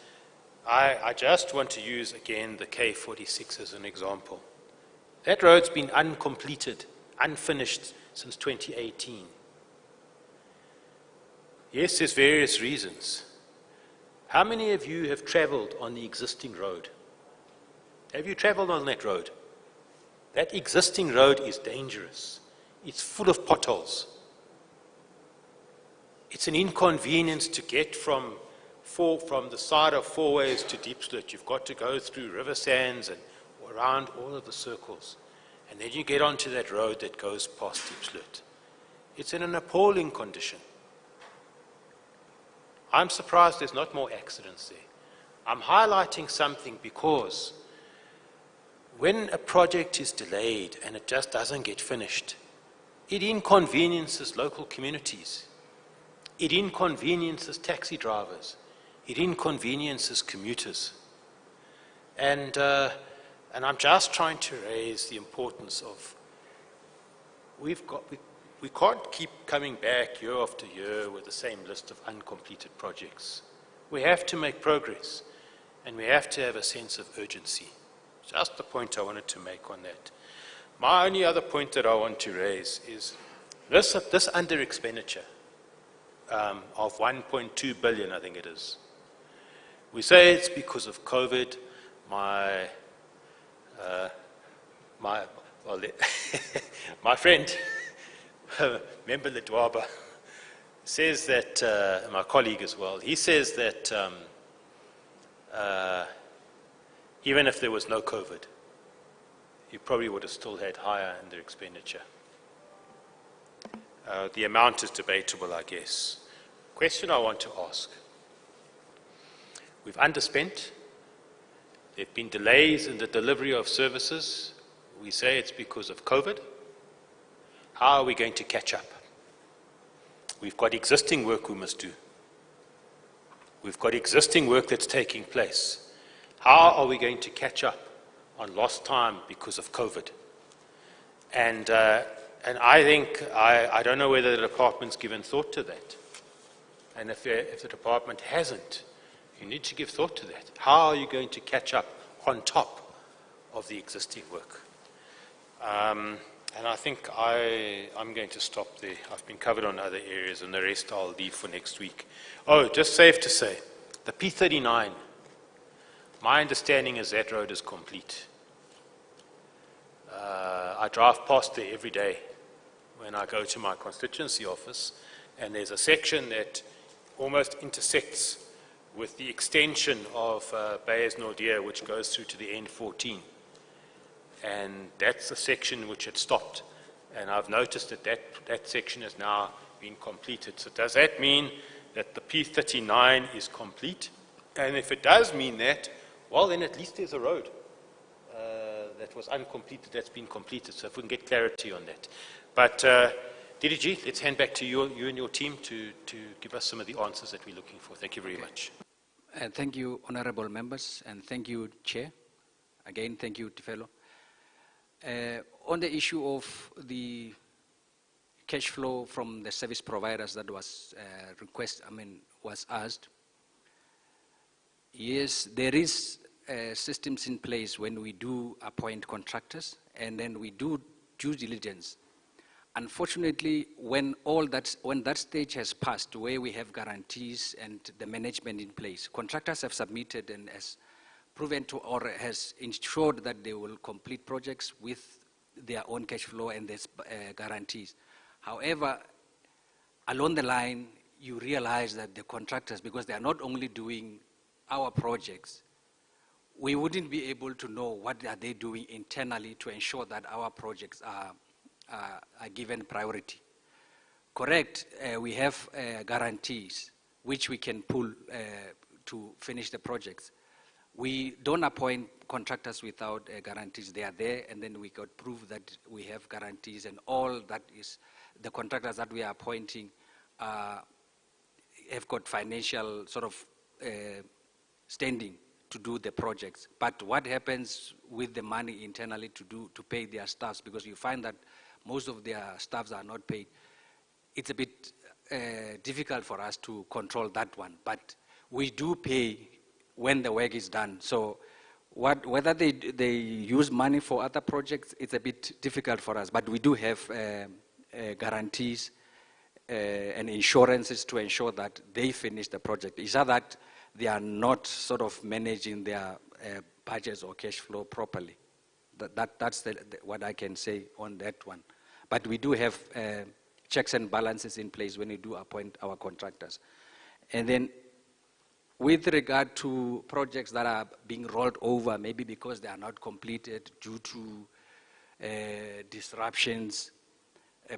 Speaker 1: I just want to use again the K46 as an example. That road's been uncompleted, unfinished since 2018. Yes, there's various reasons. How many of you have traveled on the existing road? Have you traveled on that road? That existing road is dangerous. It's full of potholes. It's an inconvenience to get from the side of Four Ways to Diepsloot. You've got to go through river sands and around all of the circles. And then you get onto that road that goes past Diepsloot. It's in an appalling condition. I'm surprised there's not more accidents there. I'm highlighting something because when a project is delayed and it just doesn't get finished, it inconveniences local communities. It inconveniences taxi drivers. It inconveniences commuters. And I'm just trying to raise the importance of, we can't keep coming back year after year with the same list of uncompleted projects. We have to make progress, and we have to have a sense of urgency. Just the point I wanted to make on that. My only other point that I want to raise is this under expenditure of 1.2 billion, I think it is. We say it's because of COVID. My friend, Member Ledwaba, says that, my colleague as well, he says that even if there was no COVID, you probably would have still had higher under expenditure. The amount is debatable, I guess. Question I want to ask. We've underspent. There have been delays in the delivery of services. We say it's because of COVID. How are we going to catch up? We've got existing work we must do. We've got existing work that's taking place. How are we going to catch up on lost time because of COVID? And I think, I don't know whether the department's given thought to that. And if the department hasn't, you need to give thought to that. How are you going to catch up on top of the existing work? And I think I'm going to stop there. I've been covered on other areas, and the rest I'll leave for next week. Oh, just safe to say, the P39, my understanding is that road is complete. I drive past there every day when I go to my constituency office, and there's a section that almost intersects with the extension of Beyers-Naudé, which goes through to the N14. And that's the section which had stopped. And I've noticed that section has now been completed. So does that mean that the P39 is complete? And if it does mean that, well, then at least there's a road that was uncompleted that's been completed. So if we can get clarity on that. But DDG, let's hand back to you and your team to give us some of the answers that we're looking for. Thank you very much.
Speaker 8: Thank you, honorable members, and thank you, Chair. Again, thank you, Tefelo. On the issue of the cash flow from the service providers that was was asked, yes, there is systems in place when we do appoint contractors, and then we do due diligence. unfortunately, when that stage has passed, where we have guarantees and the management in place, contractors have submitted and has proven to or has ensured that they will complete projects with their own cash flow and their guarantees. However, along the line, you realize that the contractors, because they are not only doing our projects, we wouldn't be able to know what are they doing internally to ensure that our projects are given priority. Correct, we have guarantees which we can pull to finish the projects. We don't appoint contractors without guarantees. They are there, and then we got proof that we have guarantees, and all that is the contractors that we are appointing have got financial sort of standing to do the projects. But what happens with the money internally to pay their staffs, because you find that most of their staffs are not paid, it's a bit difficult for us to control that one. But we do pay when the work is done. So whether they use money for other projects, it's a bit difficult for us. But we do have guarantees and insurances to ensure that they finish the project. It's not that they are not sort of managing their budgets or cash flow properly. That's what I can say on that one. But we do have checks and balances in place when we do appoint our contractors. And then with regard to projects that are being rolled over, maybe because they are not completed due to disruptions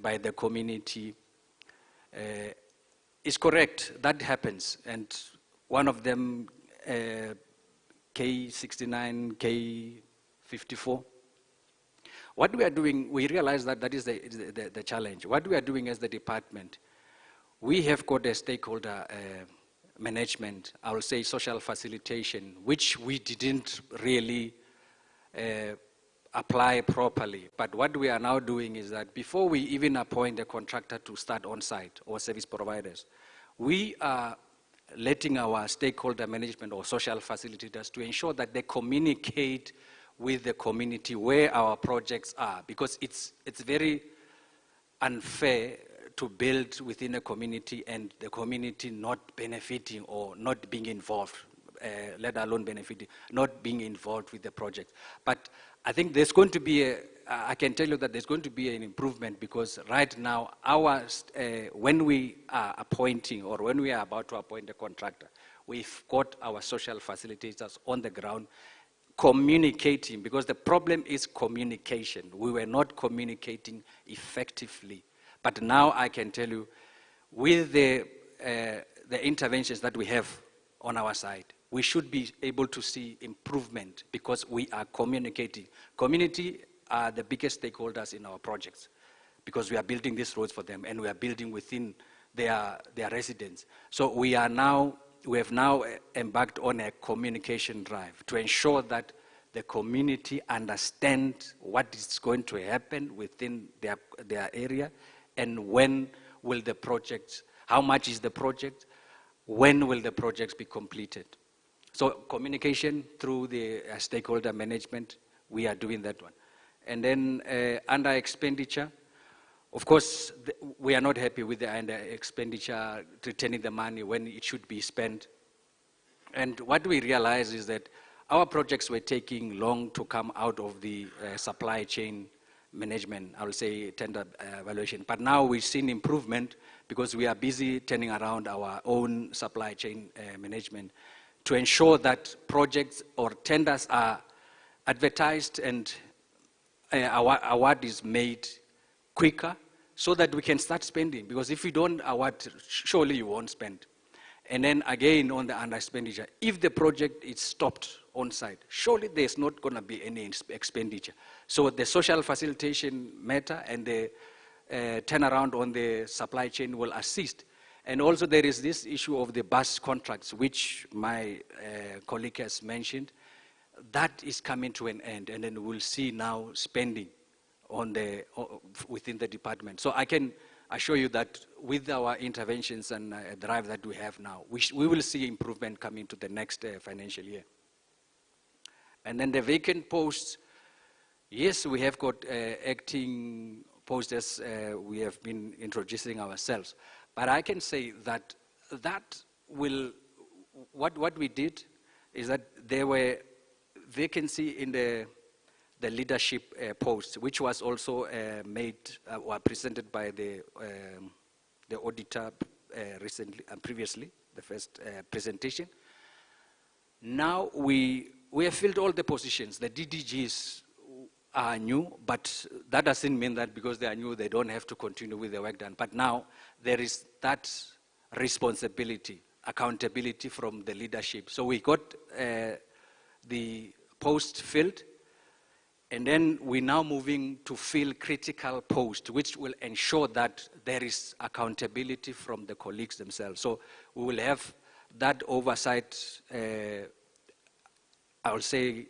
Speaker 8: by the community, it's correct, that happens. And one of them, K69, K54. What we are doing, we realize that that is the challenge. What we are doing as the department, we have got a stakeholder management, I will say social facilitation, which we didn't really apply properly. But what we are now doing is that before we even appoint a contractor to start on site or service providers, we are letting our stakeholder management or social facilitators to ensure that they communicate with the community where our projects are, because it's very unfair to build within a community and the community not benefiting or not being involved, let alone benefiting, not being involved with the project. But I think there's going to be I can tell you that there's going to be an improvement, because right now, when we are appointing or when we are about to appoint a contractor, we've got our social facilitators on the ground communicating, because the problem is communication. We were not communicating effectively. But now I can tell you, with the interventions that we have on our side, we should be able to see improvement because we are communicating. Community are the biggest stakeholders in our projects, because we are building these roads for them and we are building within their residents. So we have now embarked on a communication drive to ensure that the community understand what is going to happen within their area, and when will the project, how much is the project, when will the projects be completed. So communication through the stakeholder management, we are doing that one. And then under expenditure, of course, we are not happy with the under expenditure, returning the money when it should be spent. And what we realize is that our projects were taking long to come out of the supply chain management, I will say tender evaluation. But now we've seen improvement because we are busy turning around our own supply chain management to ensure that projects or tenders are advertised and award is made quicker so that we can start spending. Because if you don't award, surely you won't spend. And then again on the under expenditure, if the project is stopped on site, surely there's not going to be any expenditure. So the social facilitation matter and the turnaround on the supply chain will assist. And also there is this issue of the bus contracts, which my colleague has mentioned. That is coming to an end, and then we'll see now spending on within the department. So I can assure you that with our interventions and drive that we have now, we will see improvement coming to the next financial year. And then the vacant posts, yes, we have got acting post as we have been introducing ourselves. But I can say that what we did is that there were vacancy in the leadership post, which was also made or presented by the auditor recently and previously, the first presentation. Now we have filled all the positions. The DDGs are new, but that doesn't mean that because they are new, they don't have to continue with the work done. But now there is that responsibility, accountability from the leadership. So we got the post filled, and then we're now moving to fill critical posts, which will ensure that there is accountability from the colleagues themselves. So we will have that oversight, I will say,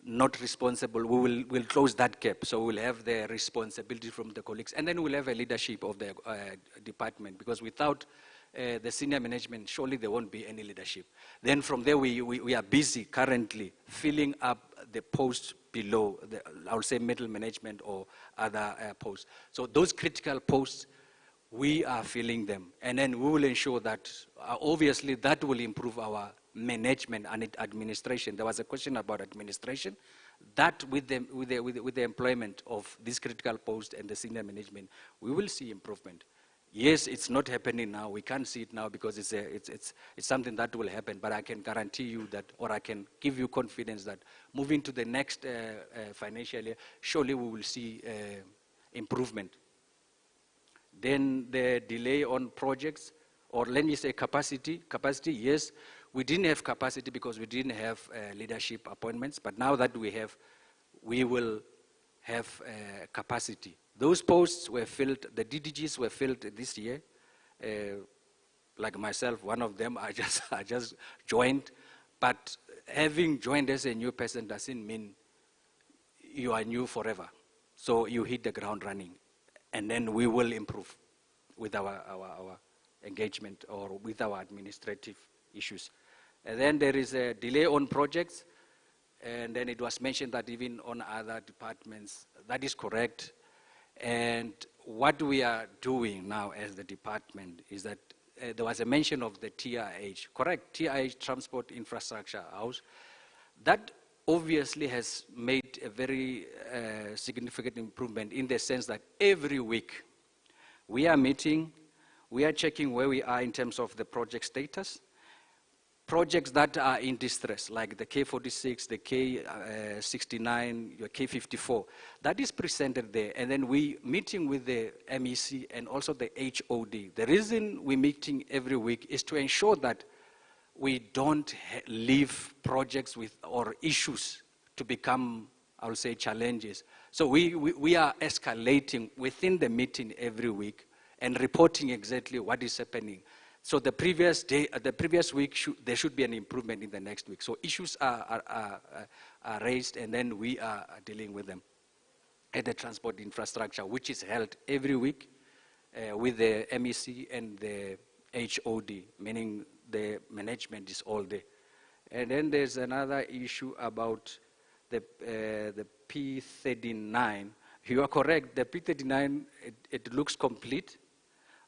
Speaker 8: not responsible. We'll close that gap. So we'll have the responsibility from the colleagues. And then we'll have a leadership of the department, because without the senior management, surely there won't be any leadership. Then from there, we are busy currently filling up the posts below, I would say middle management or other posts. So those critical posts, we are filling them. And then we will ensure that, obviously, that will improve our management and administration. There was a question about administration. That with the employment of these critical posts and the senior management, we will see improvement. Yes, it's not happening now. We can't see it now because it's something that will happen. But I can guarantee you that, or I can give you confidence that moving to the next financial year, surely we will see improvement. Then the delay on projects, or let me say capacity. Capacity, yes, we didn't have capacity because we didn't have leadership appointments. But now that we have, we will have capacity. Those posts were filled, the DDGs were filled this year. Like myself, one of them, I just joined. But having joined as a new person doesn't mean you are new forever. So you hit the ground running. And then we will improve with our engagement or with our administrative issues. And then there is a delay on projects. And then it was mentioned that even on other departments, that is correct. And what we are doing now as the department is that there was a mention of the TIH, correct? TIH, Transport Infrastructure House. That obviously has made a very significant improvement in the sense that every week we are meeting, we are checking where we are in terms of the project status. Projects that are in distress, like the K46, the K69, your K54, that is presented there. And then we meeting with the MEC and also the HOD. The reason we're meeting every week is to ensure that we don't leave projects with or issues to become, I will say, challenges. So we are escalating within the meeting every week and reporting exactly what is happening. So the previous week, there should be an improvement in the next week. So issues are raised, and then we are dealing with them at the transport infrastructure, which is held every week with the MEC and the HOD, meaning the management is all there. And then there's another issue about the P39. You are correct, the P39, it looks complete.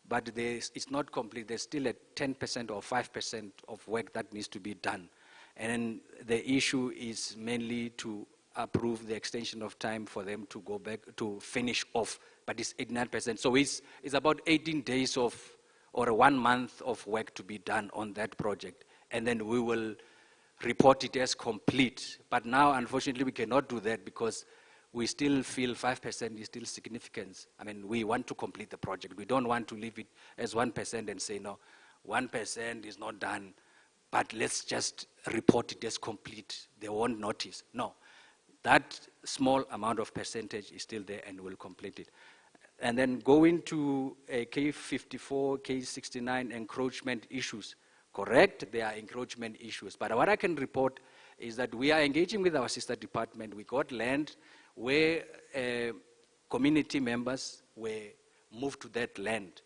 Speaker 8: But it's not complete. There's still a 10% or 5% of work that needs to be done. And the issue is mainly to approve the extension of time for them to go back to finish off. But it's 89%. So it's about 18 days or 1 month of work to be done on that project. And then we will report it as complete. But now, unfortunately, we cannot do that because we still feel 5% is still significant. I mean, we want to complete the project. We don't want to leave it as 1% and say, no, 1% is not done, but let's just report it as complete. They won't notice. No, that small amount of percentage is still there and we'll complete it. And then going to K54, K69 encroachment issues. Correct, there are encroachment issues. But what I can report is that we are engaging with our sister department. We got land where community members were moved to that land.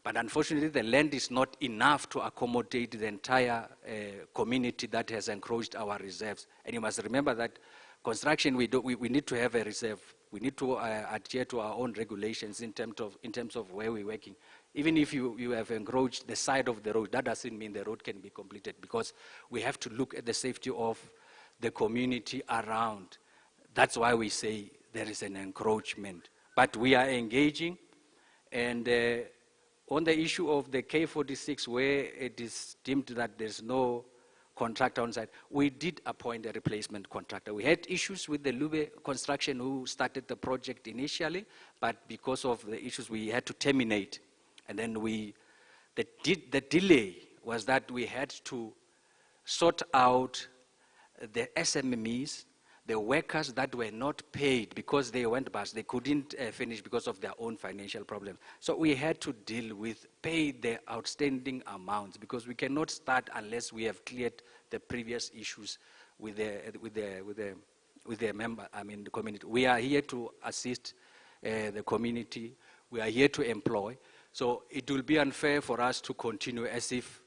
Speaker 8: But unfortunately, the land is not enough to accommodate the entire community that has encroached our reserves. And you must remember that construction, we need to have a reserve. We need to adhere to our own regulations in terms of where we're working. Even if you have encroached the side of the road, that doesn't mean the road can be completed, because we have to look at the safety of the community around. That's why we say there is an encroachment. But we are engaging, and on the issue of the K46, where it is deemed that there's no contractor on site, we did appoint a replacement contractor. We had issues with the Lube Construction who started the project initially, but because of the issues we had to terminate. And then the delay was that we had to sort out the SMMEs, the workers that were not paid because they went bust. They couldn't finish because of their own financial problems. So we had to deal with pay the outstanding amounts, because we cannot start unless we have cleared the previous issues with the member, the community. We are here to assist the community. We are here to employ. So it will be unfair for us to continue as if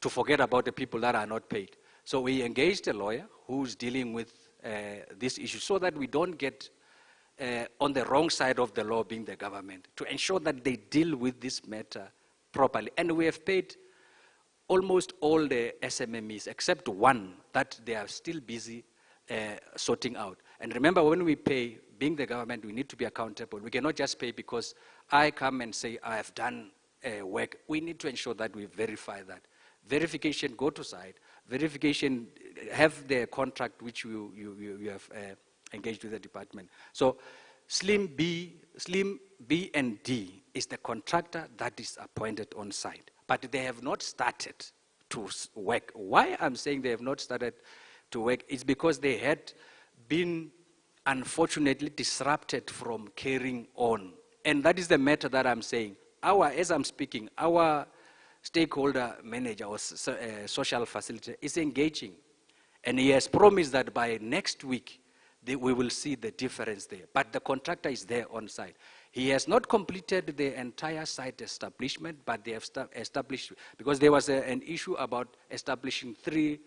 Speaker 8: to forget about the people that are not paid. So we engaged a lawyer who's dealing with this issue, so that we don't get on the wrong side of the law, being the government, to ensure that they deal with this matter properly. And we have paid almost all the SMMEs, except one that they are still busy sorting out. And remember, when we pay, being the government, we need to be accountable. We cannot just pay because I come and say I have done work. We need to ensure that we verify that. Verification, go to site. Verification, have the contract which you have engaged with the department. So Slim B and D is the contractor that is appointed on site, but they have not started to work. Why I'm saying they have not started to work is because they had been unfortunately disrupted from carrying on. And that is the matter that I'm saying. As I'm speaking, our stakeholder manager or social facilitator is engaging. And he has promised that by next week, we will see the difference there. But the contractor is there on site. He has not completed the entire site establishment, but they have established, because there was an issue about establishing 3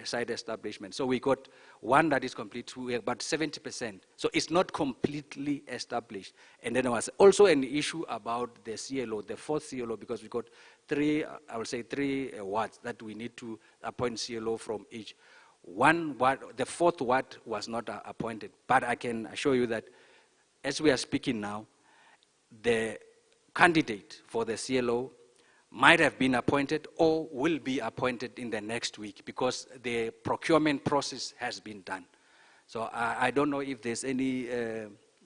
Speaker 8: site establishments. So we got one that is complete, about 70%. So it's not completely established. And then there was also an issue about the CLO, the 4th CLO, because we got 3 wards that we need to appoint CLO from each. One ward, the 4th ward was not appointed. But I can assure you that as we are speaking now, the candidate for the CLO might have been appointed or will be appointed in the next week, because the procurement process has been done. So I don't know if there's any,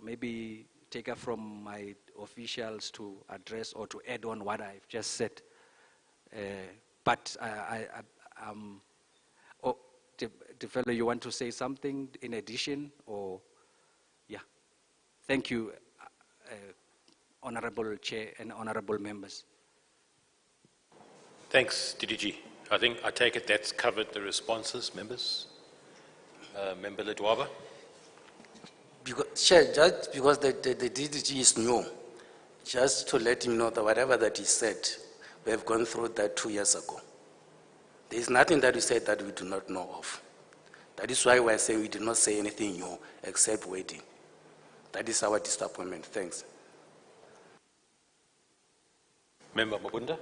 Speaker 8: maybe take up from my officials to address or to add on what I've just said. But fellow, you want to say something in addition, or? Yeah. Thank you, Honorable Chair and Honorable Members.
Speaker 1: Thanks, DDG. I take it that's covered the responses, members. Member Ledwaba.
Speaker 7: Chair, just because the DDG is new, just to let him know that whatever that he said, we have gone through that 2 years ago. There is nothing that we said that we do not know of. That is why we are saying we did not say anything new except waiting. That is our disappointment. Thanks.
Speaker 1: Member Mabunda.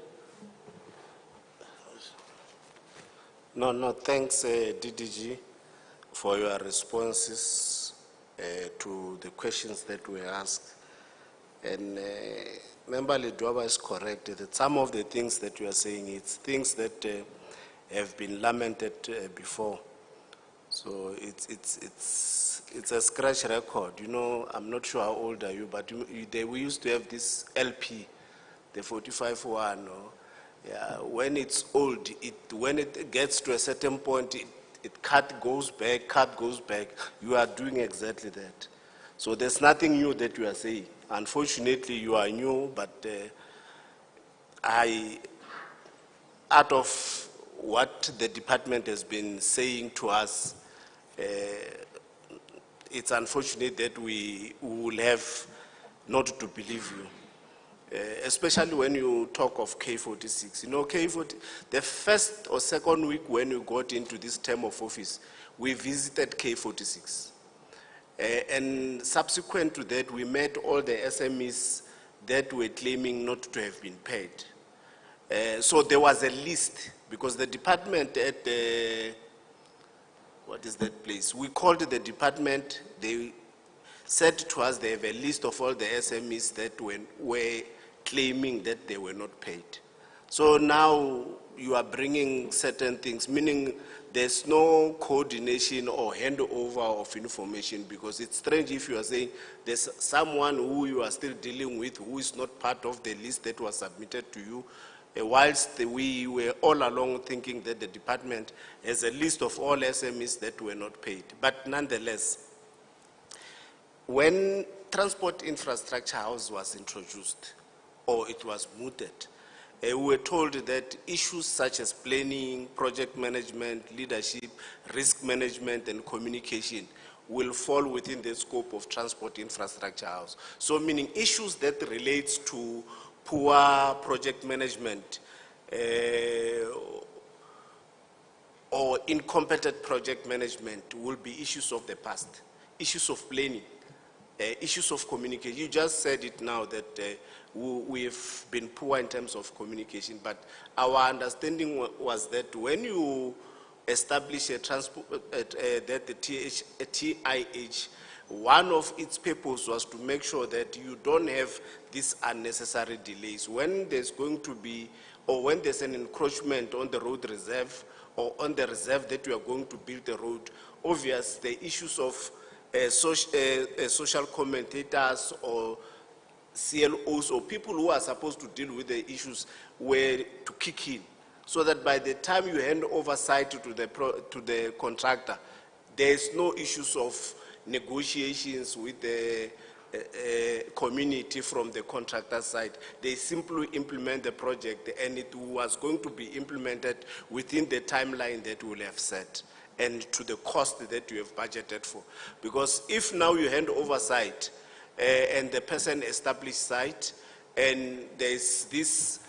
Speaker 4: No, thanks, DDG, for your responses to the questions that were asked. And Member Ledwaba is correct that some of the things that you are saying, it's things that have been lamented before. So it's a scratch record. You know, I'm not sure how old are you, but we used to have this LP, the 45 one. Yeah, when it's old, when it gets to a certain point, cut goes back. You are doing exactly that. So there's nothing new that you are saying. Unfortunately, you are new, but out of what the department has been saying to us, it's unfortunate that we will have not to believe you. Especially when you talk of K46. You know, K40, the first or second week when you got into this term of office, we visited K46. And subsequent to that, we met all the SMEs that were claiming not to have been paid. So there was a list, because the department at what is that place? We called the department, they said to us they have a list of all the SMEs that were claiming that they were not paid. So now you are bringing certain things, meaning there's no coordination or handover of information, because it's strange if you are saying there's someone who you are still dealing with who is not part of the list that was submitted to you, whilst we were all along thinking that the department has a list of all SMEs that were not paid. But nonetheless, when Transport Infrastructure House was introduced, or it was mooted, we were told that issues such as planning, project management, leadership, risk management, and communication will fall within the scope of Transport Infrastructure House. So meaning issues that relates to poor project management or incompetent project management will be issues of the past, issues of planning, issues of communication. You just said it now that we've been poor in terms of communication, but our understanding was that when you establish a transport, that the TIH, one of its purpose was to make sure that you don't have these unnecessary delays. When there's going to be, or when there's an encroachment on the road reserve, or on the reserve that you are going to build the road, obvious the issues of social commentators or CLOs or people who are supposed to deal with the issues were to kick in, so that by the time you hand over site to the contractor, there is no issues of negotiations with the community from the contractor side. They simply implement the project, and it was going to be implemented within the timeline that we will have set and to the cost that you have budgeted for. Because if now you hand over site and the person established site and there's this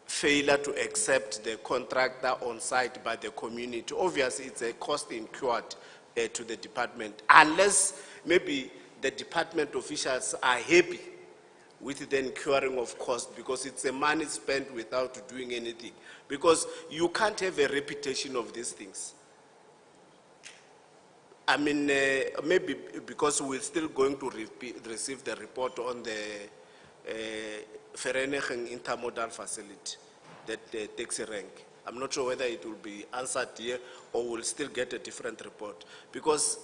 Speaker 4: failure to accept the contractor on site by the community, obviously it's a cost incurred to the department, unless maybe the department officials are happy with the incurring of cost, because it's a money spent without doing anything. Because you can't have a reputation of these things. I mean, maybe because we're still going to receive the report on the Vereniging Intermodal Facility, that taxi rank. I'm not sure whether it will be answered here or we'll still get a different report. Because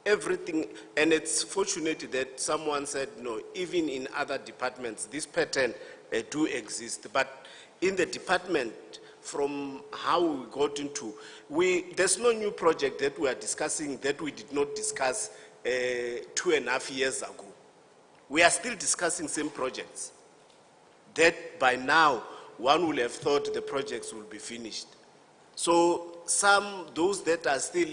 Speaker 4: everything, and it's fortunate that someone said, no, even in other departments, this pattern do exist. But in the department, from how we got into, there's no new project that we are discussing that we did not discuss 2.5 years ago. We are still discussing same projects that by now one will have thought the projects will be finished. So those that are still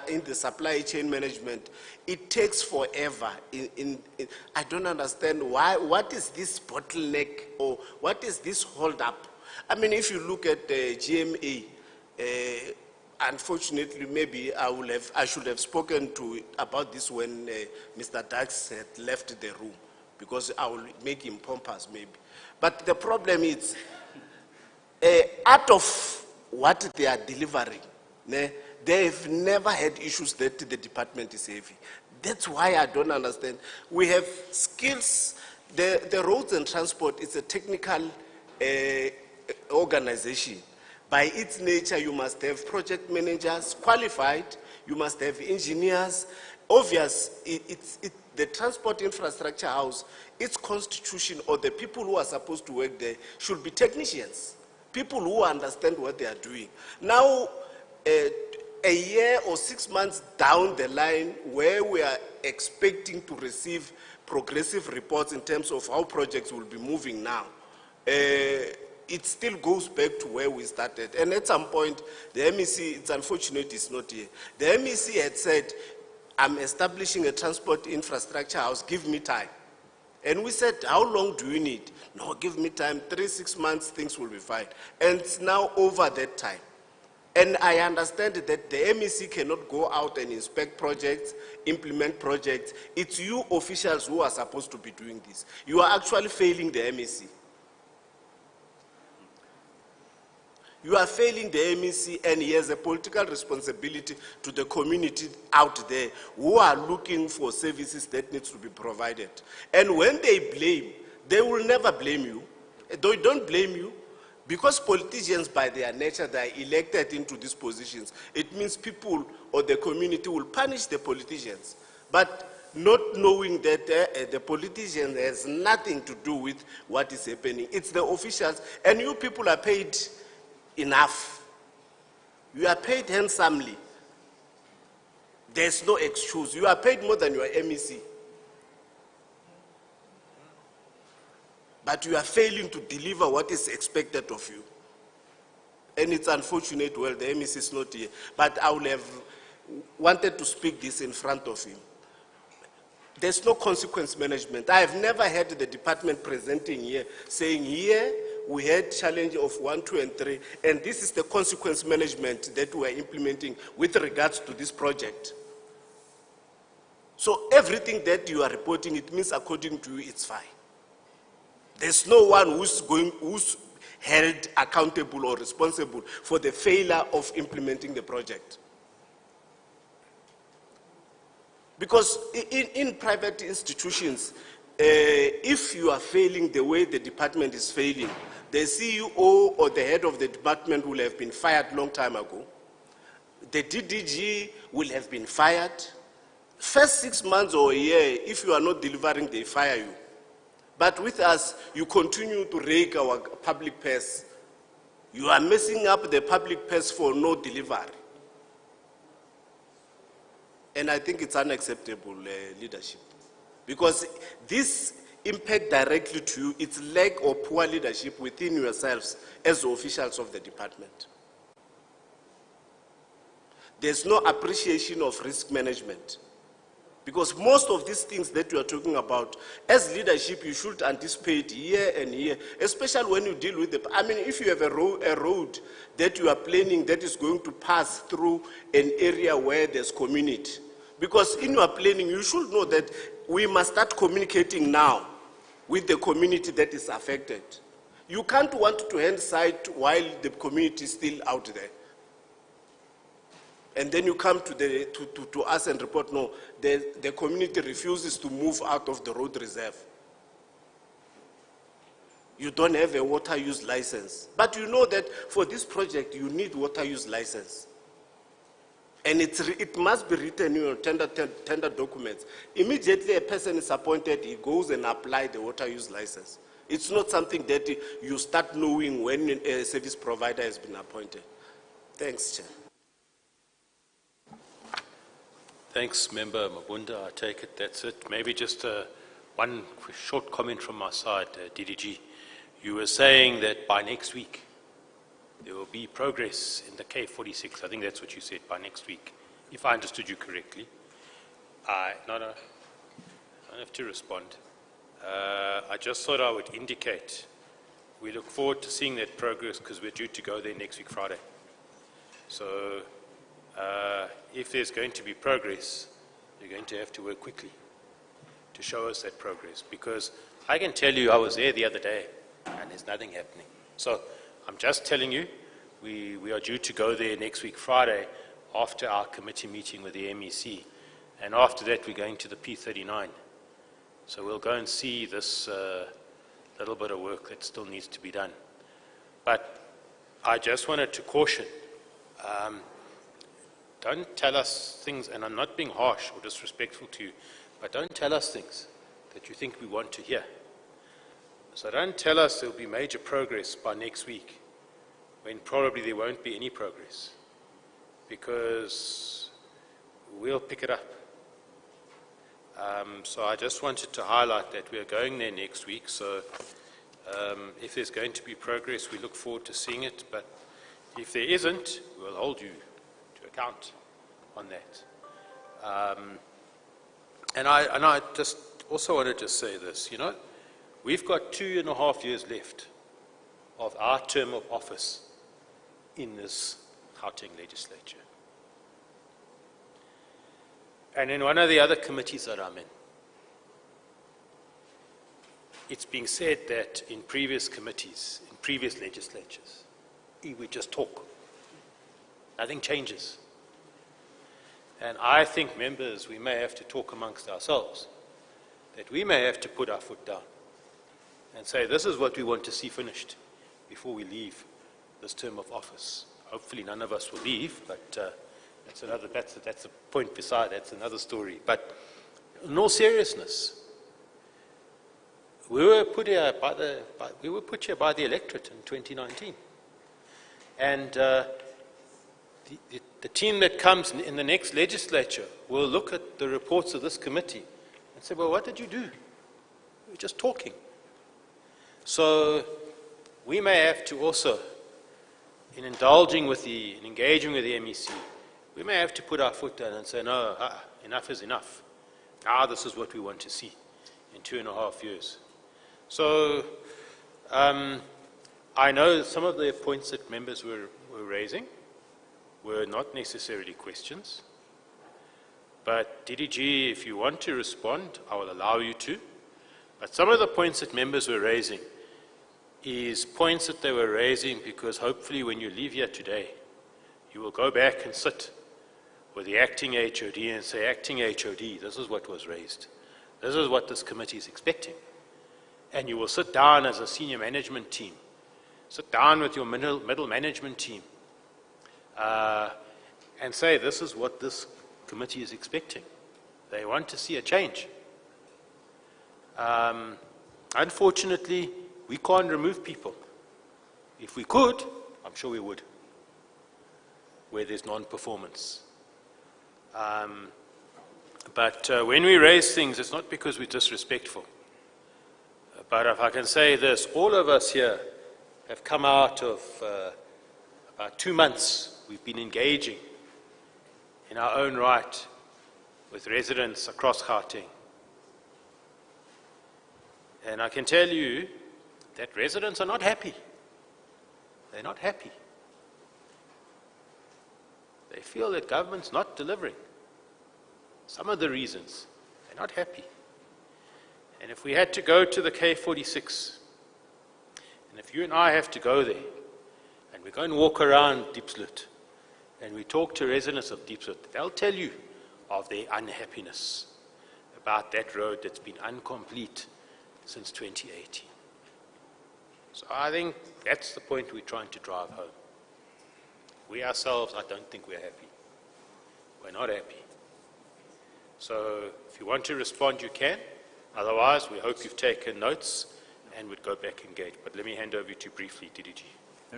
Speaker 4: in the supply chain management, it takes forever. I don't understand why. What is this bottleneck, or what is this hold up? I mean, if you look at GMA, unfortunately, maybe I should have spoken about this when Mr. Dax had left the room, because I will make him pompous maybe. But the problem is, out of what they are delivering, they have never had issues that the department is heavy. That's why I don't understand. We have skills. The roads and transport is a technical organization. By its nature, you must have project managers qualified, you must have engineers. Obvious, the Transport Infrastructure House, its constitution, or the people who are supposed to work there should be technicians, people who understand what they are doing. Now, a year or 6 months down the line, where we are expecting to receive progressive reports in terms of how projects will be moving now, it still goes back to where we started. And at some point, the MEC, it's unfortunate it's not here, the MEC had said, I'm establishing a transport infrastructure house, give me time. And we said, how long do you need? No, give me time, 3-6 months, things will be fine. And it's now over that time. And I understand that the MEC cannot go out and inspect projects, implement projects. It's you officials who are supposed to be doing this. You are actually failing the MEC. You are failing the MEC, and he has a political responsibility to the community out there who are looking for services that needs to be provided. And when they blame, they will never blame you. They don't blame you, because politicians, by their nature, they are elected into these positions. It means people or the community will punish the politicians. But not knowing that the politician has nothing to do with what is happening. It's the officials, and you people are paid enough. You are paid handsomely. There's no excuse. You are paid more than your MEC. But you are failing to deliver what is expected of you. And it's unfortunate, well, the MEC is not here. But I would have wanted to speak this in front of him. There's no consequence management. I have never heard the department presenting here, saying here, we had challenge of 1, 2, and 3, and this is the consequence management that we are implementing with regards to this project. So everything that you are reporting, it means according to you, it's fine. There's no one who's held accountable or responsible for the failure of implementing the project. Because in private institutions, if you are failing the way the department is failing, the CEO or the head of the department will have been fired long time ago. The DDG will have been fired. First 6 months or a year, if you are not delivering, they fire you. But with us, you continue to rake our public purse. You are messing up the public purse for no delivery. And I think it's unacceptable leadership. Because this impact directly to you, it's lack or poor leadership within yourselves as officials of the department. There's no appreciation of risk management. Because most of these things that you are talking about, as leadership, you should anticipate year and year, especially when you deal with the, I mean, if you have a road that you are planning that is going to pass through an area where there's community. Because in your planning, you should know that we must start communicating now with the community that is affected. You can't want to hand sight while the community is still out there. And then you come to us and report, no, the community refuses to move out of the road reserve. You don't have a water use license. But you know that for this project, you need water use license. And it must be written in your tender documents. Immediately a person is appointed, he goes and applies the water use license. It's not something that you start knowing when a service provider has been appointed. Thanks, Chair.
Speaker 1: Thanks, Member Mabunda. I take it that's it. Maybe just one short comment from my side, DDG. You were saying that by next week there will be progress in the K46. I think that's what you said, by next week, if I understood you correctly. No, I don't have to respond. I just thought I would indicate we look forward to seeing that progress because we're due to go there next week, Friday. So if there's going to be progress, you're going to have to work quickly to show us that progress. Because I can tell you I was there the other day and there's nothing happening. So I'm just telling you, we are due to go there next week, Friday, after our committee meeting with the MEC. And after that, we're going to the P39. So we'll go and see this little bit of work that still needs to be done. But I just wanted to caution, don't tell us things, and I'm not being harsh or disrespectful to you, but don't tell us things that you think we want to hear. So don't tell us there will be major progress by next week, when probably there won't be any progress, because we'll pick it up. So I just wanted to highlight that we are going there next week, so if there's going to be progress, we look forward to seeing it, but if there isn't, we'll hold you to account on that. And I just also want to just say this, you know, we've got 2.5 years left of our term of office in this Gauteng legislature. And in one of the other committees that I'm in, it's being said that in previous committees, in previous legislatures, we just talk. Nothing changes. And I think, members, we may have to talk amongst ourselves, that we may have to put our foot down and say, this is what we want to see finished before we leave this term of office. Hopefully none of us will leave, but that's a point beside, that's another story. But in all seriousness, we were put here by the electorate in 2019. And the team that comes in the next legislature will look at the reports of this committee and say, well, what did you do? We were just talking. So we may have to also, in engaging with the MEC, we may have to put our foot down and say, no, enough is enough. Now this is what we want to see in 2.5 years. So I know some of the points that members were raising were not necessarily questions. But DDG, if you want to respond, I will allow you to. But some of the points that members were raising is points that they were raising because hopefully when you leave here today, you will go back and sit with the acting HOD and say, acting HOD, this is what was raised. This is what this committee is expecting. And you will sit down as a senior management team, sit down with your middle management team, and say, this is what this committee is expecting. They want to see a change. Unfortunately, we can't remove people. If we could, I'm sure we would, where there's non-performance. But when we raise things, it's not because we're disrespectful. But if I can say this, all of us here have come out of about 2 months. We've been engaging in our own right with residents across Gauteng. And I can tell you that residents are not happy. They're not happy. They feel that government's not delivering. Some of the reasons, they're not happy. And if we had to go to the K46, and if you and I have to go there, and we go and walk around Diepsloot, and we talk to residents of Diepsloot, they'll tell you of their unhappiness about that road that's been incomplete since 2018. So I think that's the point we're trying to drive home. We ourselves, I don't think we're happy. We're not happy. So if you want to respond, you can. Otherwise, we hope you've taken notes and would go back and engage. But let me hand over to you briefly, DDG.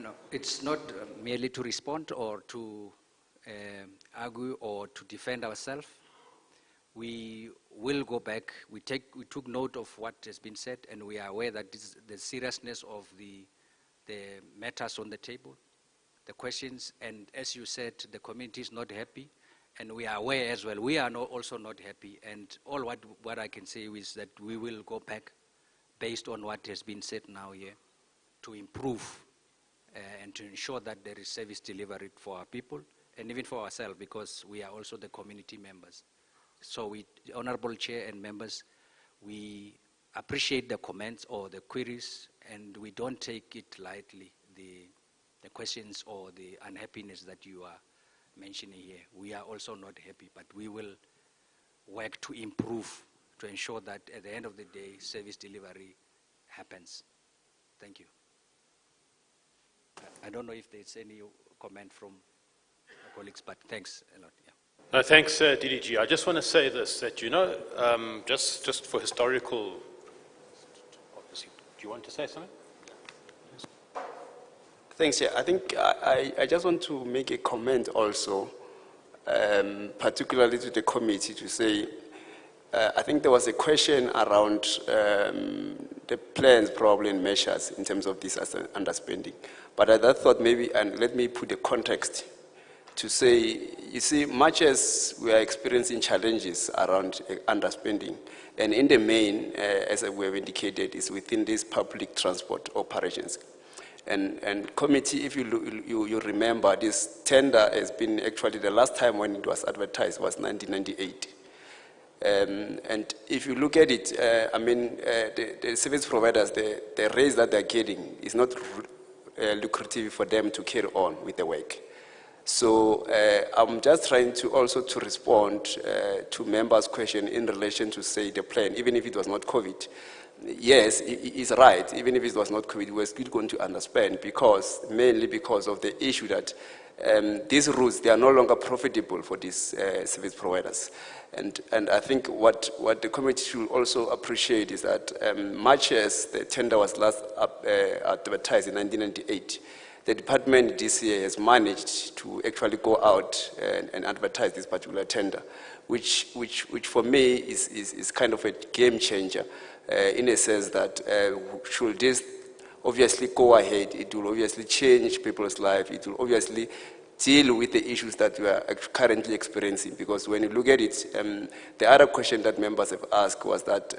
Speaker 8: No, it's not merely to respond or to argue or to defend ourselves. We will go back. We took note of what has been said, and we are aware that this is the seriousness of the matters on the table, the questions, and as you said, the community is not happy, and we are aware as well. We are also not happy, and all what I can say is that we will go back based on what has been said now here to improve and to ensure that there is service delivery for our people and even for ourselves, because we are also the community members. So Honorable Chair and members, we appreciate the comments or the queries, and we don't take it lightly, the questions or the unhappiness that you are mentioning here. We are also not happy, but we will work to improve, to ensure that at the end of the day, service delivery happens. Thank you. I don't know if there's any comment from colleagues, but thanks a lot. Yeah.
Speaker 1: No, thanks, DDG. I just want to say this, that, you know, just for historical, do you want to say something?
Speaker 14: Thanks, Chair. I think I just want to make a comment also, particularly to the committee, to say, I think there was a question around the plans, probably, and measures in terms of this underspending. But I thought maybe, and let me put a context to say, you see, much as we are experiencing challenges around underspending, and in the main, as we have indicated, is within these public transport operations. And committee, if you remember, this tender has been actually the last time when it was advertised was 1998. And if you look at it, the service providers, the rates that they're getting is not lucrative for them to carry on with the work. So I'm just trying to also to respond to members' question in relation to, say, the plan, even if it was not COVID. Yes, it's right. Even if it was not COVID, we're still going to underspend mainly because of the issue that these routes, they are no longer profitable for these service providers. And I think what the committee should also appreciate is that much as the tender was last advertised in 1998, the department this year has managed to actually go out and advertise this particular tender, which for me is kind of a game changer in a sense that should this obviously go ahead, it will obviously change people's lives, it will obviously deal with the issues that we are currently experiencing. Because when you look at it, the other question that members have asked was that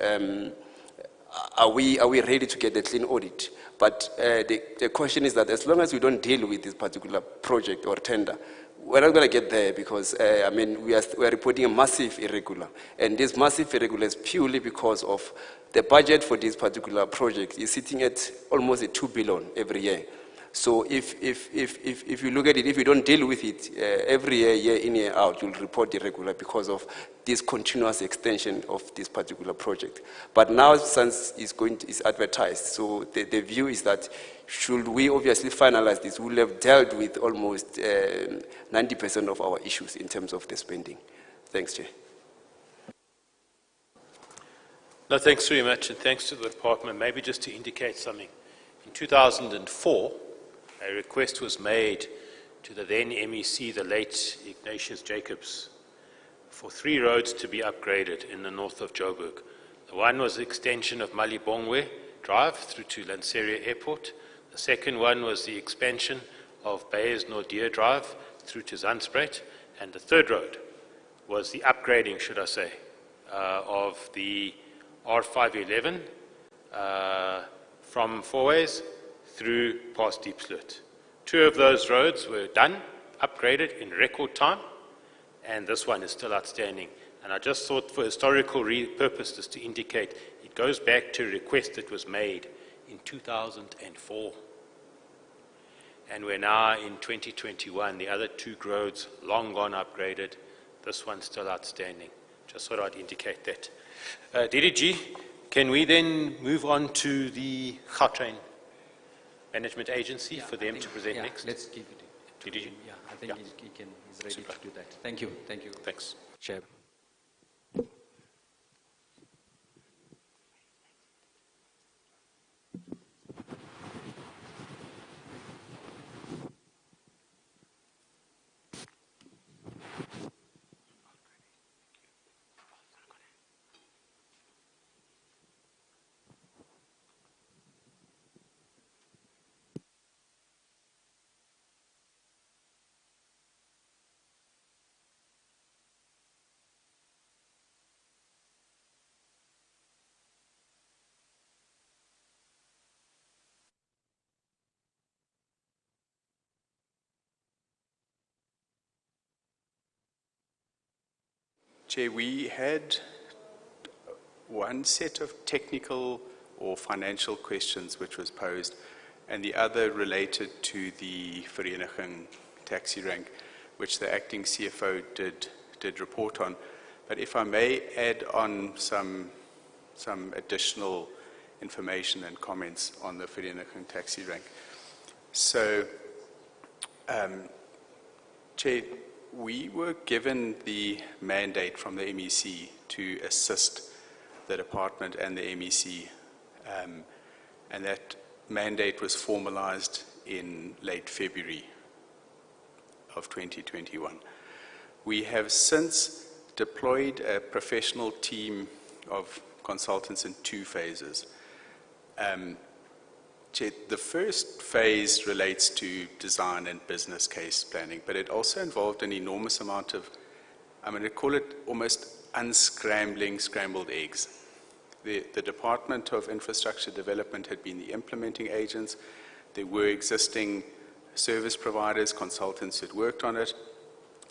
Speaker 14: are we ready to get a clean audit? But the question is that as long as we don't deal with this particular project or tender, we're not going to get there because, we are reporting a massive irregular. And this massive irregular is purely because of the budget for this particular project is sitting at almost a 2 billion every year. So if you look at it, if you don't deal with it, every year, year in, year out, you'll report irregular because of this continuous extension of this particular project. But now, since it's advertised, so the view is that should we obviously finalize this, we'll have dealt with almost 90% of our issues in terms of the spending. Thanks, Chair.
Speaker 1: No, thanks very much, and thanks to the department. Maybe just to indicate something. In 2004, a request was made to the then MEC, the late Ignatius Jacobs, for 3 roads to be upgraded in the north of Joburg. The one was the extension of Malibongwe Drive through to Lanseria Airport. The second one was the expansion of Beyers Nordier Drive through to Zandspruit. And the third road was the upgrading, should I say, of the R511 from Fourways through past Diepsloot. 2 of those roads were done, upgraded in record time, and this one is still outstanding. And I just thought for historical purposes to indicate it goes back to a request that was made in 2004. And we're now in 2021, the other 2 roads long gone upgraded, this one's still outstanding. Just thought I'd indicate that. DDG, can we then move on to the Gautrain Management Agency for them to present next?
Speaker 8: Let's give it to
Speaker 1: DDG.
Speaker 8: him. Yeah, I think he's ready to do that. Thank you.
Speaker 1: Thanks.
Speaker 8: Chair.
Speaker 10: Chair, we had one set of technical or financial questions which was posed, and the other related to the Vereniging taxi rank, which the acting CFO did report on. But if I may add on some additional information and comments on the Vereniging taxi rank. So, Chair, we were given the mandate from the MEC to assist the department and the MEC, and that mandate was formalized in late February of 2021. We have since deployed a professional team of consultants in 2 phases. The first phase relates to design and business case planning, but it also involved an enormous amount of, I'm going to call it almost unscrambling scrambled eggs. The Department of Infrastructure Development had been the implementing agents. There were existing service providers, consultants that worked on it.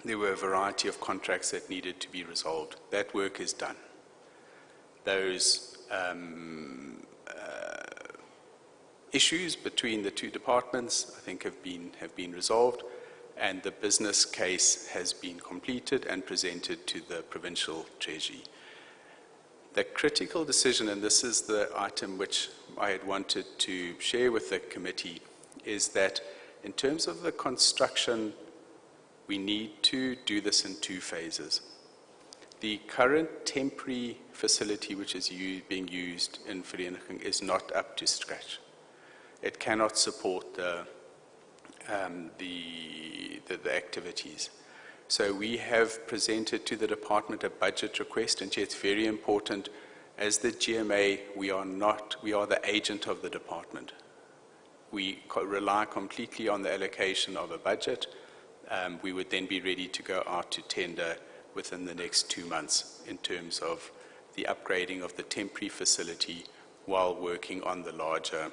Speaker 10: There were a variety of contracts that needed to be resolved. That work is done. Those issues between the two departments, I think, have been resolved, and the business case has been completed and presented to the Provincial Treasury. The critical decision, and this is the item which I had wanted to share with the committee, is that in terms of the construction, we need to do this in two phases. The current temporary facility which is being used in Vereeniging is not up to scratch. It cannot support the activities. So we have presented to the department a budget request, and it's very important. As the GMA, we are the agent of the department. We rely completely on the allocation of a budget. We would then be ready to go out to tender within the next 2 months in terms of the upgrading of the temporary facility while working on the larger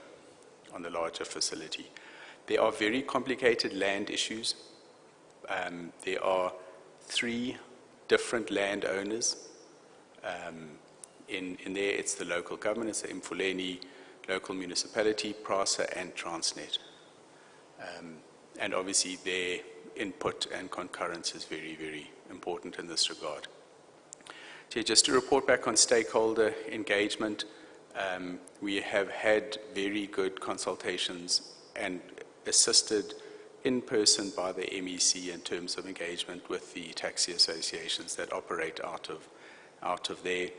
Speaker 10: facility. There are very complicated land issues. There are 3 different landowners. In there, it's the local government, it's the Mfuleni local municipality, PRASA, and Transnet. And obviously, their input and concurrence is very, very important in this regard. Just to report back on stakeholder engagement, we have had very good consultations and assisted in person by the MEC in terms of engagement with the taxi associations that operate out of there.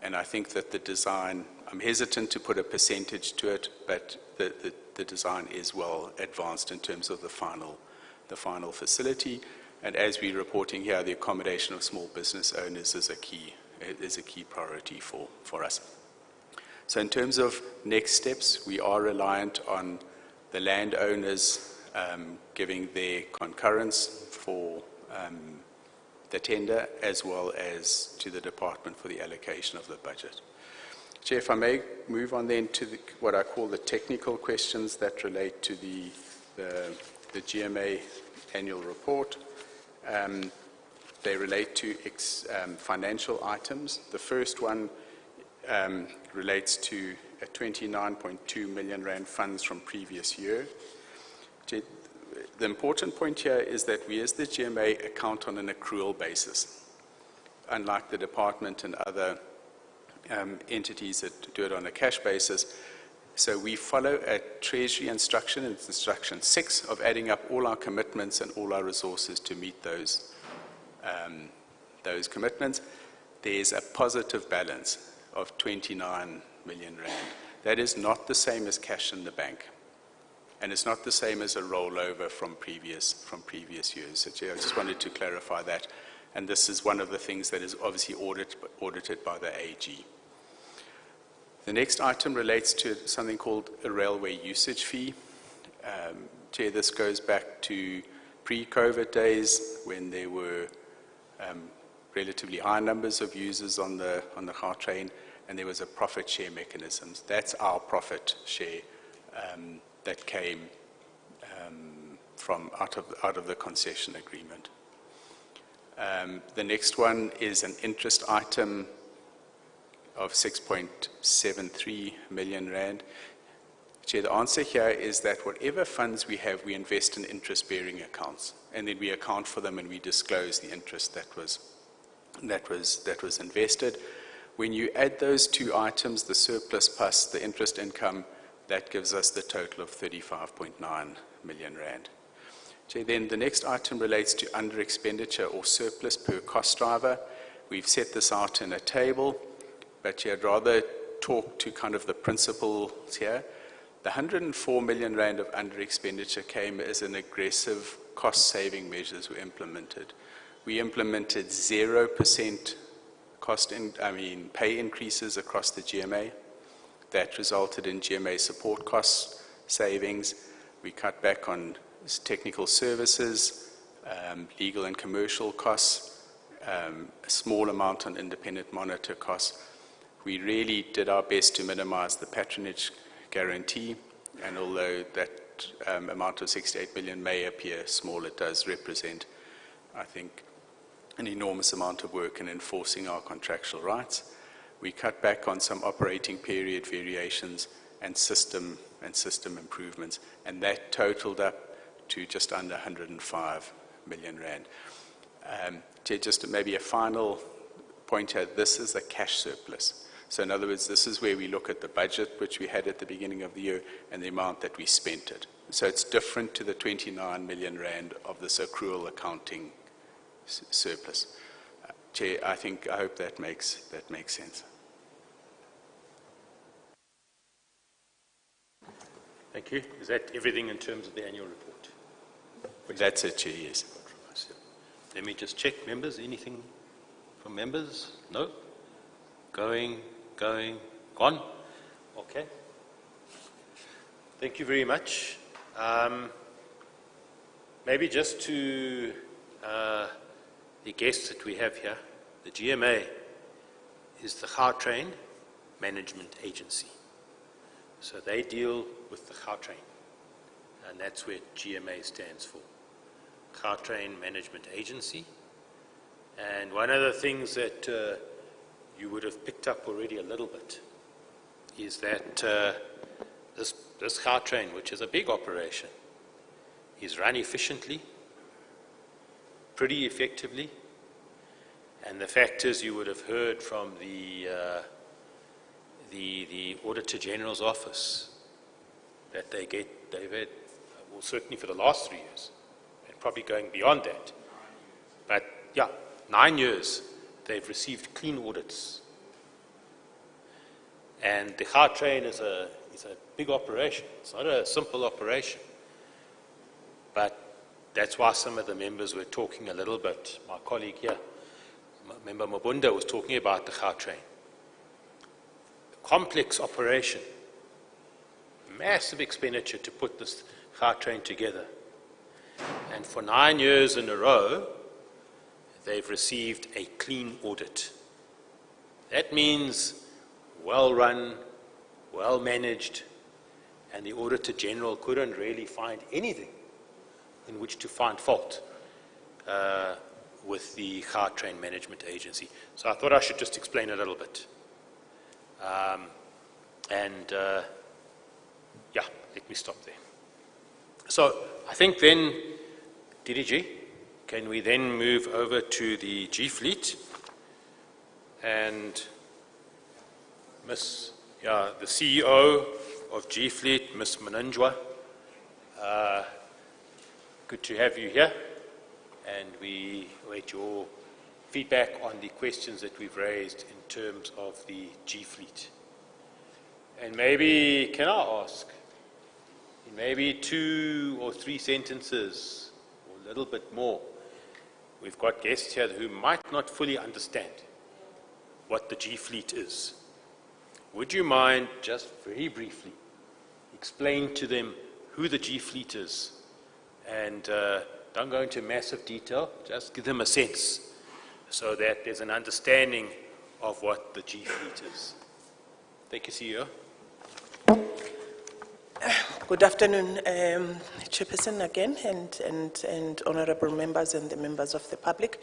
Speaker 10: And I think that the design, I'm hesitant to put a percentage to it, but the design is well advanced in terms of the final facility. And as we're reporting here, the accommodation of small business owners is a key priority for us. So in terms of next steps, we are reliant on the landowners giving their concurrence for the tender, as well as to the department for the allocation of the budget. Chair, if I may move on then to what I call the technical questions that relate to the GMA annual report. They relate to financial items. The first one relates to a 29.2 million rand funds from previous year. The important point here is that we as the GMA account on an accrual basis, unlike the department and other entities that do it on a cash basis. So we follow a Treasury instruction, it's instruction 6, of adding up all our commitments and all our resources to meet those commitments. There's a positive balance of 29 million rand. That is not the same as cash in the bank. And it's not the same as a rollover from previous years. So, Chair, I just wanted to clarify that. And this is one of the things that is obviously audited by the AG. The next item relates to something called a railway usage fee. Chair, this goes back to pre-COVID days when there were relatively high numbers of users on the Gautrain, and there was a profit share mechanism. That's our profit share that came from out of the concession agreement. The next one is an interest item of 6.73 million rand. Chair, the answer here is that whatever funds we have, we invest in interest-bearing accounts, and then we account for them and we disclose the interest that was invested. When you add those two items, the surplus plus the interest income, that gives us the total of 35.9 million rand. Chair, then the next item relates to under expenditure or surplus per cost driver. We've set this out in a table, but I'd rather talk to kind of the principles here. The 104 million rand of under expenditure came as an aggressive cost saving measures were implemented. We implemented 0% pay increases across the GMA. That resulted in GMA support cost savings. We cut back on technical services, legal and commercial costs, a small amount on independent monitor costs. We really did our best to minimize the patronage guarantee, And although that amount of 68 million may appear small, it does represent, I think, an enormous amount of work in enforcing our contractual rights. We cut back on some operating period variations and system improvements, and that totaled up to just under 105 million rand. Chair, just maybe a final point here, this is a cash surplus. So in other words, this is where we look at the budget, which we had at the beginning of the year, and the amount that we spent it. So it's different to the 29 million rand of this accrual accounting surplus. Chair, I hope that makes sense.
Speaker 1: Thank you. Is that everything in terms of the annual report?
Speaker 10: That's it, Chair, yes.
Speaker 1: Let me just check, members. Anything from members? No? Going, gone? Okay. Thank you very much. Maybe just to the guests that we have here, the GMA is the Gautrain Management Agency. So they deal with the Gautrain, and that's where GMA stands for, Gautrain Management Agency. And one of the things that you would have picked up already a little bit is that this Gautrain, which is a big operation, is run efficiently, pretty effectively, and the fact is you would have heard from the Auditor-General's office that they've had, well, certainly for the last 3 years, and probably going beyond that. But yeah, 9 years, they've received clean audits. And the Gautrain is a big operation. It's not a simple operation. But that's why some of the members were talking a little bit. My colleague here, Member Mabunda, was talking about the Gautrain. Complex operation, massive expenditure to put this Gautrain together. And for 9 years in a row, they've received a clean audit. That means well run, well managed, and the Auditor-General couldn't really find anything in which to find fault with the Gautrain Management Agency. So I thought I should just explain a little bit. Yeah, let me stop there. So I think then, DDG, can we then move over to the G Fleet and the CEO of G Fleet, Ms. Mananjwa. Good to have you here, and we await your feedback on the questions that we've raised in terms of the G Fleet. And maybe, can I ask, in maybe 2 or 3 sentences, or a little bit more, we've got guests here who might not fully understand what the G Fleet is. Would you mind just very briefly explain to them who the G Fleet is? And don't go into massive detail, just give them a sense so that there's an understanding of what the G Fleet is. Thank you, CEO.
Speaker 9: Good afternoon, Chairperson again, and honorable members and the members of the public.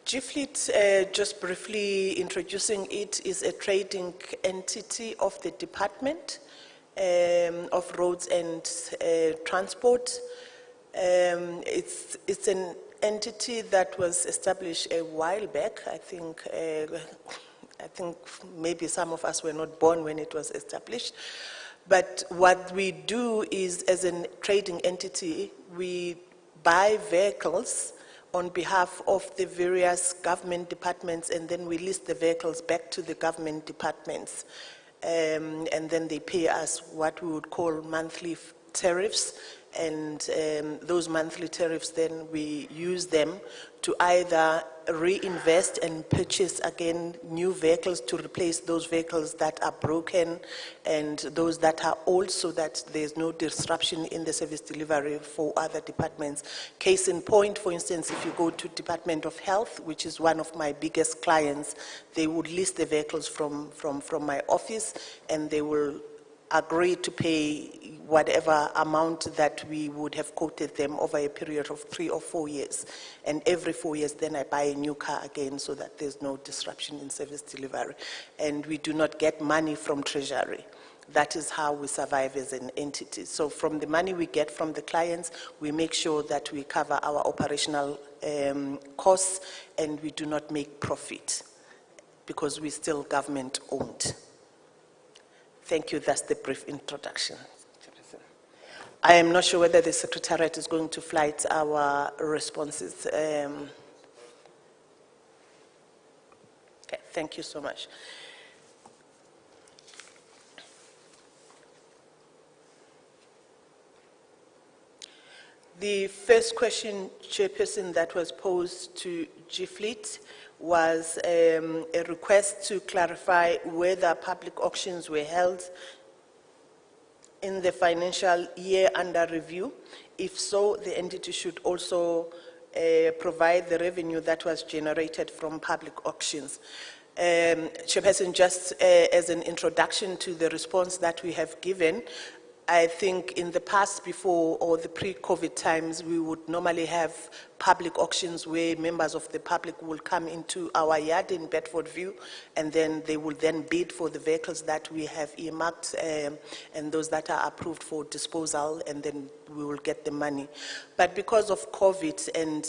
Speaker 9: G Fleet, just briefly introducing it, is a trading entity of the Department of Roads and Transport. It's an entity that was established a while back. I think maybe some of us were not born when it was established. But what we do is, as a trading entity, we buy vehicles on behalf of the various government departments, and then we list the vehicles back to the government departments. And then they pay us what we would call monthly tariffs. And those monthly tariffs, then we use them to either reinvest and purchase again new vehicles to replace those vehicles that are broken and those that are old, so that there's no disruption in the service delivery for other departments. Case in point, for instance, if you go to Department of Health, which is one of my biggest clients, they would list the vehicles from my office, and they will agree to pay whatever amount that we would have quoted them over a period of 3 or 4 years. And every 4 years, then I buy a new car again so that there's no disruption in service delivery. And we do not get money from Treasury. That is how we survive as an entity. So from the money we get from the clients, we make sure that we cover our operational costs and we do not make profit because we're still government owned. Thank you. That's the brief introduction. I am not sure whether the Secretariat is going to flight our responses. Okay, thank you so much. The first question, Chairperson, that was posed to GFleet was a request to clarify whether public auctions were held in the financial year under review. If so, the entity should also provide the revenue that was generated from public auctions. Chairperson, just as an introduction to the response that we have given, I think in the past, before or the pre-COVID times, we would normally have public auctions where members of the public will come into our yard in Bedfordview, and then they will then bid for the vehicles that we have earmarked and those that are approved for disposal, and then we will get the money. But because of COVID and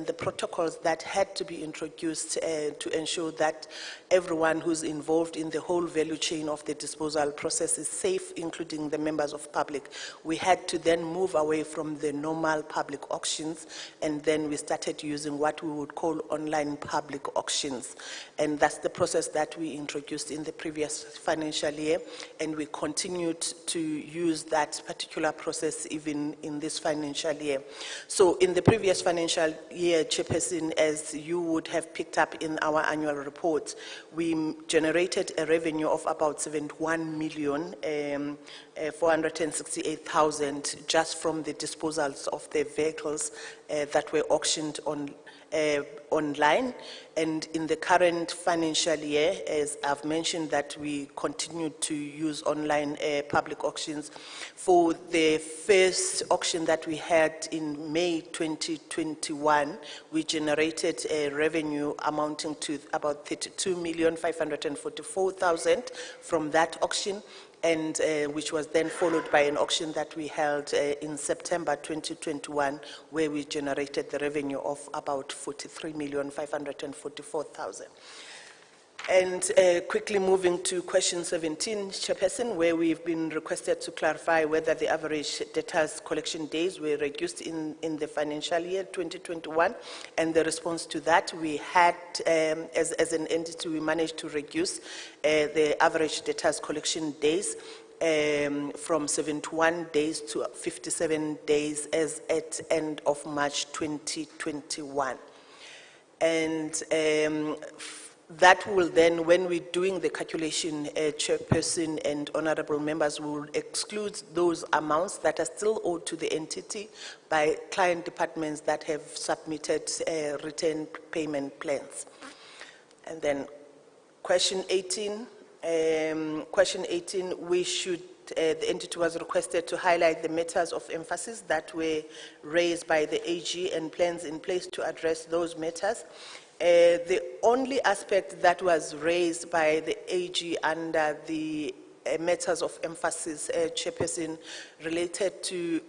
Speaker 9: the protocols that had to be introduced to ensure that everyone who's involved in the whole value chain of the disposal process is safe, including the members of public, we had to then move away from the normal public auctions, and then we started using what we would call online public auctions. And that's the process that we introduced in the previous financial year, and we continued to use that particular process even in this financial year. So in the previous financial year, Chairperson, as you would have picked up in our annual report, we generated a revenue of about 71,468,000 just from the disposals of the vehicles that were auctioned online. And in the current financial year, as I've mentioned, that we continue to use online public auctions. For the first auction that we had in May 2021, we generated a revenue amounting to about 32,544,000 from that auction, and which was then followed by an auction that we held in September 2021, where we generated the revenue of about 43,544,000. And quickly moving to question 17, Chairperson, where we've been requested to clarify whether the average debtors collection days were reduced in the financial year 2021. And the response to that, we had, as an entity, we managed to reduce the average debtors collection days from 71 days to 57 days as at end of March 2021. And that will then, when we're doing the calculation, Chairperson and honorable members will exclude those amounts that are still owed to the entity by client departments that have submitted return payment plans. And then question 18, we should, the entity was requested to highlight the matters of emphasis that were raised by the AG and plans in place to address those matters. The only aspect that was raised by the AG under the matters of emphasis, Chairperson, related to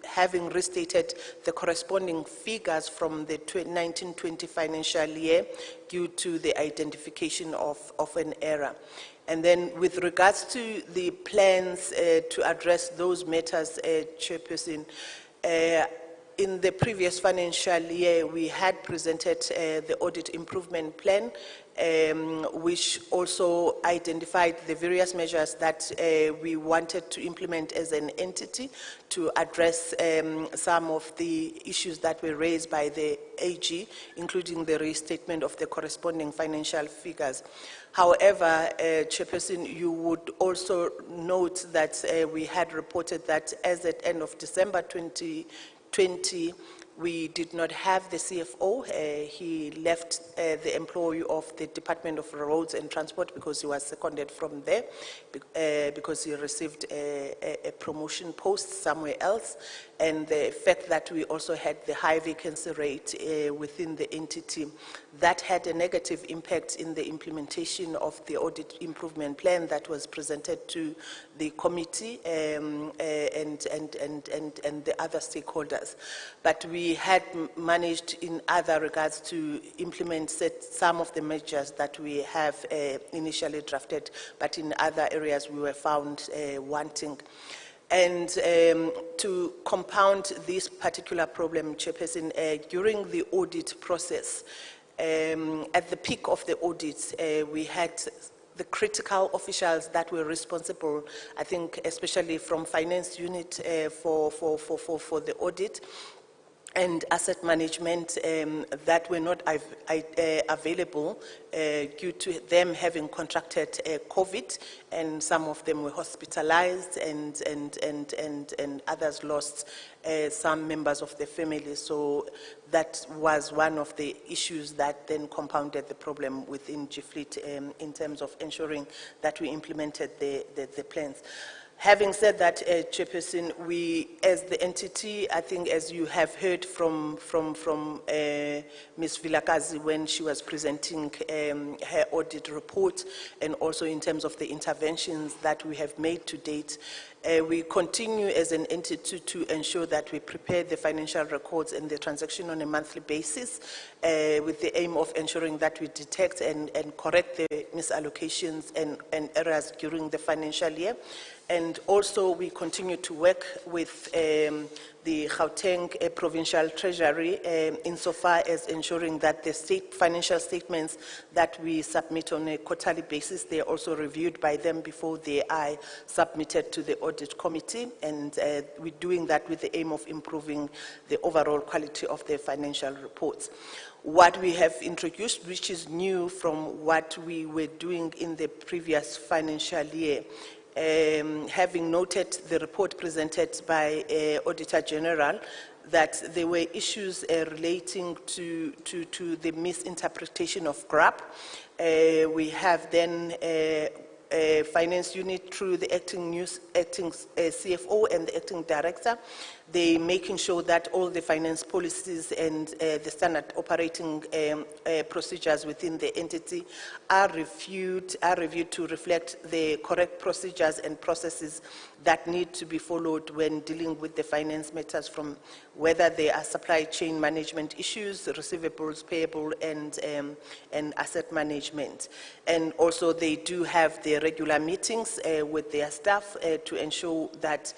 Speaker 9: having restated the corresponding figures from the 1920 financial year due to the identification of an error. And then with regards to the plans to address those matters, Chairperson, in the previous financial year, we had presented the audit improvement plan, which also identified the various measures that we wanted to implement as an entity to address some of the issues that were raised by the AG, including the restatement of the corresponding financial figures. However, Chairperson, you would also note that we had reported that as at end of December 2020, We did not have the CFO. He left the employee of the Department of Roads and Transport because he was seconded from there, because he received a promotion post somewhere else. And the fact that we also had the high vacancy rate within the entity, that had a negative impact in the implementation of the audit improvement plan that was presented to the committee and the other stakeholders. But we had managed in other regards to implement some of the measures that we have initially drafted, but in other areas we were found wanting. And to compound this particular problem, Chairperson, during the audit process, at the peak of the audit, we had the critical officials that were responsible, I think especially from finance unit for the audit, and asset management that were not available due to them having contracted COVID, and some of them were hospitalized, and others lost some members of the family. So that was one of the issues that then compounded the problem within GFleet in terms of ensuring that we implemented the plans. Having said that, Chairperson, we, as the entity, I think as you have heard from Ms. Vilakazi when she was presenting her audit report, and also in terms of the interventions that we have made to date, we continue as an entity to ensure that we prepare the financial records and the transaction on a monthly basis with the aim of ensuring that we detect and correct the misallocations and errors during the financial year. And also we continue to work with the Gauteng Provincial Treasury insofar as ensuring that the state financial statements that we submit on a quarterly basis, they are also reviewed by them before they are submitted to the audit committee, and we're doing that with the aim of improving the overall quality of the financial reports. What we have introduced, which is new from what we were doing in the previous financial year, having noted the report presented by Auditor-General, that there were issues relating to the misinterpretation of GRAP. We have then finance unit through the acting CFO and the acting director, they making sure that all the finance policies and the standard operating procedures within the entity are reviewed to reflect the correct procedures and processes that need to be followed when dealing with the finance matters, from whether they are supply chain management issues, receivables, payable, and asset management. And also they do have their regular meetings with their staff to ensure that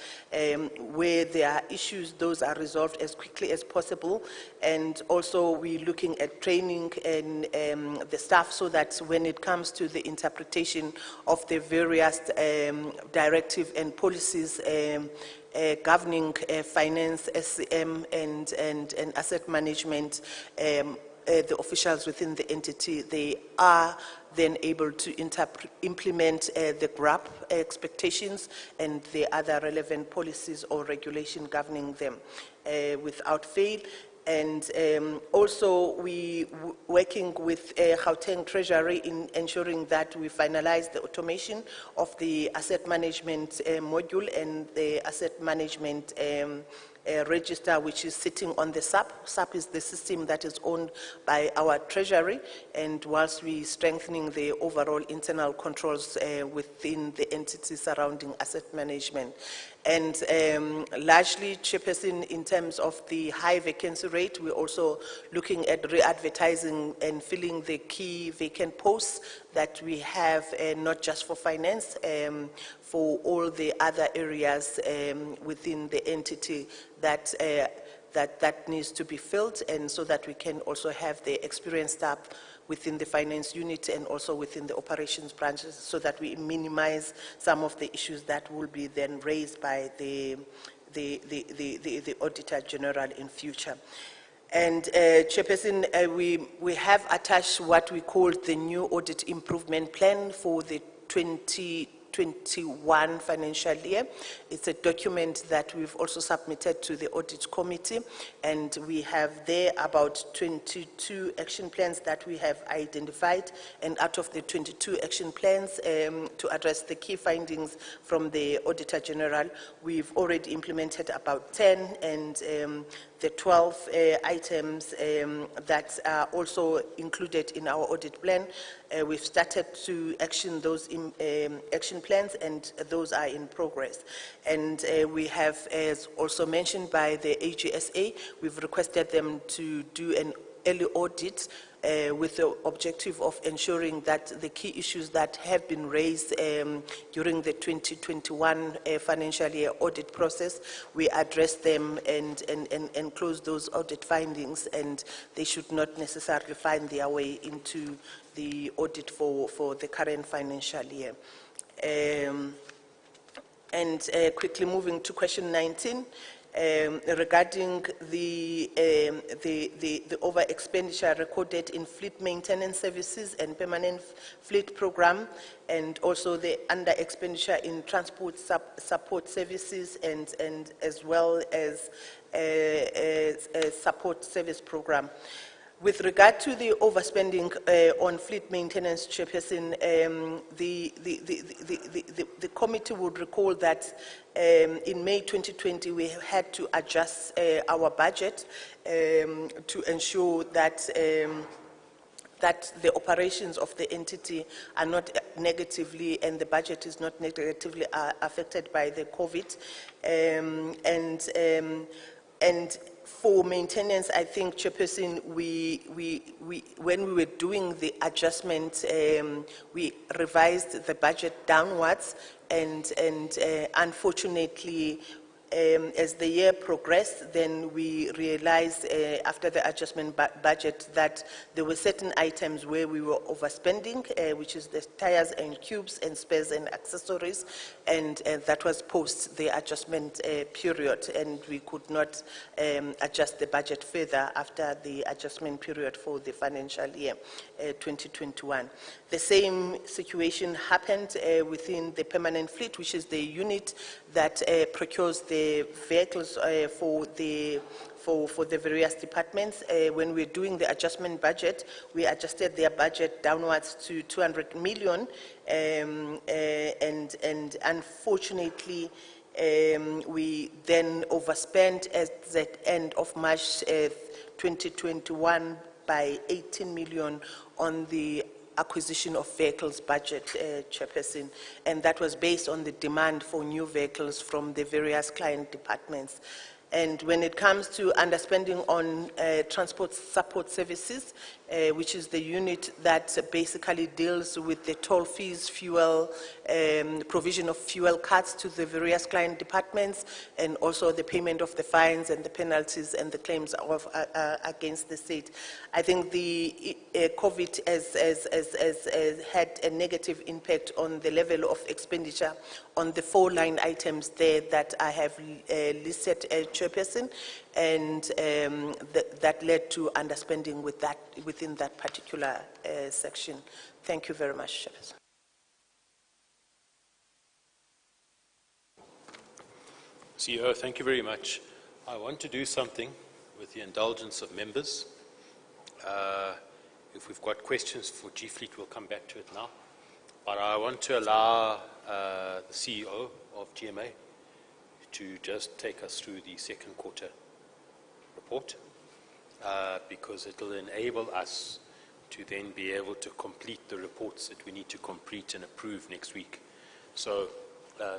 Speaker 9: where there are issues, those are resolved as quickly as possible. And also we're looking at training and the staff so that when it comes to the interpretation of the various directives and policies governing finance, SCM, and asset management, the officials within the entity, they are then able to implement the GRAP expectations and the other relevant policies or regulation governing them without fail. And also we working with Gauteng Treasury in ensuring that we finalize the automation of the asset management module and the asset management register, which is sitting on the SAP. SAP is the system that is owned by our Treasury, and whilst we strengthening the overall internal controls within the entity surrounding asset management. And largely, Chairperson, in terms of the high vacancy rate, we're also looking at re-advertising and filling the key vacant posts that we have, not just for finance, for all the other areas within the entity that that needs to be filled, and so that we can also have the experienced staff within the finance unit and also within the operations branches, so that we minimize some of the issues that will be then raised by the Auditor-General in future. And Chairperson, we have attached what we call the new audit improvement plan for the 2020 2021 financial year. It's a document that we've also submitted to the Audit Committee, and we have there about 22 action plans that we have identified, and out of the 22 action plans to address the key findings from the Auditor-General, we've already implemented about 10, and the 12 items that are also included in our audit plan, we've started to action those action plans, and those are in progress. And we have, as also mentioned by the AGSA, we've requested them to do an early audit with the objective of ensuring that the key issues that have been raised during the 2021 financial year audit process, we address them and close those audit findings, and they should not necessarily find their way into the audit for the current financial year. Quickly moving to question 19. Regarding the over expenditure recorded in fleet maintenance services and permanent fleet program, and also the under expenditure in transport support services and as well as support service program. With regard to the overspending on fleet maintenance, Chairperson, the committee would recall that in May 2020 we had to adjust our budget to ensure that that the operations of the entity are not negatively, and the budget is not negatively affected by the COVID. And for maintenance, I think, Chairperson, when we were doing the adjustment, we revised the budget downwards, and unfortunately, as the year progressed, then we realized after the adjustment budget that there were certain items where we were overspending, which is the tires and cubes and spares and accessories, and that was post the adjustment period, and we could not adjust the budget further after the adjustment period for the financial year 2021. The same situation happened within the permanent fleet, which is the unit that procures the vehicles for the various departments. When we're doing the adjustment budget, we adjusted their budget downwards to 200 million, and unfortunately, we then overspent at the end of March 2021 by 18 million on the acquisition of vehicles budget, Chairperson, and that was based on the demand for new vehicles from the various client departments. And when it comes to underspending on transport support services, which is the unit that basically deals with the toll fees, fuel, provision of fuel cards to the various client departments, and also the payment of the fines and the penalties and the claims of, against the state. I think the COVID has had a negative impact on the level of expenditure on the 4 line items there that I have listed, Chairperson, and that led to underspending within that particular section. Thank you very much, Chairperson.
Speaker 1: CEO, thank you very much. I want to do something with the indulgence of members. If we've got questions for G-Fleet, we'll come back to it now. But I want to allow the CEO of GMA to just take us through the second quarter report, because it will enable us to then be able to complete the reports that we need to complete and approve next week. So,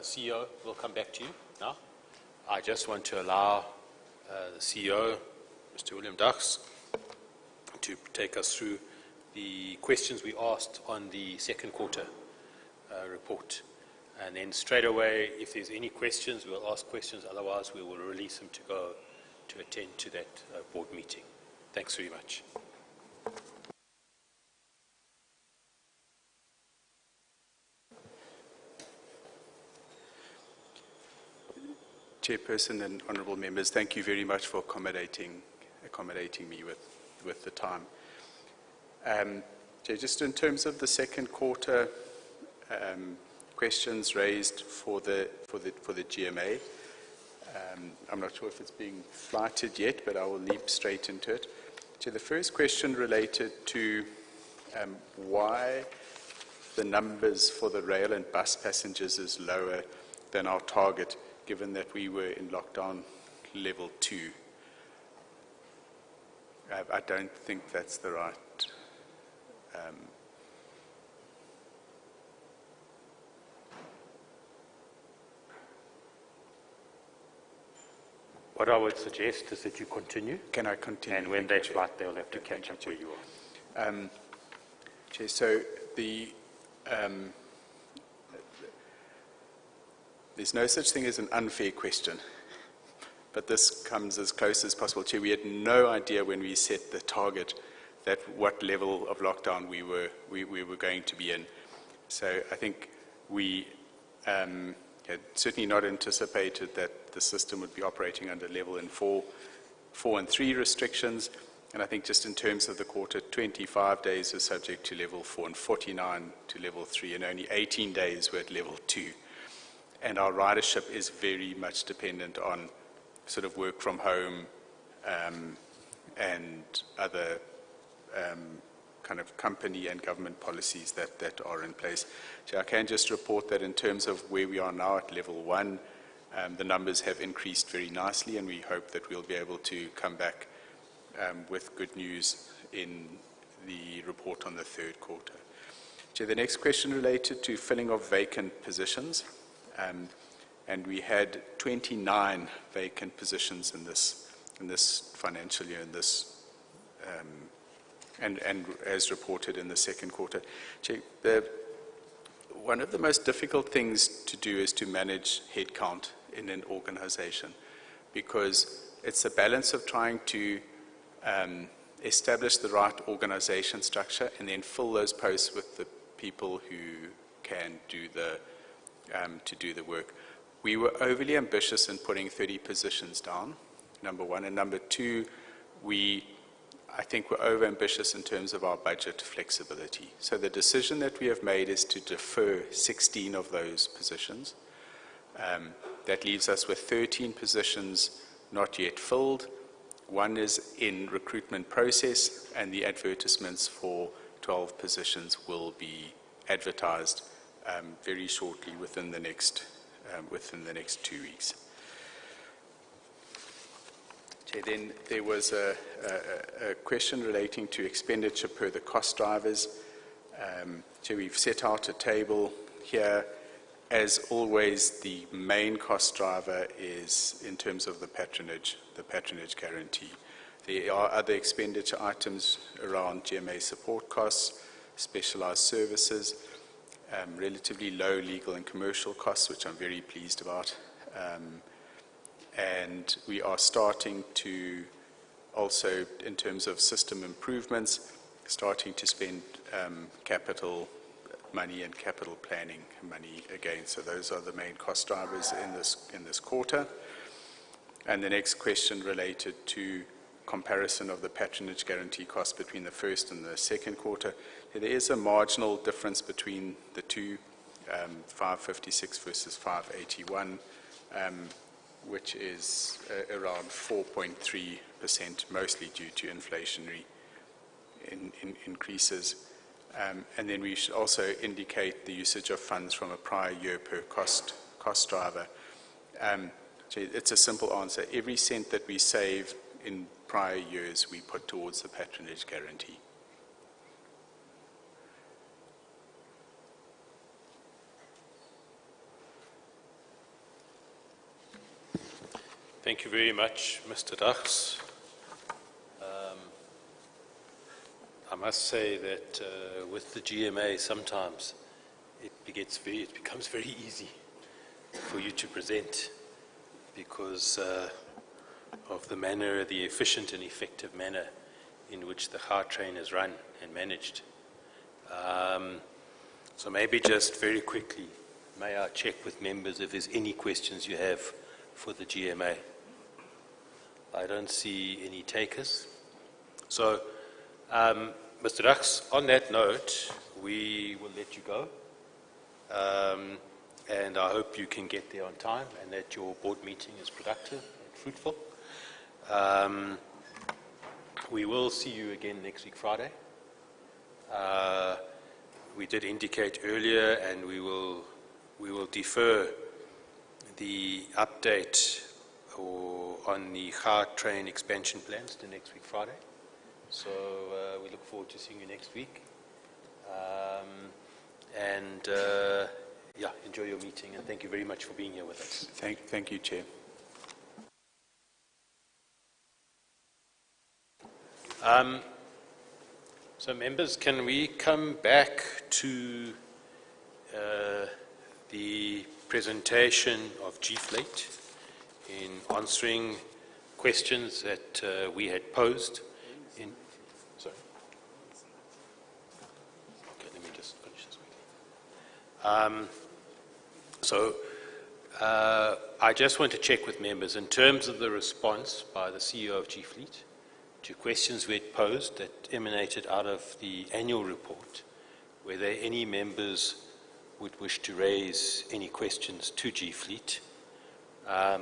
Speaker 1: CEO, we'll come back to you now. I just want to allow the CEO, Mr. William Dachs, to take us through the questions we asked on the second quarter report. And then straight away, if there's any questions, we'll ask questions. Otherwise, we will release them to go to attend to that board meeting. Thanks very much.
Speaker 10: Chairperson and honourable members, thank you very much for accommodating me with the time. Chair, just in terms of the second quarter questions raised for the GMA. I'm not sure if it's being flighted yet, but I will leap straight into it. So the first question related to why the numbers for the rail and bus passengers is lower than our target, given that we were in lockdown level 2. I don't think that's the right.
Speaker 3: What I would suggest is that you continue.
Speaker 10: Can I continue?
Speaker 3: And when they flight, they'll have to catch up where you are.
Speaker 10: Chair, so there's no such thing as an unfair question, but this comes as close as possible. Chair, we had no idea when we set the target that what level of lockdown we were going to be in. So I think we had certainly not anticipated that the system would be operating under level 4 and 3 restrictions. And I think just in terms of the quarter, 25 days were subject to level 4 and 49 to level 3, and only 18 days were at level 2. And our ridership is very much dependent on sort of work from home and other kind of company and government policies that are in place. So I can just report that in terms of where we are now at level 1, the numbers have increased very nicely, and we hope that we'll be able to come back with good news in the report on the third quarter. So the next question related to filling of vacant positions, and we had 29 vacant positions in this financial year, and as reported in the second quarter. One of the most difficult things to do is to manage headcount in an organization, because it's a balance of trying to establish the right organization structure and then fill those posts with the people who can do the work. We were overly ambitious in putting 30 positions down, number one, and number two, I think we're over-ambitious in terms of our budget flexibility. So the decision that we have made is to defer 16 of those positions. That leaves us with 13 positions not yet filled. One is in recruitment process, and the advertisements for 12 positions will be advertised very shortly within the next 2 weeks. Then there was a question relating to expenditure per the cost drivers. So we've set out a table here. As always, the main cost driver is in terms of the patronage guarantee. There are other expenditure items around GMA support costs, specialized services, relatively low legal and commercial costs, which I'm very pleased about. And we are starting to also, in terms of system improvements, starting to spend capital money and capital planning money again. So those are the main cost drivers in this quarter. And the next question related to comparison of the patronage guarantee cost between the first and the second quarter. There is a marginal difference between the two, 556 versus 581. Which is around 4.3%, mostly due to inflationary increases. And then we should also indicate the usage of funds from a prior year per cost driver. So it's a simple answer. Every cent that we save in prior years, we put towards the patronage guarantee.
Speaker 1: Thank you very much, Mr. Dachs. I must say that with the GMA, sometimes it becomes very easy for you to present because of the efficient and effective manner in which the Gautrain is run and managed. So maybe just very quickly, may I check with members if there's any questions you have for the GMA? I don't see any takers. So, Mr. Dachs, on that note, we will let you go. and I hope you can get there on time and that your board meeting is productive and fruitful. We will see you again next week, Friday. We did indicate earlier, and we will defer the update on the Gautrain expansion plans to next week, Friday. So we look forward to seeing you next week. Yeah, enjoy your meeting, and thank you very much for being here with us.
Speaker 10: Thank you, Chair.
Speaker 1: So members, can we come back to the presentation of G-Fleet in answering questions that we had posed? Sorry. Okay, let me just finish this quickly. I just want to check with members in terms of the response by the CEO of G-Fleet to questions we had posed that emanated out of the annual report, whether any members would wish to raise any questions to G-Fleet. I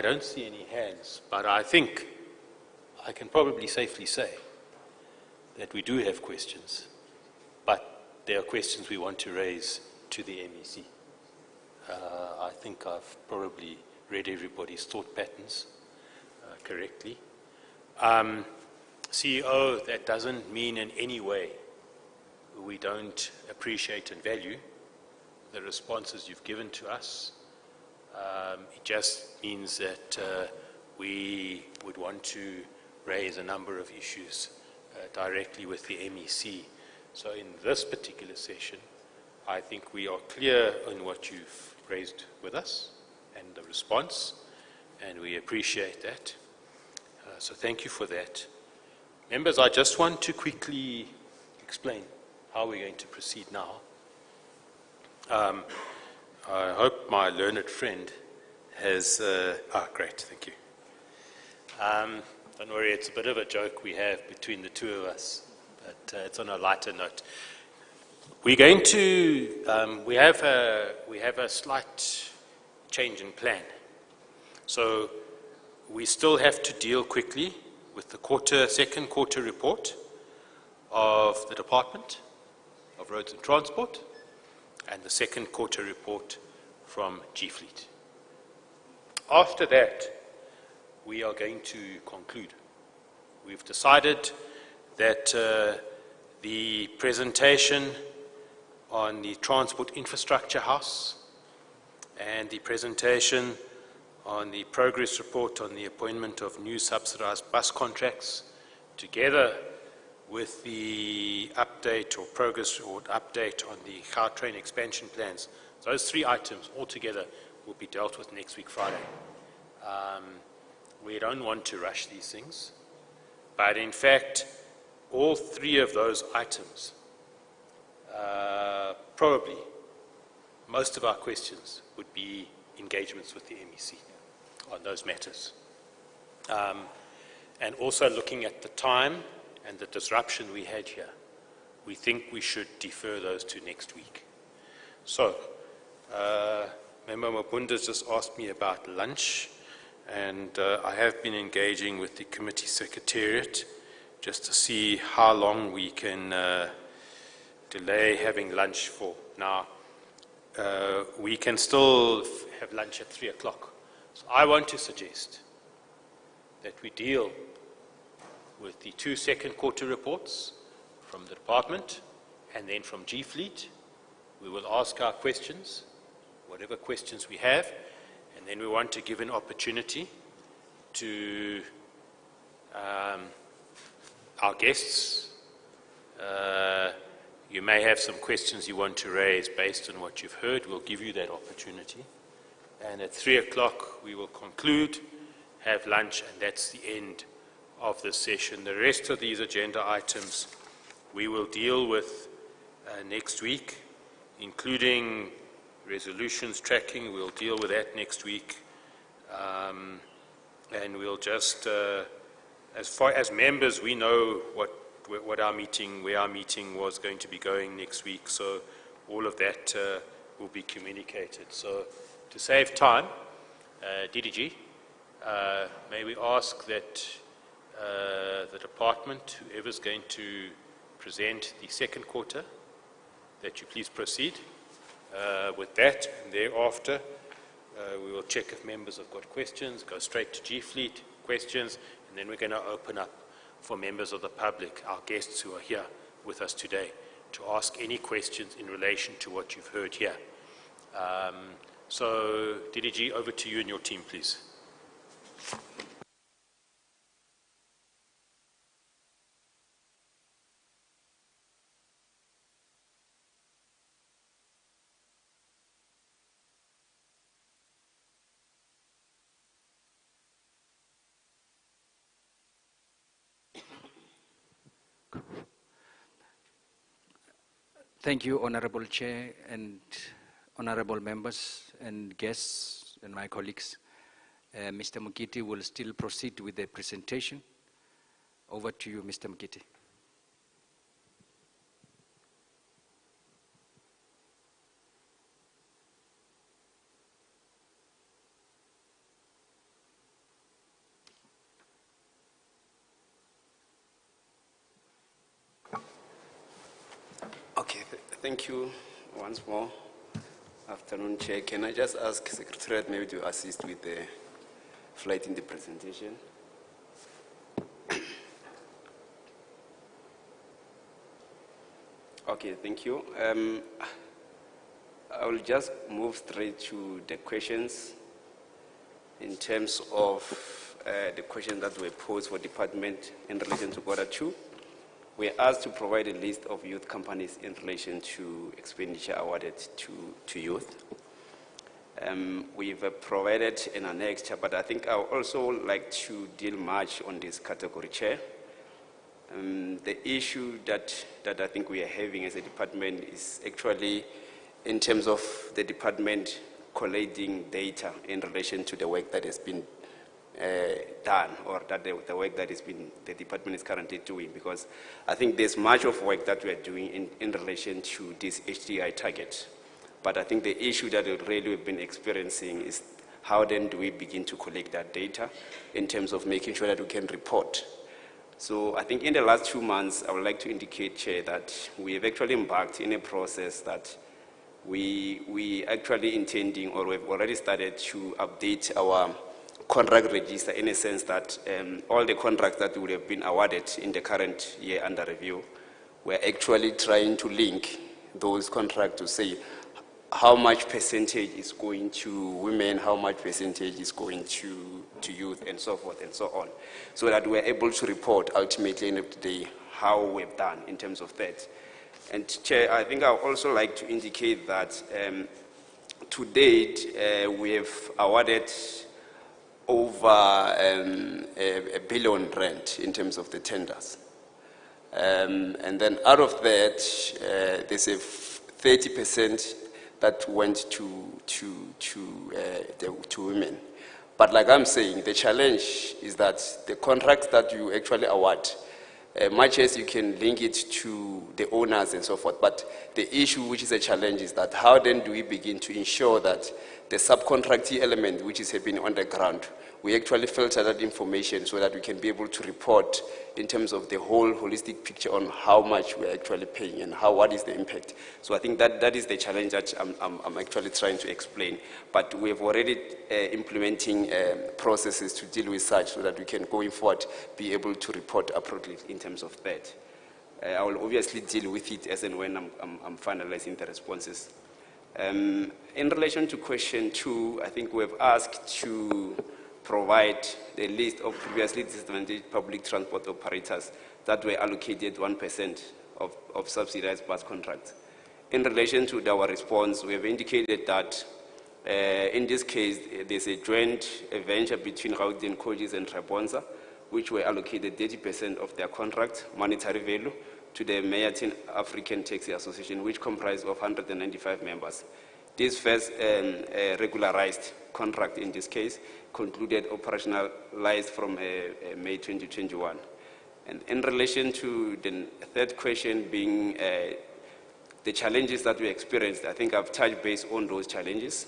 Speaker 1: don't see any hands, but I think I can probably safely say that we do have questions, but there are questions we want to raise to the MEC. I think I've probably read everybody's thought patterns correctly. CEO, that doesn't mean in any way we don't appreciate and value the responses you've given to us. It just means that we would want to raise a number of issues directly with the MEC. So in this particular session, I think we are clear on what you've raised with us and the response, and we appreciate that. So thank you for that. Members, I just want to quickly explain how we're going to proceed now. I hope my learned friend has... great, thank you. Don't worry, it's a bit of a joke we have between the two of us, but it's on a lighter note. We're going to... we have a slight change in plan. So we still have to deal quickly with the second quarter report of the Department of Roads and Transport and the second quarter report from G-Fleet. After that, we are going to conclude. We've decided that the presentation on the Transport Infrastructure House and the presentation on the progress report on the appointment of new subsidised bus contracts, together with the update or progress or update on the Gautrain expansion plans. Those three items altogether will be dealt with next week, Friday. We don't want to rush these things, but in fact, all three of those items, probably most of our questions would be engagements with the MEC on those matters. And also looking at the time and the disruption we had here, we think we should defer those to next week. So, Member Mabunda's just asked me about lunch, and I have been engaging with the committee secretariat just to see how long we can delay having lunch for. Now, we can still have lunch at 3 o'clock. So I want to suggest that we deal with the two second quarter reports from the department and then from G-Fleet. We will ask our questions, whatever questions we have, and then we want to give an opportunity to our guests. You may have some questions you want to raise based on what you've heard. We'll give you that opportunity. And at 3 o'clock, we will conclude, have lunch, and that's the end of this session. The rest of these agenda items we will deal with next week, including resolutions tracking. We'll deal with that next week. And we'll just, as far as members, we know where our meeting was going to be going next week. So all of that will be communicated. So to save time, DDG, may we ask that the department, whoever's going to present the second quarter, that you please proceed with that, and thereafter we will check if members have got questions, go straight to G-Fleet, questions, and then we're going to open up for members of the public, our guests who are here with us today, to ask any questions in relation to what you've heard here. So, DDG, over to you and your team, please.
Speaker 8: Thank you, Honorable Chair and honorable members and guests and my colleagues. Mr. Mukiti will still proceed with the presentation. Over to you, Mr. Mukiti.
Speaker 14: Okay, thank you once more. Afternoon, Chair. Can I just ask Secretariat maybe to assist with the flight in the presentation? Okay, thank you. I will just move straight to the questions in terms of the questions that were posed for department in relation to quarter 2. We are asked to provide a list of youth companies in relation to expenditure awarded to youth. We've provided an annex, but I think I would also like to deal much on this category, Chair. The issue that I think we are having as a department is actually in terms of the department collating data in relation to the work that has been done, or that the work that the department is currently doing, because I think there's much of work that we are doing in relation to this HDI target. But I think the issue that really we've been experiencing is how then do we begin to collect that data in terms of making sure that we can report. So I think in the last 2 months, I would like to indicate, Chair, that we have actually embarked in a process that we actually intending, or we've already started to update our contract register, in a sense that all the contracts that would have been awarded in the current year under review, we're actually trying to link those contracts to say how much percentage is going to women, how much percentage is going to youth, and so forth and so on, so that we're able to report ultimately in the day how we've done in terms of that. And Chair, I think I would also like to indicate that to date we have awarded over R1 billion in terms of the tenders. And then out of that, there's a 30% that went to women. But like I'm saying, the challenge is that the contracts that you actually award, much as you can link it to the owners and so forth, but the issue which is a challenge is that how then do we begin to ensure that the subcontracting element which is happening on the ground, we actually filter that information so that we can be able to report in terms of the whole holistic picture on how much we're actually paying and what is the impact. So I think that is the challenge that I'm actually trying to explain. But we have already implementing processes to deal with such so that we can, going forward, be able to report appropriately in terms of that. I will obviously deal with it as and when I'm finalizing the responses. In relation to question 2, I think we've asked to provide the list of previously disadvantaged public transport operators that were allocated 1% of subsidized bus contracts. In relation to our response, we have indicated that in this case, there's a joint venture between Gautrain Coaches and Trabonza, which were allocated 30% of their contract monetary value to the Mayatin African Taxi Association, which comprised of 195 members. This first regularized contract in this case concluded operationalized from May 2021. And in relation to the third question being The challenges that we experienced, I think I've touched base on those challenges.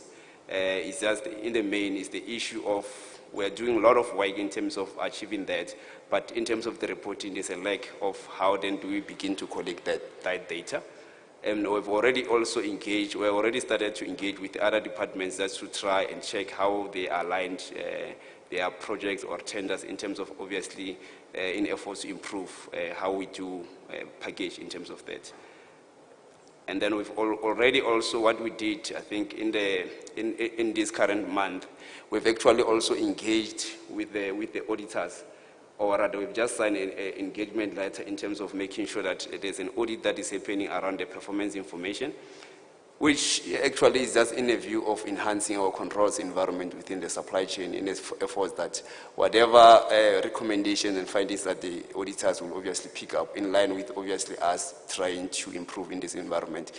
Speaker 14: It's just in the main is the issue of we're doing a lot of work in terms of achieving that, but in terms of the reporting, there's a lack of how then do we begin to collect that data. And we've already also engaged, we've already started to engage with other departments just to try and check how they aligned their projects or tenders in terms of obviously in efforts to improve how we do package in terms of that. And then we've already also, what we did, I think, in this current month, we've actually also engaged with the auditors, or rather we've just signed an engagement letter in terms of making sure that there's an audit that is happening around the performance information, which actually is just in a view of enhancing our controls environment within the supply chain in its efforts that whatever recommendations and findings that the auditors will obviously pick up in line with obviously us trying to improve in this environment,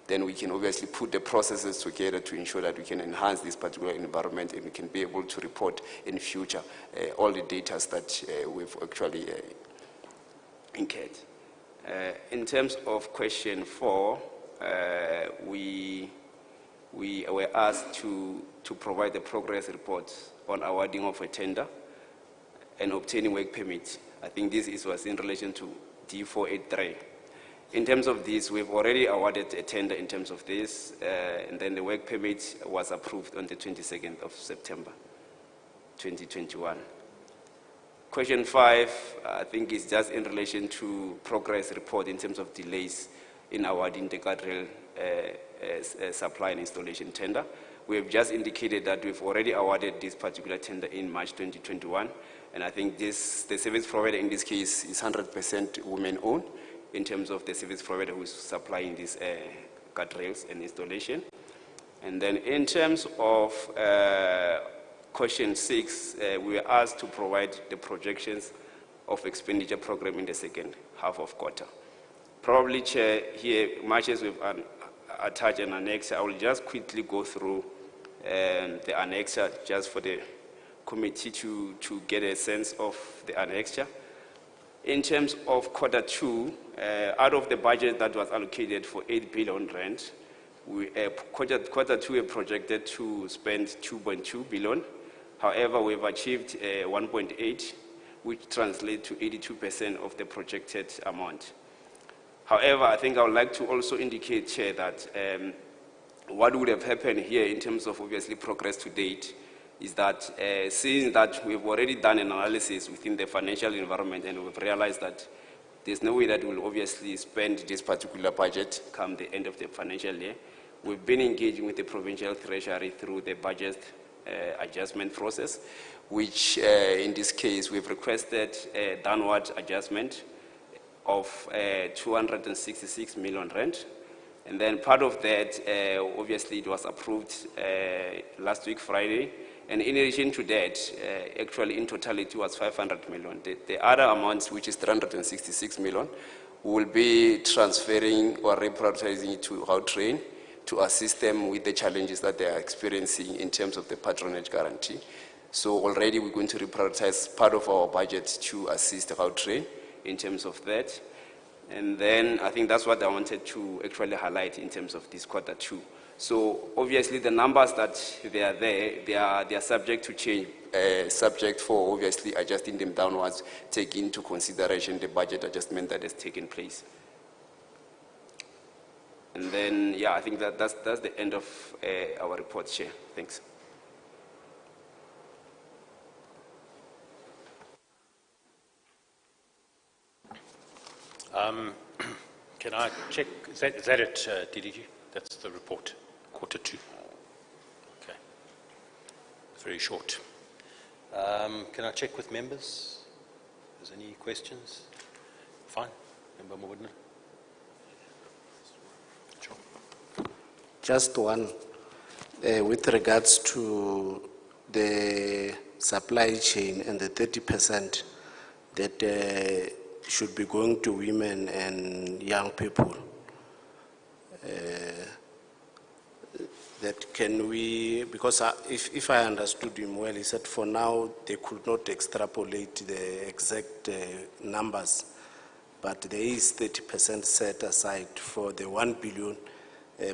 Speaker 14: then we can obviously put the processes together to ensure that we can enhance this particular environment and we can be able to report in future all the data that we've actually incurred. In terms of question 4, we were asked to provide the progress report on awarding of a tender and obtaining work permit. I think this was in relation to D483. In terms of this, we've already awarded a tender in terms of this, and then the work permit was approved on the 22nd of September, 2021. Question 5, I think, is just in relation to progress report in terms of delays in awarding the Gautrain supply and installation tender. We have just indicated that we've already awarded this particular tender in March 2021, and I think the service provider in this case is 100% women-owned in terms of the service provider who is supplying these guardrails and installation. And then in terms of question 6, we were asked to provide the projections of expenditure program in the second half of quarter. Probably, Chair, here, much as we've attached an annexure, I will just quickly go through the annexure just for the committee to get a sense of the annexure. In terms of quarter 2, out of the budget that was allocated for 8 billion rand, quarter 2 we projected to spend 2.2 billion. However, we've achieved 1.8, which translates to 82% of the projected amount. However, I think I would like to also indicate, Chair, that what would have happened here in terms of obviously progress to date is that seeing that we've already done an analysis within the financial environment and we've realized that there's no way that we'll obviously spend this particular budget come the end of the financial year, we've been engaging with the provincial treasury through the budget adjustment process, which in this case we've requested a downward adjustment of 266 million rand. And then part of that, obviously it was approved last week, Friday. And in addition to that, actually in totality was 500 million. The other amounts, which is 366 million, will be transferring or reprioritizing it to Gautrain to assist them with the challenges that they are experiencing in terms of the patronage guarantee. So already we're going to reprioritize part of our budget to assist Gautrain in terms of that. And then I think that's what I wanted to actually highlight in terms of this quarter 2. So obviously the numbers that they are there, they are subject to change, subject for obviously adjusting them downwards, taking into consideration the budget adjustment that has taken place. And then, yeah, I think that's the end of our report, Chair. Thanks.
Speaker 1: Can I check? Is that it, DDG? That's the report, quarter 2. Okay. Very short. Can I check with members? Is there any questions? Fine. Member Mawudna. Sure.
Speaker 4: Just one. With regards to the supply chain and the 30% that should be going to women and young people, that can we, because if I understood him well, he said for now they could not extrapolate the exact numbers, but there is 30% set aside for the 1 billion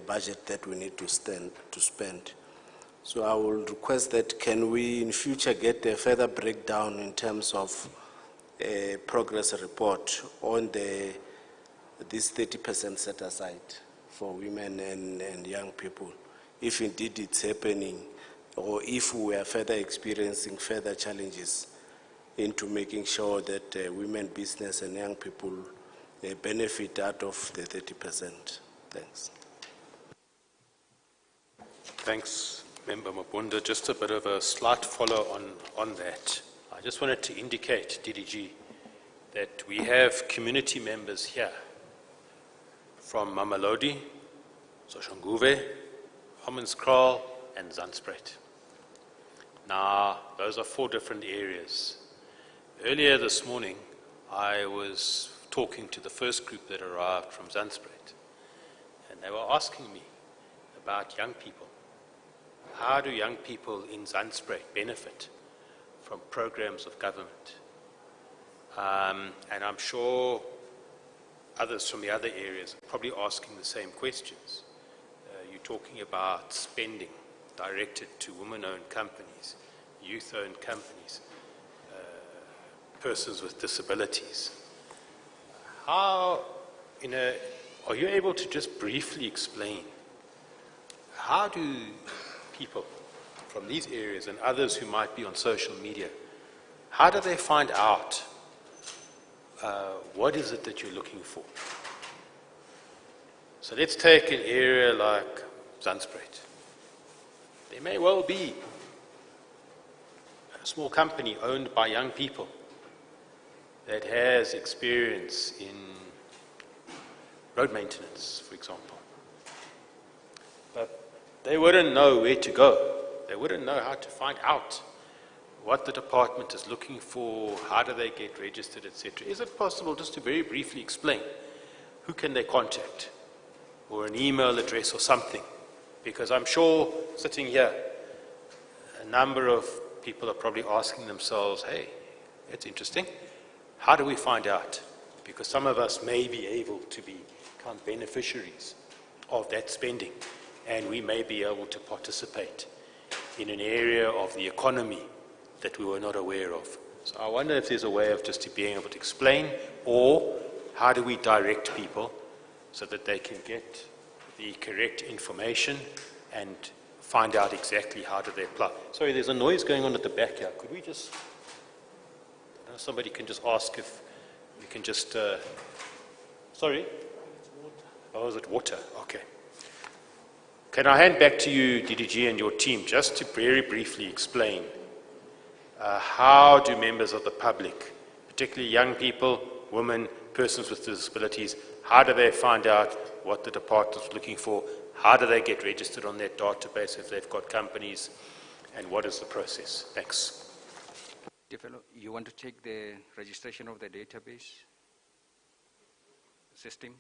Speaker 4: budget that we need to spend. So I will request that can we in future get a further breakdown in terms of a progress report on this 30% set aside for women and young people, if indeed it's happening, or if we are further experiencing further challenges into making sure that women, business and young people benefit out of the 30%. Thanks.
Speaker 1: Thanks, Member Mabunda. Just a bit of a slight follow on that. I just wanted to indicate, DDG, that we have community members here from Mamelodi, Soshanguve, Hammanskraal, and Zandspruit. Now, those are 4 different areas. Earlier this morning, I was talking to the first group that arrived from Zandspruit, and they were asking me about young people. How do young people in Zandspruit benefit from programs of government? And I'm sure others from the other areas are probably asking the same questions. You're talking about spending directed to women-owned companies, youth-owned companies, persons with disabilities. Are you able to just briefly explain how do people from these areas and others who might be on social media, how do they find out what is it that you're looking for? So let's take an area like Zandspruit. There may well be a small company owned by young people that has experience in road maintenance, for example. But they wouldn't know where to go. They wouldn't know how to find out what the department is looking for, how do they get registered, etc. Is it possible just to very briefly explain who can they contact, or an email address or something? Because I'm sure sitting here, a number of people are probably asking themselves, hey, it's interesting. How do we find out? Because some of us may be able to become beneficiaries of that spending, and we may be able to participate in an area of the economy that we were not aware of. So I wonder if there's a way of just being able to explain, or how do we direct people so that they can get the correct information and find out exactly how do they apply. Sorry, there's a noise going on at the back here. Could we just, somebody can just ask if we can just, sorry? Oh, is it water? Okay. Can I hand back to you, DDG, and your team, just to very briefly explain how do members of the public, particularly young people, women, persons with disabilities, how do they find out what the department is looking for? How do they get registered on that database if they've got companies? And what is the process? Thanks.
Speaker 8: You want to check the registration of the database system,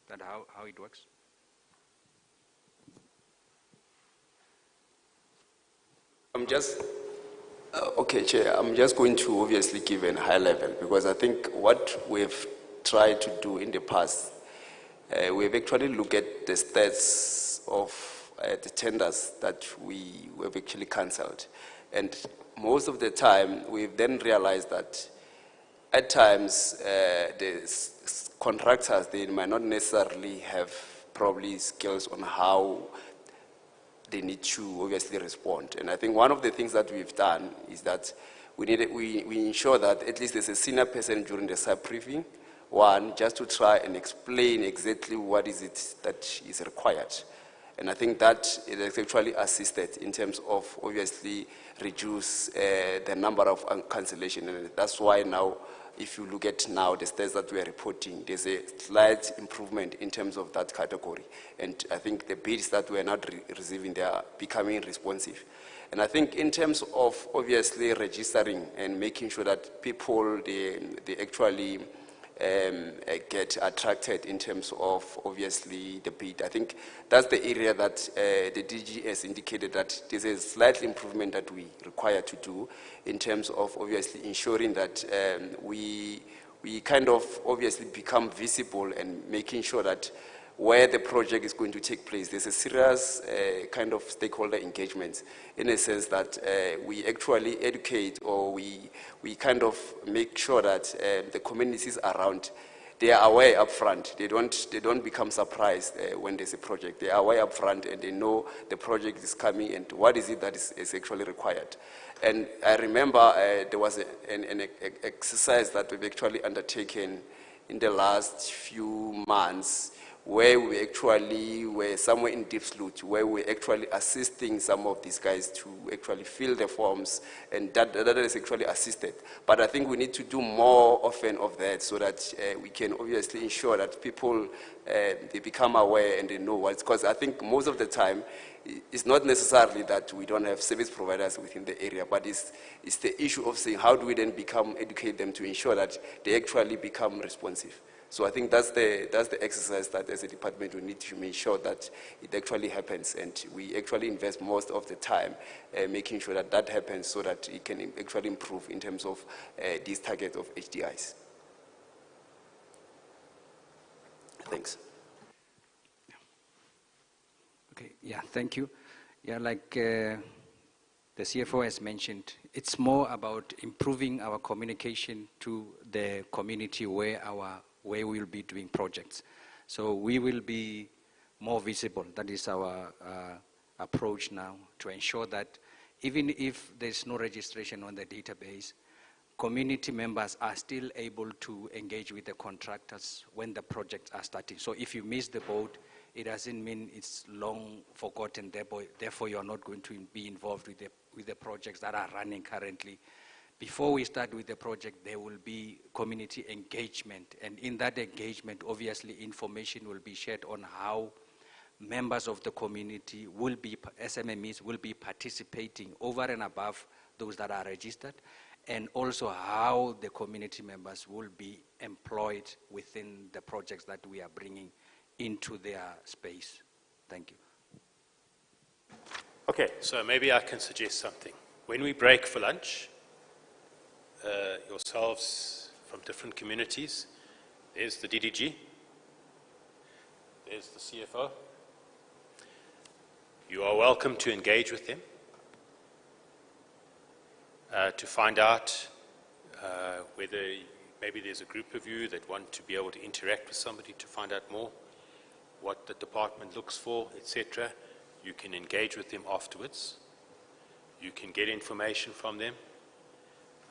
Speaker 8: that how it works?
Speaker 14: I'm just, okay, Chair, I'm just going to obviously give a high level, because I think what we've tried to do in the past, we've actually looked at the stats of the tenders that we have actually cancelled. And most of the time, we've then realized that at times, the contractors, they might not necessarily have probably skills on how they need to obviously respond. And I think one of the things that we've done is that we ensure that at least there's a senior person during the sub-briefing, one, just to try and explain exactly what is it that is required. And I think that it has actually assisted in terms of obviously reduce the number of cancellation. And that's why now, if you look at now the stats that we are reporting, there's a slight improvement in terms of that category. And I think the bids that we are not receiving, they are becoming responsive. And I think in terms of obviously registering and making sure that people, they actually get attracted in terms of obviously the bid. I think that's the area that the DG has indicated that there's a slight improvement that we require to do in terms of obviously ensuring that we we kind of obviously become visible and making sure that where the project is going to take place, there's a serious kind of stakeholder engagement in a sense that we actually educate, or we kind of make sure that the communities around, they are aware up front. They don't become surprised when there's a project. They are aware up front and they know the project is coming and what is it that is actually required. And I remember there was an exercise that we've actually undertaken in the last few months, where we actually were somewhere in Diepsloot, where we're actually assisting some of these guys to actually fill the forms, and that is actually assisted. But I think we need to do more often of that so that we can obviously ensure that people, they become aware and they know what's, because I think most of the time, it's not necessarily that we don't have service providers within the area, but it's the issue of saying how do we then educate them to ensure that they actually become responsive. So I think that's the exercise that as a department we need to make sure that it actually happens, and we actually invest most of the time making sure that that happens so that it can actually improve in terms of these targets of HDIs. Thanks.
Speaker 8: Okay, yeah, thank you. Yeah, like the CFO has mentioned, it's more about improving our communication to the community where we will be doing projects. So we will be more visible. That is our approach now, to ensure that even if there's no registration on the database, community members are still able to engage with the contractors when the projects are starting. So if you miss the boat, it doesn't mean it's long forgotten, therefore you're not going to be involved with the projects that are running currently. Before we start with the project, there will be community engagement, and in that engagement, obviously information will be shared on how members of the community will be, SMMEs will be participating over and above those that are registered, and also how the community members will be employed within the projects that we are bringing into their space. Thank you.
Speaker 1: Okay, so maybe I can suggest something. When we break for lunch, yourselves from different communities, there's the DDG, there's the CFO. You are welcome to engage with them, to find out whether maybe there's a group of you that want to be able to interact with somebody to find out more, what the department looks for, etc. You can engage with them afterwards. You can get information from them.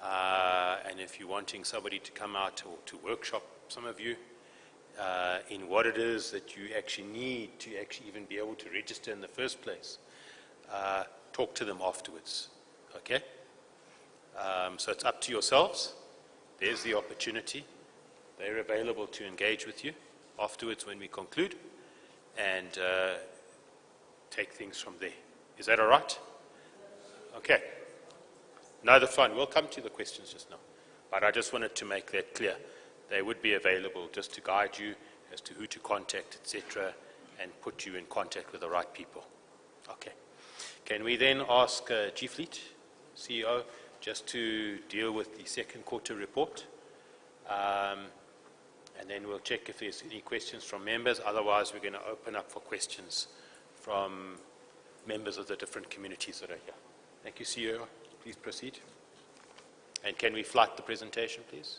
Speaker 1: And if you're wanting somebody to come out or to workshop some of you in what it is that you actually need to actually even be able to register in the first place, talk to them afterwards. Okay? So it's up to yourselves. There's the opportunity. They're available to engage with you afterwards when we conclude, and take things from there. Is that all right? Okay. No, that's fine. We'll come to the questions just now. But I just wanted to make that clear. They would be available just to guide you as to who to contact, etc., and put you in contact with the right people. Okay. Can we then ask G-Fleet, CEO, just to deal with the second quarter report? And then we'll check if there's any questions from members. Otherwise, we're going to open up for questions from members of the different communities that are here. Thank you, CEO. Please proceed. And can we flight the presentation, please?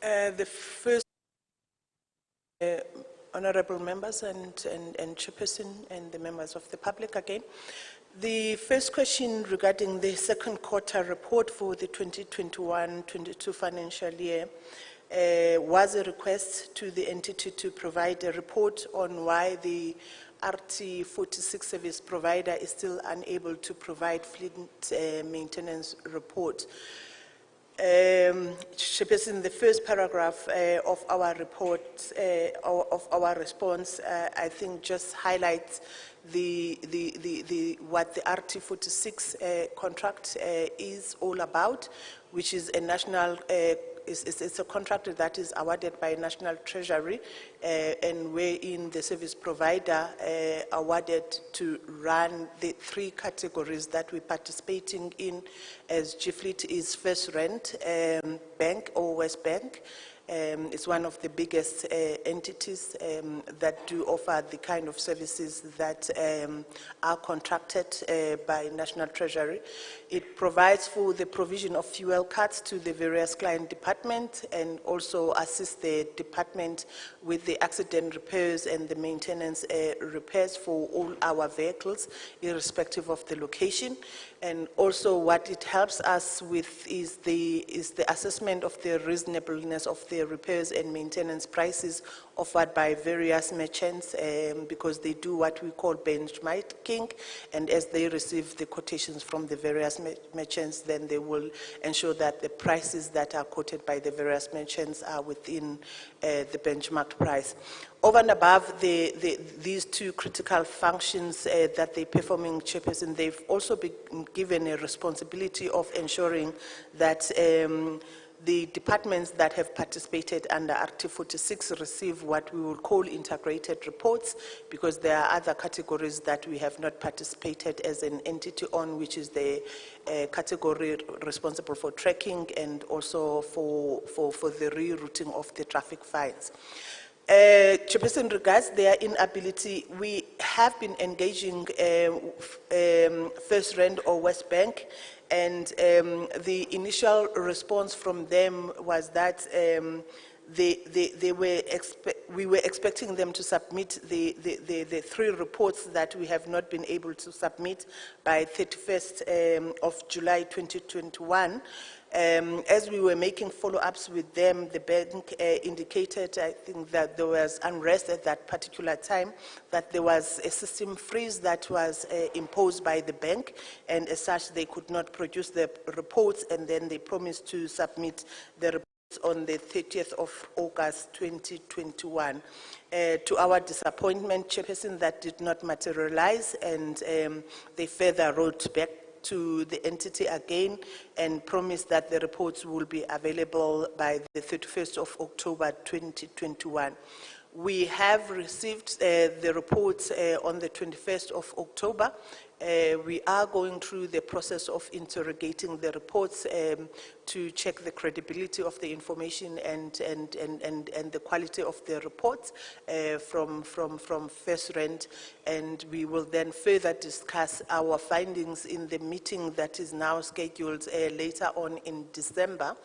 Speaker 9: The first, honorable members and chairperson and the members of the public again. The first question regarding the second quarter report for the 2021-22 financial year was a request to the entity to provide a report on why the RT46 service provider is still unable to provide fleet maintenance report. Chairperson, the first paragraph of our report, of our response, I think just highlights what the RT46 contract is all about, which is a national it's a contract that is awarded by National Treasury, and wherein the service provider awarded to run the 3 categories that we're participating in as GFleet is First Rand Bank or West Bank. It's one of the biggest entities that do offer the kind of services that are contracted by National Treasury. It provides for the provision of fuel cards to the various client departments and also assists the department with the accident repairs and the maintenance repairs for all our vehicles, irrespective of the location. And also what it helps us with is the assessment of the reasonableness of the repairs and maintenance prices offered by various merchants, because they do what we call benchmarking, and as they receive the quotations from the various merchants, then they will ensure that the prices that are quoted by the various merchants are within the benchmark price. Over and above these 2 critical functions that they're performing, Chairperson, they've also been given a responsibility of ensuring that the departments that have participated under Article 46 receive what we will call integrated reports, because there are other categories that we have not participated as an entity on, which is the category responsible for tracking and also for the rerouting of the traffic fines. Chairperson, regards their inability, we have been engaging First Rand or West Bank, and the initial response from them was that we were expecting them to submit the 3 reports that we have not been able to submit by 31st of July 2021. As we were making follow-ups with them, the bank indicated, I think, that there was unrest at that particular time, that there was a system freeze that was imposed by the bank, and as such, they could not produce the reports, and then they promised to submit the reports on the 30th of August 2021. To our disappointment, Chairperson, that did not materialize, and they further wrote back to the entity again and promised that the reports will be available by the 31st of October 2021. We have received the reports on the 21st of October. We are going through the process of interrogating the reports to check the credibility of the information and the quality of the reports from First Rand, and we will then further discuss our findings in the meeting that is now scheduled later on in December,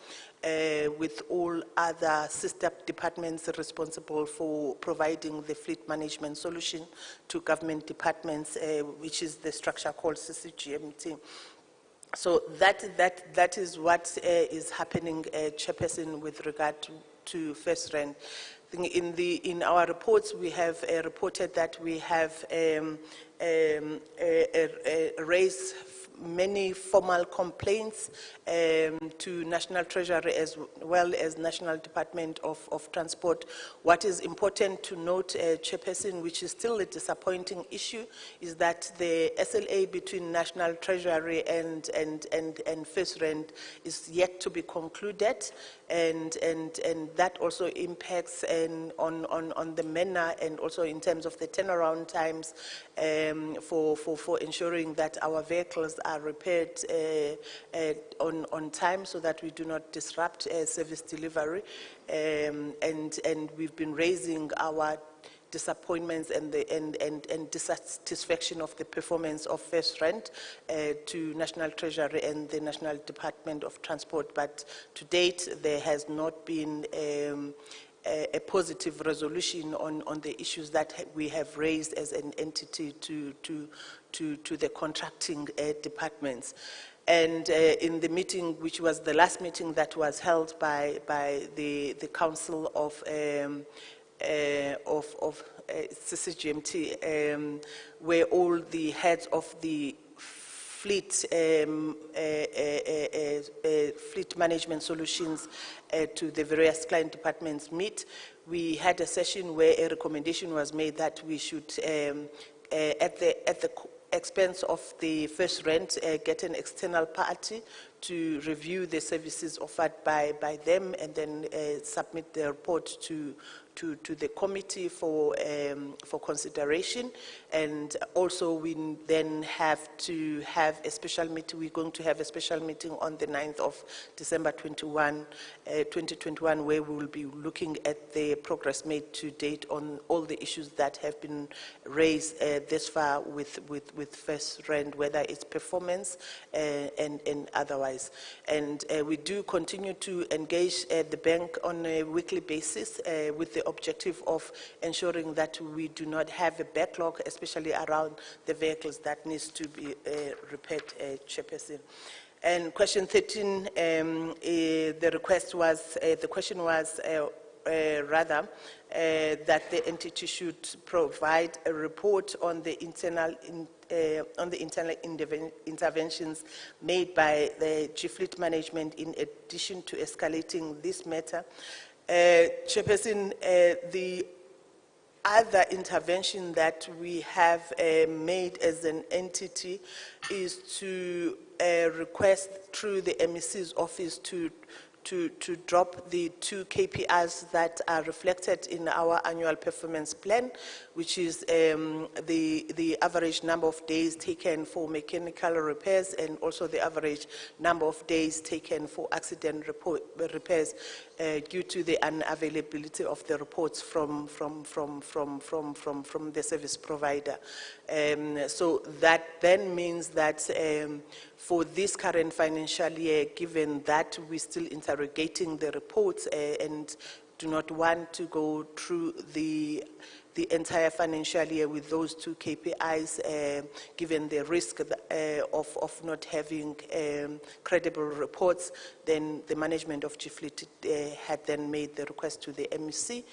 Speaker 9: with all other sister departments responsible for providing the fleet management solution to government departments, which is the structure called CCGMT. So that is what is happening, Chairperson, with regard to First Rand. In our reports, we have reported that we have raised many formal complaints to National Treasury as well as National Department of Transport. What is important to note, Chairperson, which is still a disappointing issue, is that the SLA between National Treasury and First Rand is yet to be concluded, and that also impacts on the manner and also in terms of the turnaround times for ensuring that our vehicles are repaired on time, so that we do not disrupt service delivery. And we've been raising our disappointments and dissatisfaction of the performance of First Rand to National Treasury and the National Department of Transport. But to date, there has not been a positive resolution on the issues that we have raised as an entity to the contracting departments. And in the meeting, which was the last meeting that was held by the Council of CCGMT, where all the heads of the fleet management solutions to the various client departments meet, we had a session where a recommendation was made that we should, at the expense of the first rent, get an external party to review the services offered by them and then submit the report to the committee for consideration. And also we then have to have a special meeting. We're going to have a special meeting on the 9th of December 2021, where we will be looking at the progress made to date on all the issues that have been raised this far with first rent, whether it's performance and otherwise. And we do continue to engage the bank on a weekly basis with the objective of ensuring that we do not have a backlog, especially around the vehicles that needs to be repaired, Chairperson. And question 13, the question was that the entity should provide a report on the internal interventions made by the G-Fleet management in addition to escalating this matter. Chairperson, the other intervention that we have made as an entity is to request through the MEC's office to drop the 2 KPIs that are reflected in our annual performance plan, which is the average number of days taken for mechanical repairs and also the average number of days taken for accident repairs due to the unavailability of the reports from the service provider. So that then means that for this current financial year, given that we're still interrogating the reports and do not want to go through the entire financial year with those 2 KPIs, given the risk of not having credible reports, then the management of G-Fleet had then made the request to the MEC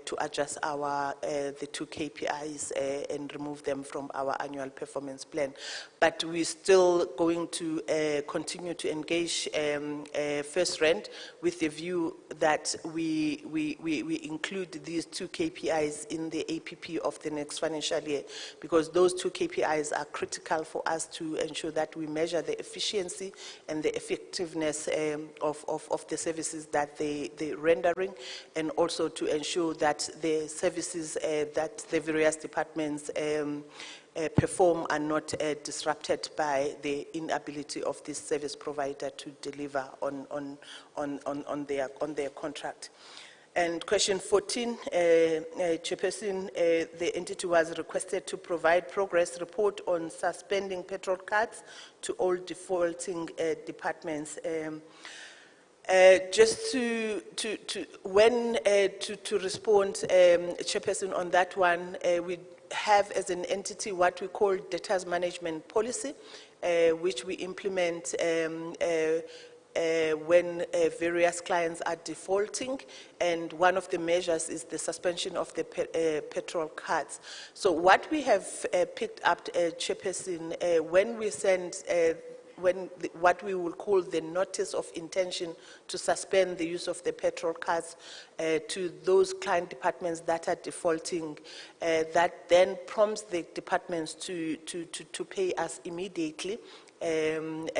Speaker 9: to adjust the 2 KPIs and remove them from our annual performance plan. But we're still going to continue to engage first rent with the view that we include these 2 KPIs in the APP of the next financial year, because those 2 KPIs are critical for us to ensure that we measure the efficiency and the effectiveness of the services that they're rendering, and also to ensure that the services that the various departments perform are not disrupted by the inability of this service provider to deliver on their contract. And question 14, Chairperson, the entity was requested to provide progress report on suspending petrol cards to all defaulting departments. Just to respond, Chairperson, on that one, we have as an entity what we call debtors management policy, which we implement when various clients are defaulting, and one of the measures is the suspension of the petrol cards. So what we have picked up, Chairperson, when we send what we will call the notice of intention to suspend the use of the petrol cards to those client departments that are defaulting, that then prompts the departments to pay us immediately. And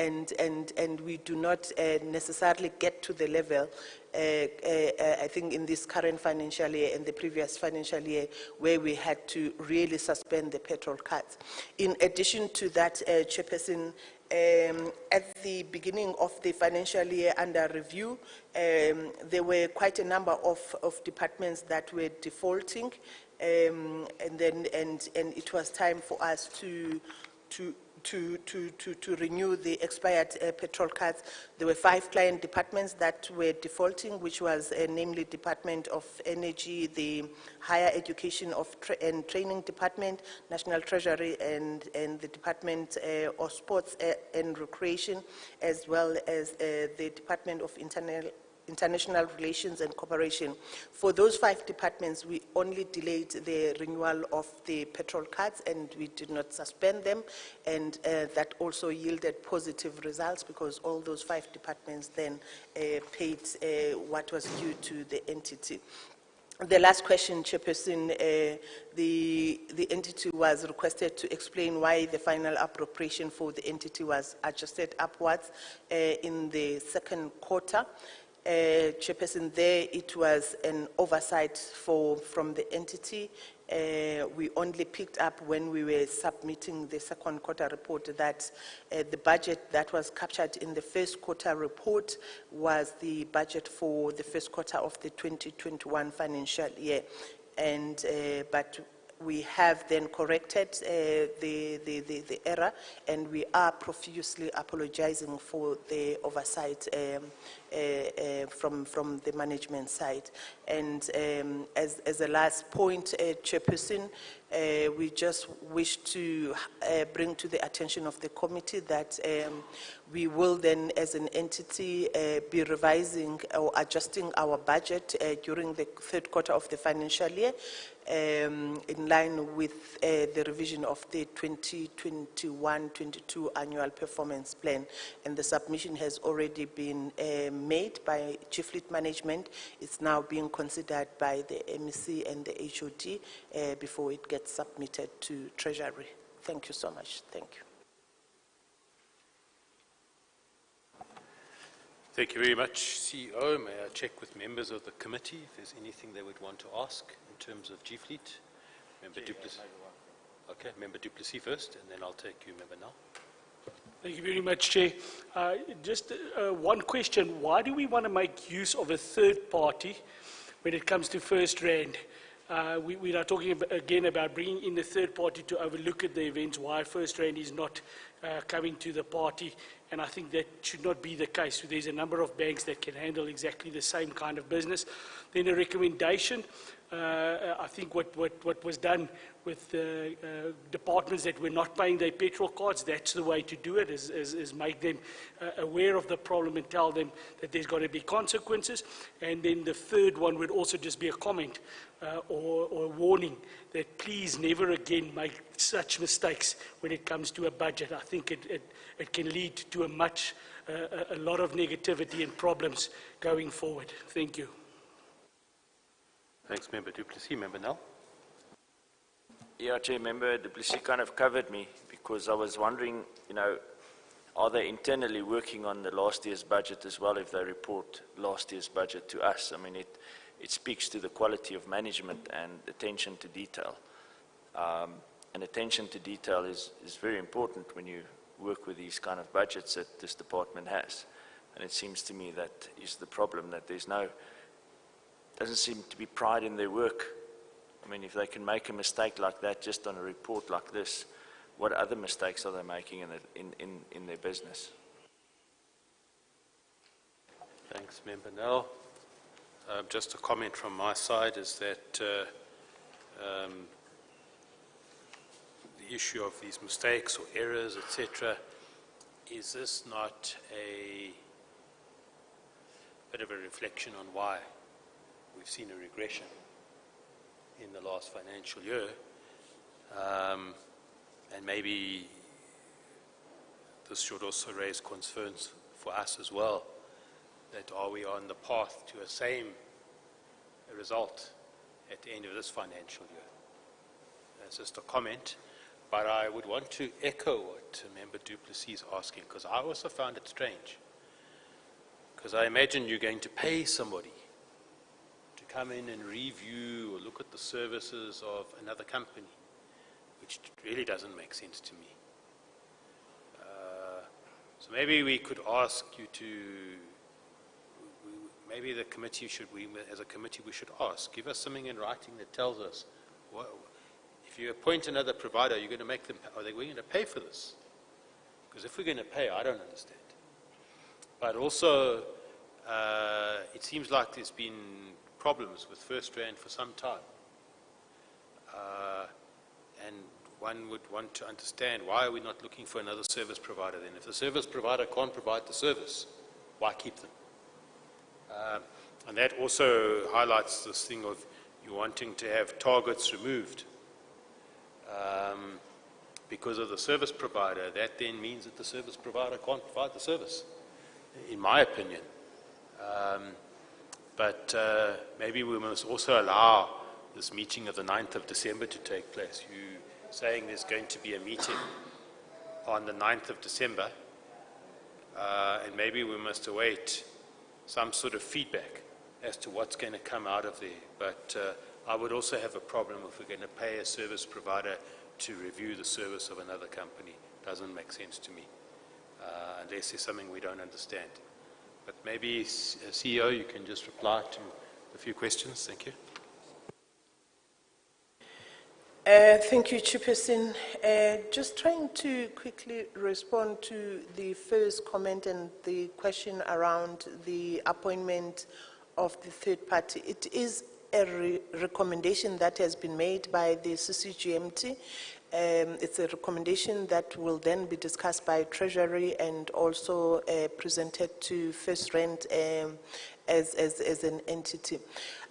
Speaker 9: we do not necessarily get to the level, I think, in this current financial year and the previous financial year, where we had to really suspend the petrol cards. In addition to that, Chairperson, at the beginning of the financial year under review, there were quite a number of departments that were defaulting, and it was time for us to renew the expired petrol cards. There were 5 client departments that were defaulting, which was namely Department of Energy, the Higher Education and Training Department, National Treasury, and the Department of Sports and Recreation, as well as the Department of International Relations and Cooperation. For those 5 departments, we only delayed the renewal of the petrol cards and we did not suspend them, and that also yielded positive results because all those 5 departments then paid what was due to the entity. The last question, Chairperson, the entity was requested to explain why the final appropriation for the entity was adjusted upwards in the second quarter. Chairperson, there it was an oversight from the entity. We only picked up when we were submitting the second quarter report that the budget that was captured in the first quarter report was the budget for the first quarter of the 2021 financial year. And, but we have then corrected the error, and we are profusely apologizing for the oversight from the management side. And as a last point, Chairperson, we just wish to bring to the attention of the committee that we will then, as an entity, be revising or adjusting our budget during the third quarter of the financial year, in line with the revision of the 2021-22 annual performance plan. And the submission has already been made by Chief Fleet Management. It's now being considered by the MEC and the HOD before it gets submitted to Treasury. Thank you so much. Thank you.
Speaker 1: Thank you very much, CEO. May I check with members of the committee if there's anything they would want to ask in terms of G-Fleet? Member Du Plessis. Okay, Member Du Plessis first, and then I'll take you, Member Nel.
Speaker 16: Thank you very much, Chair. Just one question. Why do we want to make use of a third party when it comes to First Rand? We are talking again about bringing in the third party to overlook at the events, why First Rand is not coming to the party, and I think that should not be the case. There's a number of banks that can handle exactly the same kind of business. Then a recommendation, I think what was done with departments that were not paying their petrol cards, that's the way to do it, is make them aware of the problem and tell them that there's got to be consequences. And then the third one would also just be a comment or a warning that please never again make such mistakes when it comes to a budget. I think it can lead to a lot of negativity and problems going forward. Thank you.
Speaker 1: Thanks, Member Du Plessis. Member Nel.
Speaker 15: Yeah, Chair, Member Du Plessis kind of covered me because I was wondering, are they internally working on the last year's budget as well if they report last year's budget to us? I mean, it speaks to the quality of management and attention to detail. And attention to detail is very important when you work with these kind of budgets that this department has. And it seems to me that is the problem, that doesn't seem to be pride in their work. I mean, if they can make a mistake like that just on a report like this, what other mistakes are they making in their business?
Speaker 1: Thanks, Member Nel. Just a comment from my side is that the issue of these mistakes or errors, etc., is this not a bit of a reflection on why we've seen a regression in the last financial year? And maybe this should also raise concerns for us as well, that are we on the path to a same result at the end of this financial year? That's just a comment, but I would want to echo what Member Du Plessis is asking, because I also found it strange. Because I imagine you're going to pay somebody to come in and review or look at the services of another company, which really doesn't make sense to me. So maybe we could ask you to, maybe the committee as a committee, we should ask, give us something in writing that tells us, if you appoint another provider, are they going to pay for this? Because if we're going to pay, I don't understand. But also, it seems like there's been problems with First Rand for some time. And one would want to understand, why are we not looking for another service provider then? If the service provider can't provide the service, why keep them? And that also highlights this thing of you wanting to have targets removed because of the service provider. That then means that the service provider can't provide the service, in my opinion. but maybe we must also allow this meeting of the 9th of December to take place. You saying there's going to be a meeting on the 9th of December, and maybe we must await some sort of feedback as to what's going to come out of there. But I would also have a problem if we're going to pay a service provider to review the service of another company. Doesn't make sense to me, unless there's something we don't understand. But maybe, CEO, you can just reply to a few questions. Thank you.
Speaker 9: Thank you, Chairperson. Just trying to quickly respond to the first comment and the question around the appointment of the third party. It is a recommendation that has been made by the CCGMT. It's a recommendation that will then be discussed by Treasury and also presented to First Rand as an entity.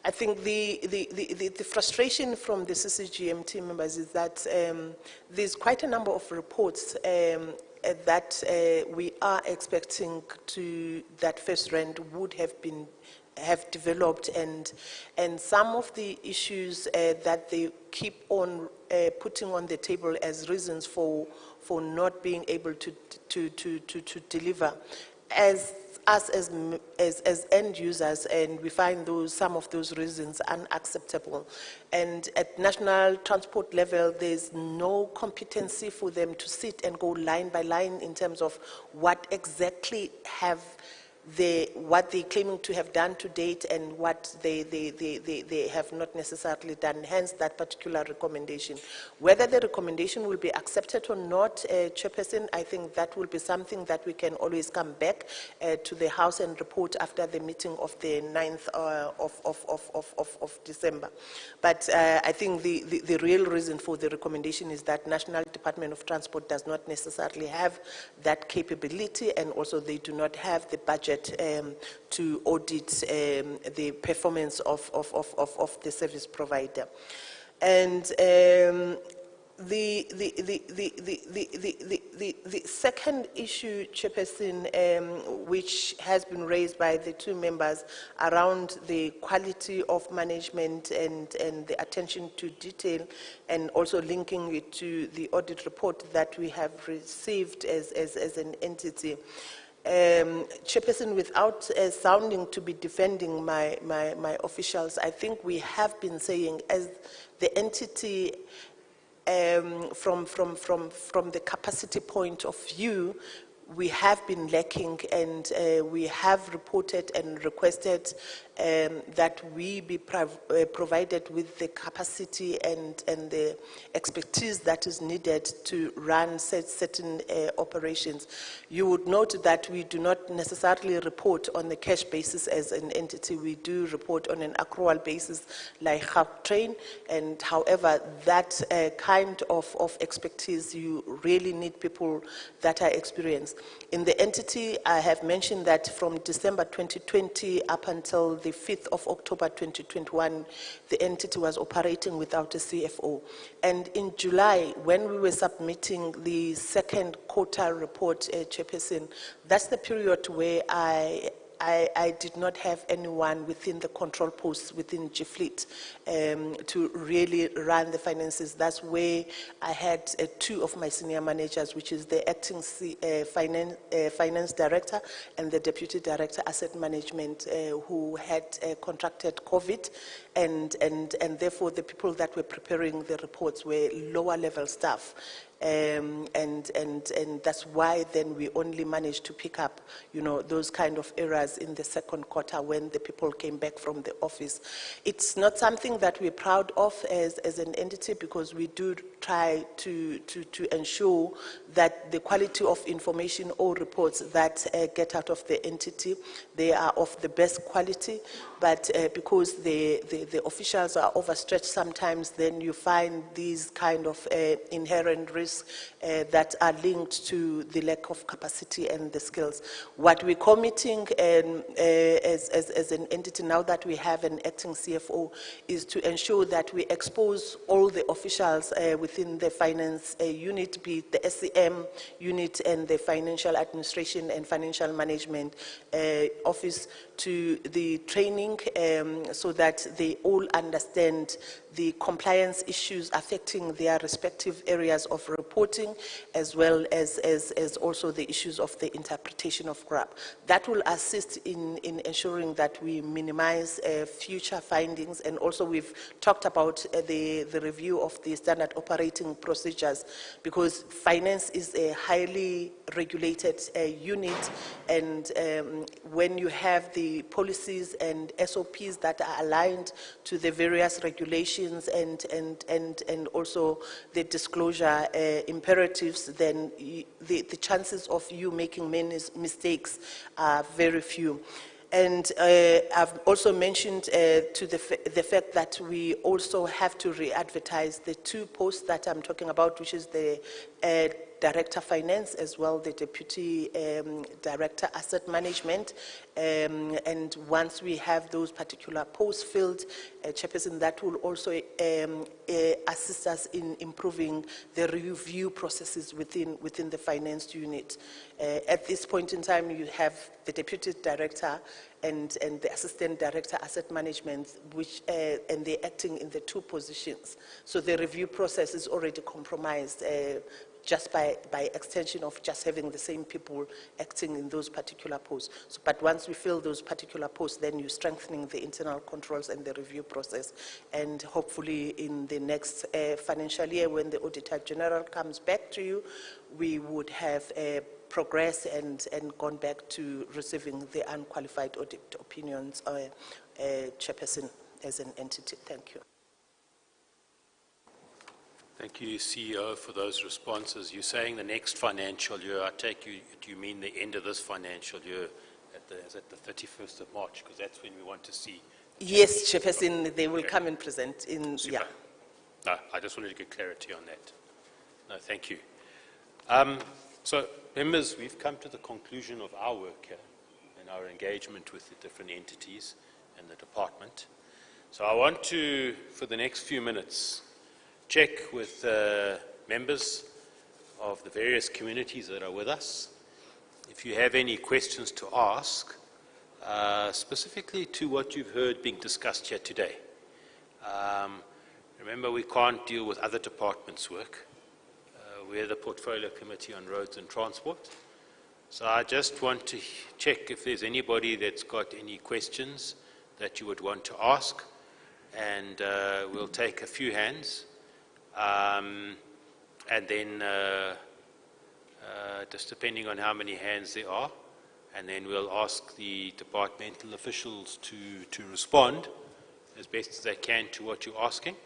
Speaker 9: I think the frustration from the CCGMT members is that there's quite a number of reports that we are expecting that First Rand would have developed, and some of the issues that they keep on putting on the table as reasons for not being able to deliver. As us as end users, and we find some of those reasons unacceptable. And at national transport level, there's no competency for them to sit and go line by line in terms of what exactly what they're claiming to have done to date and what they have not necessarily done, hence that particular recommendation. Whether the recommendation will be accepted or not, Chairperson, I think that will be something that we can always come back to the House and report after the meeting of the 9th of December. But I think the real reason for the recommendation is that National Department of Transport does not necessarily have that capability, and also they do not have the budget to audit the performance of the service provider. And the second issue, Chairperson, which has been raised by the two members around the quality of management and the attention to detail, and also linking it to the audit report that we have received as an entity. Chairperson, without sounding to be defending my officials, I think we have been saying as the entity from the capacity point of view, we have been lacking, and we have reported and requested that we be provided with the capacity and the expertise that is needed to run certain operations. You would note that we do not necessarily report on the cash basis as an entity. We do report on an accrual basis like Gautrain, and however, that kind of expertise, you really need people that are experienced. In the entity, I have mentioned that from December 2020 up until the 5th of October 2021, the entity was operating without a CFO. And in July, when we were submitting the second quarter report, Chairperson, that's the period where I did not have anyone within the control posts within GFleet to really run the finances. That's where I had two of my senior managers, which is the acting finance director and the deputy director asset management, who had contracted COVID, and therefore the people that were preparing the reports were lower level staff. And that's why then we only managed to pick up, those kind of errors in the second quarter when the people came back from the office. It's not something that we're proud of as an entity, because we do try to ensure that the quality of information or reports that get out of the entity, they are of the best quality. But because the officials are overstretched sometimes, then you find these kind of inherent risks that are linked to the lack of capacity and the skills. What we're committing as an entity, now that we have an acting CFO, is to ensure that we expose all the officials within the finance unit, be it the SCM unit and the financial administration and financial management office, to the training so that they all understand the compliance issues affecting their respective areas of reporting, as well as also the issues of the interpretation of GRAP. That will assist in ensuring that we minimize future findings, and also we've talked about the review of the standard operating procedures, because finance is a highly regulated unit, and when you have the policies and SOPs that are aligned to the various regulations and also the disclosure imperatives, then the chances of you making many mistakes are very few. And I've also mentioned to the fact that we also have to re-advertise the two posts that I'm talking about, which is the Director Finance, as well the Deputy Director Asset Management. And once we have those particular posts filled, Chairperson, that will also assist us in improving the review processes within the finance unit. At this point in time, you have the Deputy Director and the Assistant Director Asset Management, which and they're acting in the two positions. So the review process is already compromised just by extension of just having the same people acting in those particular posts. So, but once we fill those particular posts, then you're strengthening the internal controls and the review process. And hopefully in the next financial year, when the Auditor-General comes back to you, we would have progressed and gone back to receiving the unqualified audit opinions, Chairperson, as an entity. Thank you.
Speaker 1: Thank you, CEO, for those responses. You're saying the next financial year. I take you, do you mean the end of this financial year? Is it the 31st of March? Because that's when we want to see.
Speaker 9: Yes, Chairperson, they will come and present in,
Speaker 1: Super.
Speaker 9: yeah.
Speaker 1: No, I just wanted to get clarity on that. No, thank you. So, members, we've come to the conclusion of our work here and our engagement with the different entities and the department. So I want to, for the next few minutes, check with members of the various communities that are with us. If you have any questions to ask, specifically to what you've heard being discussed here today. Remember, we can't deal with other departments' work. We're the Portfolio Committee on Roads and Transport. So I just want to check if there's anybody that's got any questions that you would want to ask, and we'll take a few hands. And then, just depending on how many hands there are, and then we'll ask the departmental officials to respond as best as they can to what you're asking,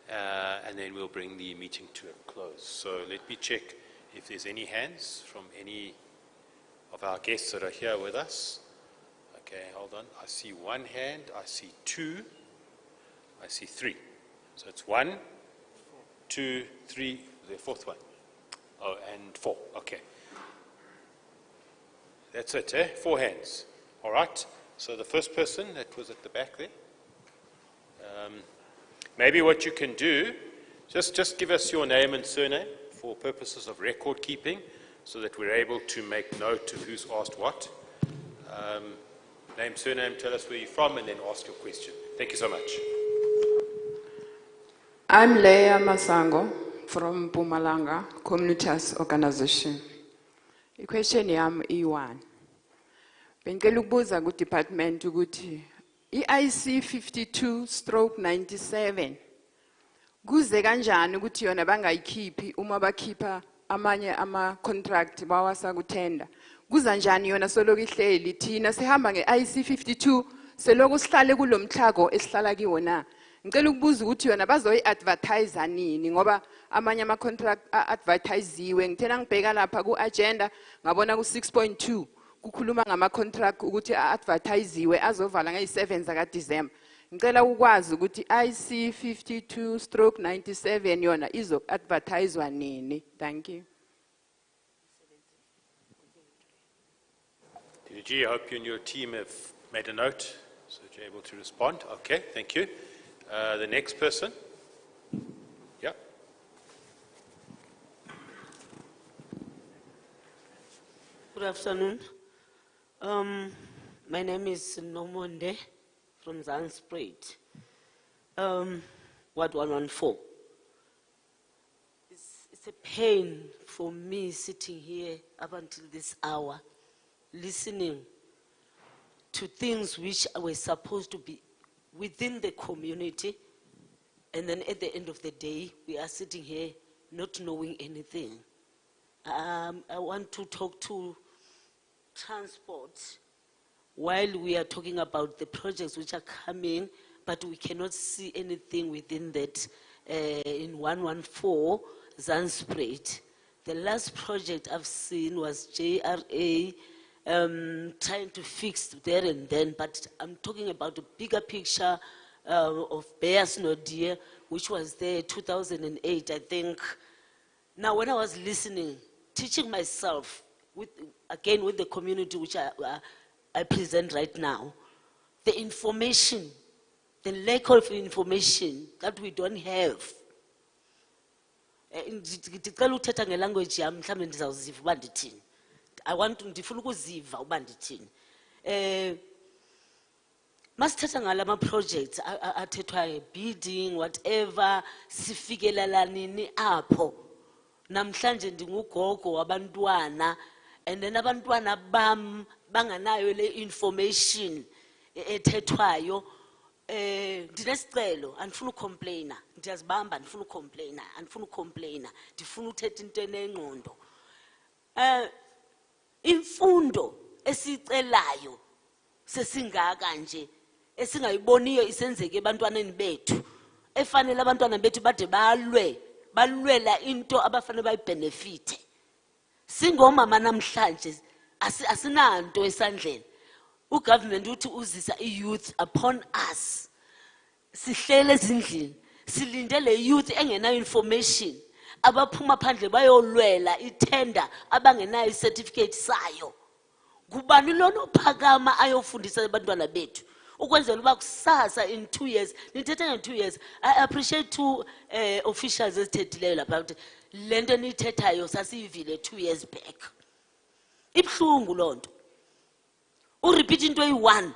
Speaker 1: and then we'll bring the meeting to a close. So let me check if there's any hands from any of our guests that are here with us. Okay, hold on. I see one hand, I see two, I see three. So it's 1, 2, 3, the fourth one. Oh, and 4. Okay. That's it, eh? 4 hands. All right. So the first person that was at the back there. Maybe what you can do, just give us your name and surname for purposes of record keeping, so that we're able to make note of who's asked what. Name, surname, tell us where you're from, and then ask your question. Thank you so much.
Speaker 17: I'm Leah Masango from Pumalanga Communities Organization. The question yam E1. Bengicela ukubuza ku department ukuthi IC 52/97 kuze kanjani ukuthi yona bangayikhiphi uma bakhipha amanye ama contract bawasa ku tender. Kuza njani yona soloku ihleli thina sihamba ngeIC 52 seloko sihlale kulomthlago esihlala kiwo na. Ngicela ukubuza ukuthi yona bazoyi-advertise nini ngoba amanye ama-contract a-advertisiwe. Ngithena ngibheka lapha ku-agenda ngabona ku-6.2 kukhuluma ngama-contract ukuthi a-advertisiwe azovala ngeyi-7 zaka-December. Ngicela ukwazi ukuthi IC 52/97 yona izo-advertisewa nini. Thank you.
Speaker 1: Did Eugene, I hope you and your team have made a note so that you're able to respond. Okay, thank you. The next person. Yeah.
Speaker 18: Good afternoon. My name is Nomonde from Zanspruit, Ward 114. It's a pain for me sitting here up until this hour, listening to things which were supposed to be within the community, and then at the end of the day, we are sitting here not knowing anything. I want to talk to transport while we are talking about the projects which are coming, but we cannot see anything within that in 114 Zanspruit. The last project I've seen was JRA trying to fix there and then, but I'm talking about a bigger picture of Bears No Dear, which was there 2008, I think. Now, when I was listening, teaching myself, again with the community which I present right now, the information, the lack of information that we don't have. Ndicela uthetha ngelanguage yami mhlawumbe ndizawuziva uba ndithini. Ndifuna ukuziva uba ndithini. Masithetha ngala ma projects athethwayo, bidding, whatever, sifikelela nini apho. Namhlanje ndingugogo wabantwana, and then abantwana bam banganayo le information ethethwayo. Ndinesicelo, andifuna ucomplaina, ndiyazibamba, andifuna ucomplaina, andifuna ucomplaina, ndifuna uthetha into enengqondo. Imfundo esicelayo sesingaka nje esingayiboniyo isenzeke ebantwaneni bethu, efanele abantwana bethu bade balwela into abafanele bayibenefite. Singomama namhlanje asinanto esandleni. Ugovernment uthi uzisa youth upon us. Sihlele ezindlini, silinde le youth engenayo information, abaphuma phandle bayolwela itender abangenayo certificate sayo. Kubani lona ophakama ayofundisa abantwana bethu ukwenzela uba kusasa in 2 years, nithethe nge 2 years. I appreciate two officials ezithethileyo lapha ukuthi le nto niyithethayo sasiyivile 2 years back. Ibhlungu loo nto. Repeat into one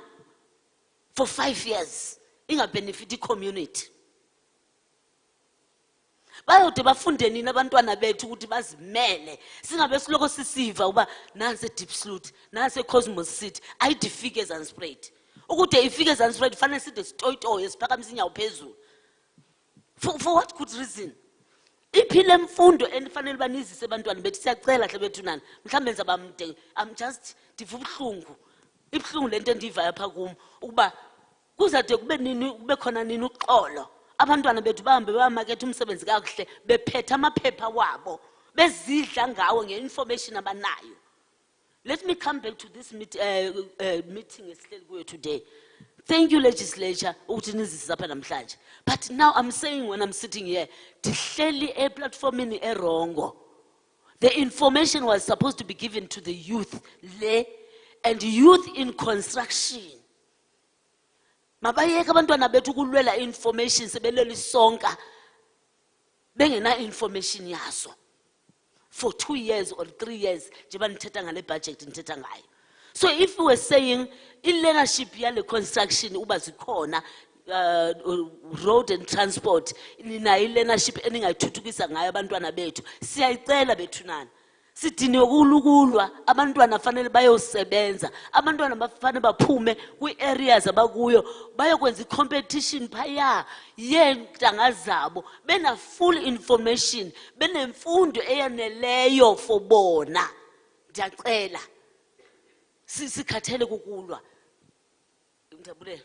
Speaker 18: for 5 years, inga benefit community. Bayode bafunde nini abantwana bethu ukuthi bazimele, singabe siloko sisiva uba nansi Deepsloot, nansi Cosmos City, ayidifike eZanspruit. Ukuthi ifike eZanspruit fanele side sitoyitoye siphakamisa inyawo phezulu. For what good reason? Iphile mfundo enifanele banizise abantwana bethu, siyacela hle bethu nani. Mhlambe nza bamde, I'm just ndivu ubuhlungu. Ibhlungu lento endiva yapha kum ukuba kuzade kube khona nini uxolo. Abantwana bethu bahambe bayamaketha umsebenzi kakuhle bephethe amaphepha wabo bezidla ngawo ngeinformation abanayo. Let me come back to this meeting esihleli kuyo today. Thank you legislature ukuthi nizise apha namhlanje. But now I'm saying when I'm sitting here, ndihleli eplatformini erongo. The information was supposed to be given to the youth and youth in construction. Mabayeka abantwana bethu kulwela information sebelela isonka bengena information yaso for 2 years or 3 years njengoba nithetha ngale budget nithetha ngayo. So if we were saying in leadership yale construction uba zikhona road and transport, ninayo leadership eningayithuthukisa ngayo abantwana bethu, siyayicela bethu nani. Sidiniwe ukulukulwa, abantwana fanele bayosebenza, abantwana bafanele baphume kwi-areas abakuyo bayokwenza i-competition phaya yeentanga zabo bena full information, benemfundo eyaneleyo for bona. Ndiyacela sikhathele kukulwa. Ngiyabule.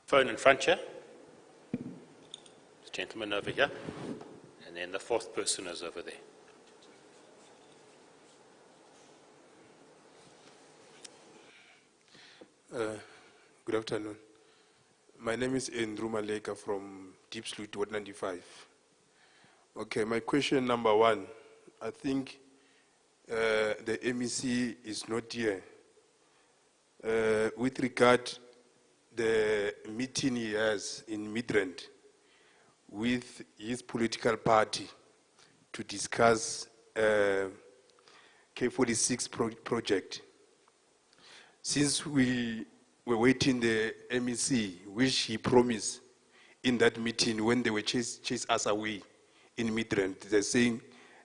Speaker 1: Phone in front here. Gentleman over here, and then the fourth person is over there.
Speaker 19: Good afternoon. My name is Andrew Maleka from Deepsloot, Ward 95. Okay, my question number one I think the MEC is not here. With regard the meeting he has in Midrand with his political party to discuss K46 project. Since we were waiting the MEC, which he promised in that meeting when they were chase us away in Midrand, they're saying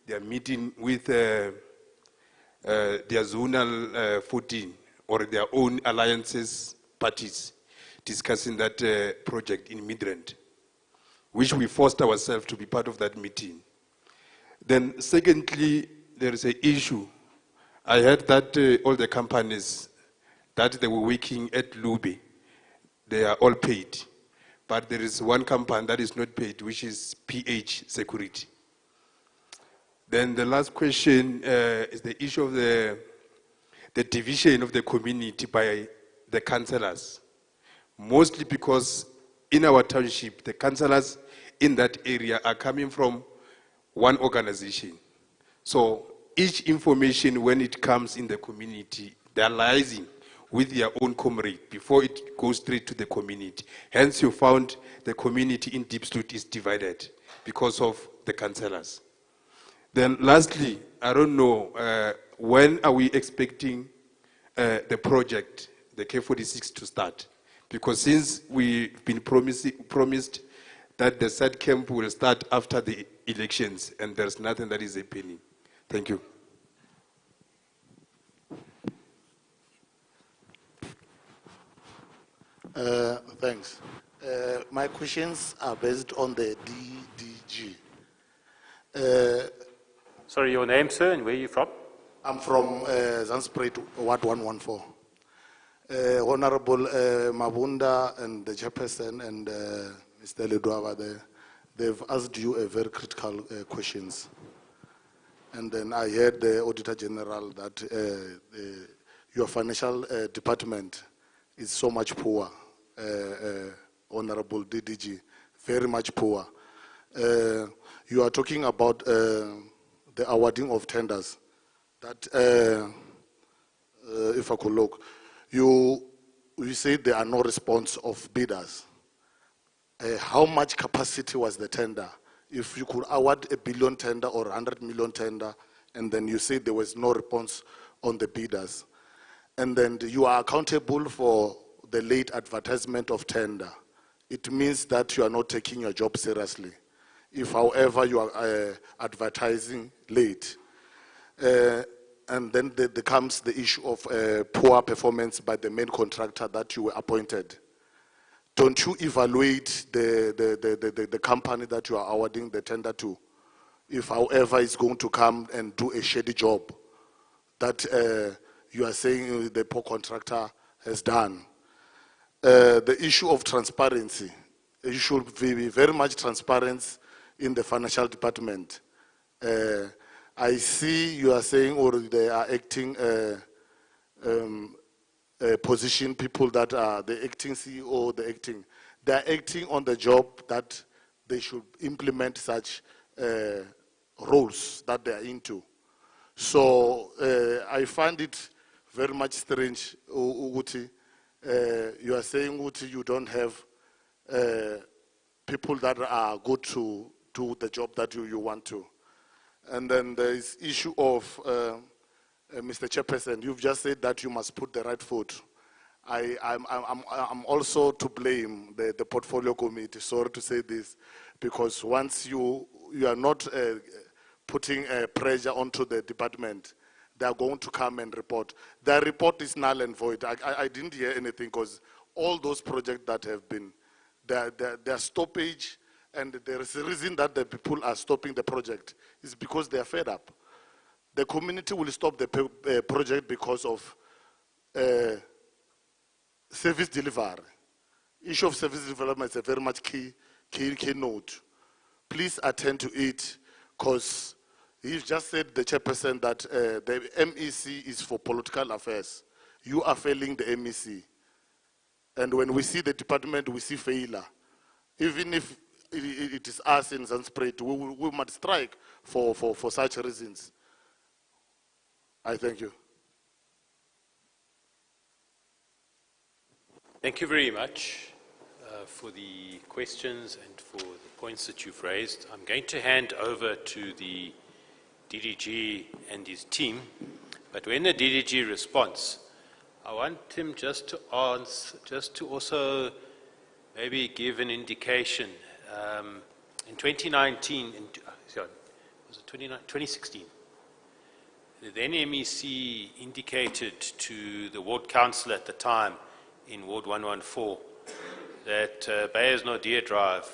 Speaker 19: they are meeting with their zonal 14 or their own alliances parties discussing that project in Midrand, which we forced ourselves to be part of that meeting. Then secondly, there is an issue. I heard that all the companies that they were working at Lube, they are all paid. But there is one company that is not paid, which is PH Security. Then the last question is the issue of the division of the community by the councillors. Mostly because in our township, the councillors in that area are coming from one organization. So each information, when it comes in the community, they are liaising with their own comrade before it goes straight to the community. Hence, you found the community in Diepsloot is divided because of the councillors. Then lastly, I don't know, when are we expecting the project, the K46, to start? Because since we've been promised that the SAD camp will start after the elections, and there's nothing that is happening. Thank you.
Speaker 20: Thanks. My questions are based on the DDG.
Speaker 3: Sorry, your name, sir, and where are you from?
Speaker 20: I'm from Zanzibar, Ward 114. Honorable Mabunda and the chairperson and Mr. Ledwaba there, they've asked you a very critical questions. And then I heard the Auditor-General that your financial department is so much poor, Honorable DDG, very much poor. You are talking about the awarding of tenders. That, if I could look, you say there are no response of bidders. How much capacity was the tender? If you could award a billion tender or 100 million tender, and then you say there was no response on the bidders, and then you are accountable for the late advertisement of tender, it means that you are not taking your job seriously. If, however, you are advertising late, and then there comes the issue of poor performance by the main contractor that you were appointed. Don't you evaluate the company that you are awarding the tender to, if, however, is going to come and do a shady job that you are saying the poor contractor has done? The issue of transparency, you should be very much transparent in the financial department. I see you are saying, or they are acting position people that are the acting CEO, they are acting on the job that they should implement such roles that they are into. So I find it very much strange, Uguti. You are saying, Uguti, you don't have people that are good to do the job that you want to. And then there is issue of Mr. Chairperson, you've just said that you must put the right foot. I'm also to blame the portfolio committee, sorry to say this, because once you are not putting pressure onto the department, they are going to come and report. The report is null and void. I didn't hear anything because all those projects that have been, their stoppage, and there is a reason that the people are stopping the project is because they are fed up. The community will stop the project because of service delivery. Issue of service development is a very much key note. Please attend to it, because he just said, the chairperson, that the MEC is for political affairs. You are failing the MEC. And when we see the department, we see failure. Even if it is us in Zanspret, we must strike for such reasons. I thank you.
Speaker 1: Thank you very much for the questions and for the points that you've raised. I'm going to hand over to the DDG and his team, but when the DDG responds, I want him just to answer, just to also maybe give an indication. In 2019, was it 2016, the then MEC indicated to the ward council at the time in Ward 114 that Beyers Naudé Drive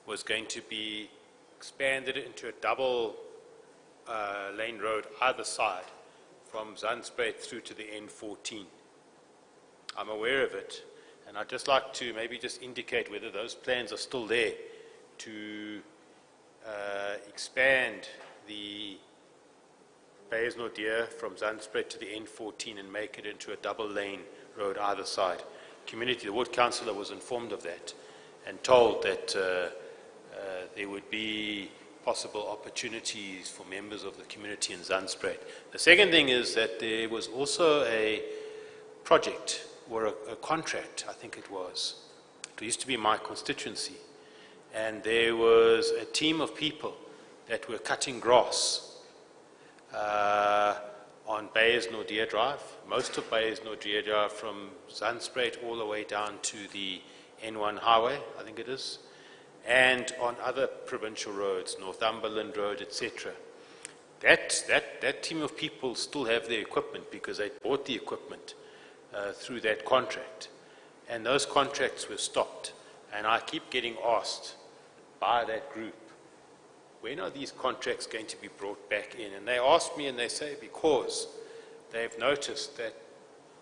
Speaker 1: was going to be expanded into a double lane road either side from Zandspruit through to the N14. I'm aware of it, and I'd just like to maybe just indicate whether those plans are still there to expand the Beyers Naudé from Zandspruit to the N14 and make it into a double lane road either side. The ward councillor was informed of that and told that there would be possible opportunities for members of the community in Zandspruit. The second thing is that there was also a project or a contract, I think it was. It used to be my constituency. And there was a team of people that were cutting grass on Beyers Naudé Drive, most of Beyers Naudé Drive from Zandspruit all the way down to the N1 highway, I think it is, and on other provincial roads, Northumberland Road, etc. That team of people still have their equipment because they bought the equipment through that contract. And those contracts were stopped. And I keep getting asked by that group, when are these contracts going to be brought back in? And they ask me and they say because they've noticed that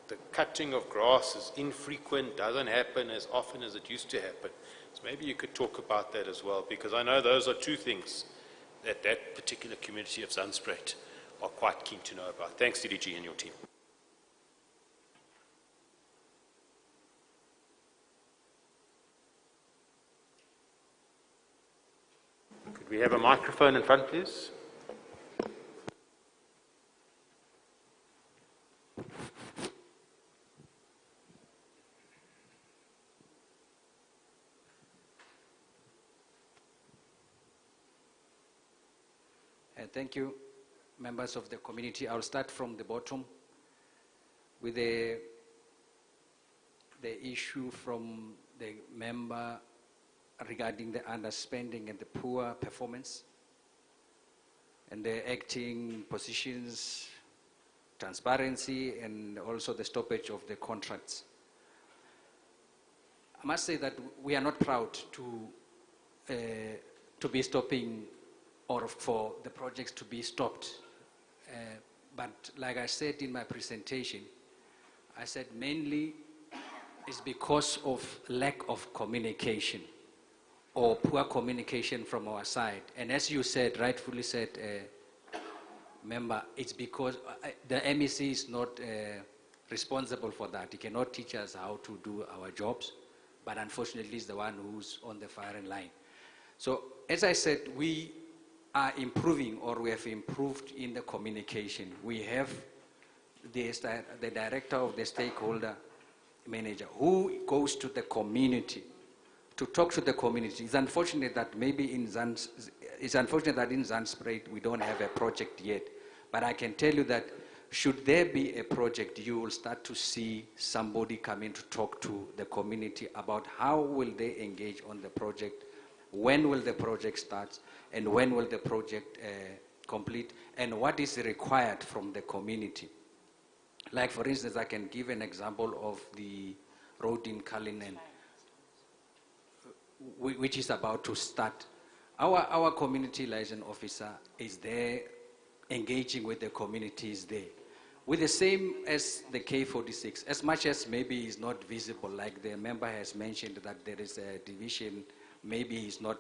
Speaker 1: the cutting of grass is infrequent, doesn't happen as often as it used to happen. So maybe you could talk about that as well, because I know those are two things that that particular community of Zandspruit are quite keen to know about. Thanks, DDG and your team. Could we have a microphone in front, please?
Speaker 8: Thank you, members of the community. I'll start from the bottom with the issue from the member regarding the underspending and the poor performance and the acting positions, transparency, and also the stoppage of the contracts. I must say that we are not proud to be stopping or for the projects to be stopped. But like I said in my presentation, I said mainly it's because of lack of communication or poor communication from our side. And as you said, rightfully said, member, it's because the MEC is not responsible for that. He cannot teach us how to do our jobs, but unfortunately he's the one who's on the firing line. So as I said, we are improving, or we have improved in the communication. We have the director of the stakeholder manager who goes to the community to talk to the community. It's unfortunate that maybe in Zandspruit we don't have a project yet, but I can tell you that should there be a project, you will start to see somebody come in to talk to the community about how will they engage on the project, when will the project start, and when will the project complete, and what is required from the community. Like for instance, I can give an example of the road in Cullinan, which is about to start. Our community liaison officer is there, engaging with the communities there. With the same as the K46, as much as maybe it's not visible, like the member has mentioned that there is a division, maybe he's not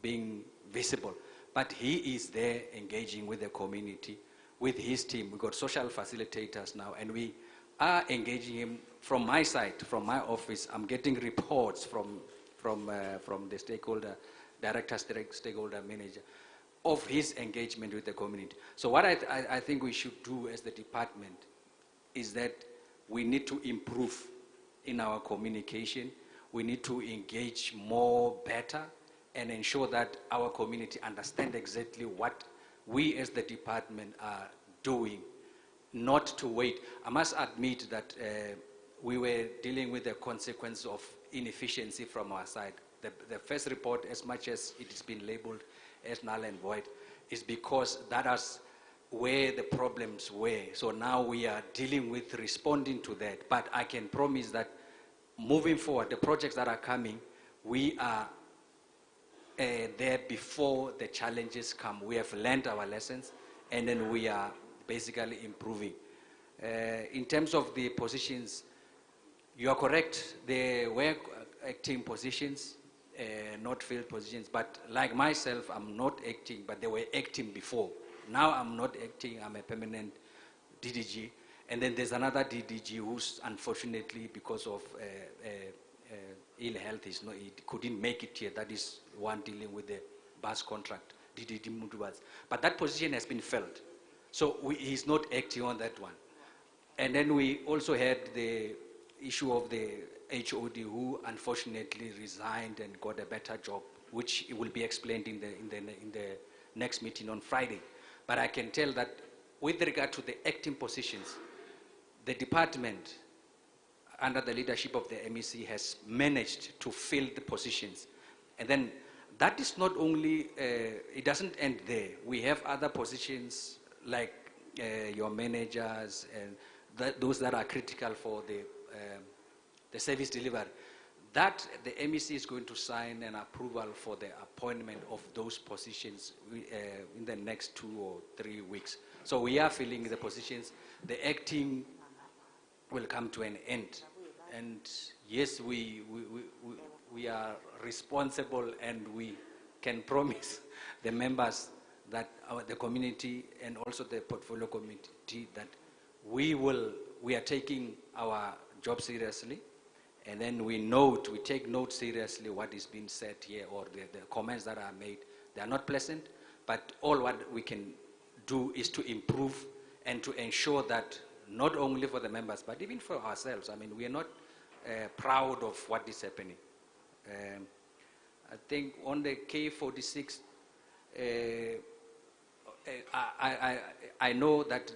Speaker 8: being visible, but he is there engaging with the community, with his team. We've got social facilitators now, and we are engaging him from my side, from my office. I'm getting reports from from the stakeholder, director, stakeholder manager, of his engagement with the community. So what I think we should do as the department is that we need to improve in our communication. We need to engage more better and ensure that our community understand exactly what we as the department are doing, not to wait. I must admit that we were dealing with the consequence of inefficiency from our side. The first report, as much as it has been labeled as null and void, is because that is where the problems were. So now we are dealing with responding to that. But I can promise that moving forward, the projects that are coming, we are there before the challenges come. We have learned our lessons, and then we are basically improving. In terms of the positions, you are correct. There were acting positions, not filled positions. But like myself, I'm not acting, but they were acting before. Now I'm not acting, I'm a permanent DDG. And then there's another DDG who's unfortunately, because of ill health, he couldn't make it here. That is one dealing with the bus contract, DDG Mutubas. But that position has been filled. So he's not acting on that one. And then we also had the issue of the HOD who unfortunately resigned and got a better job, which will be explained in the next meeting on Friday. But I can tell that with regard to the acting positions, the department, under the leadership of the MEC, has managed to fill the positions. And then that is not only, it doesn't end there. We have other positions like your managers and those that are critical for the service delivery. That the MEC is going to sign an approval for the appointment of those positions in the next 2 or 3 weeks. So we are filling the positions. The acting will come to an end. And yes, we are responsible, and we can promise the members that the community and also the portfolio committee that we are taking our job seriously, and then we take note seriously what is being said here, or the comments that are made. They are not pleasant, but all what we can do is to improve and to ensure that not only for the members, but even for ourselves. I mean, we are not proud of what is happening. I think on the K46, I know that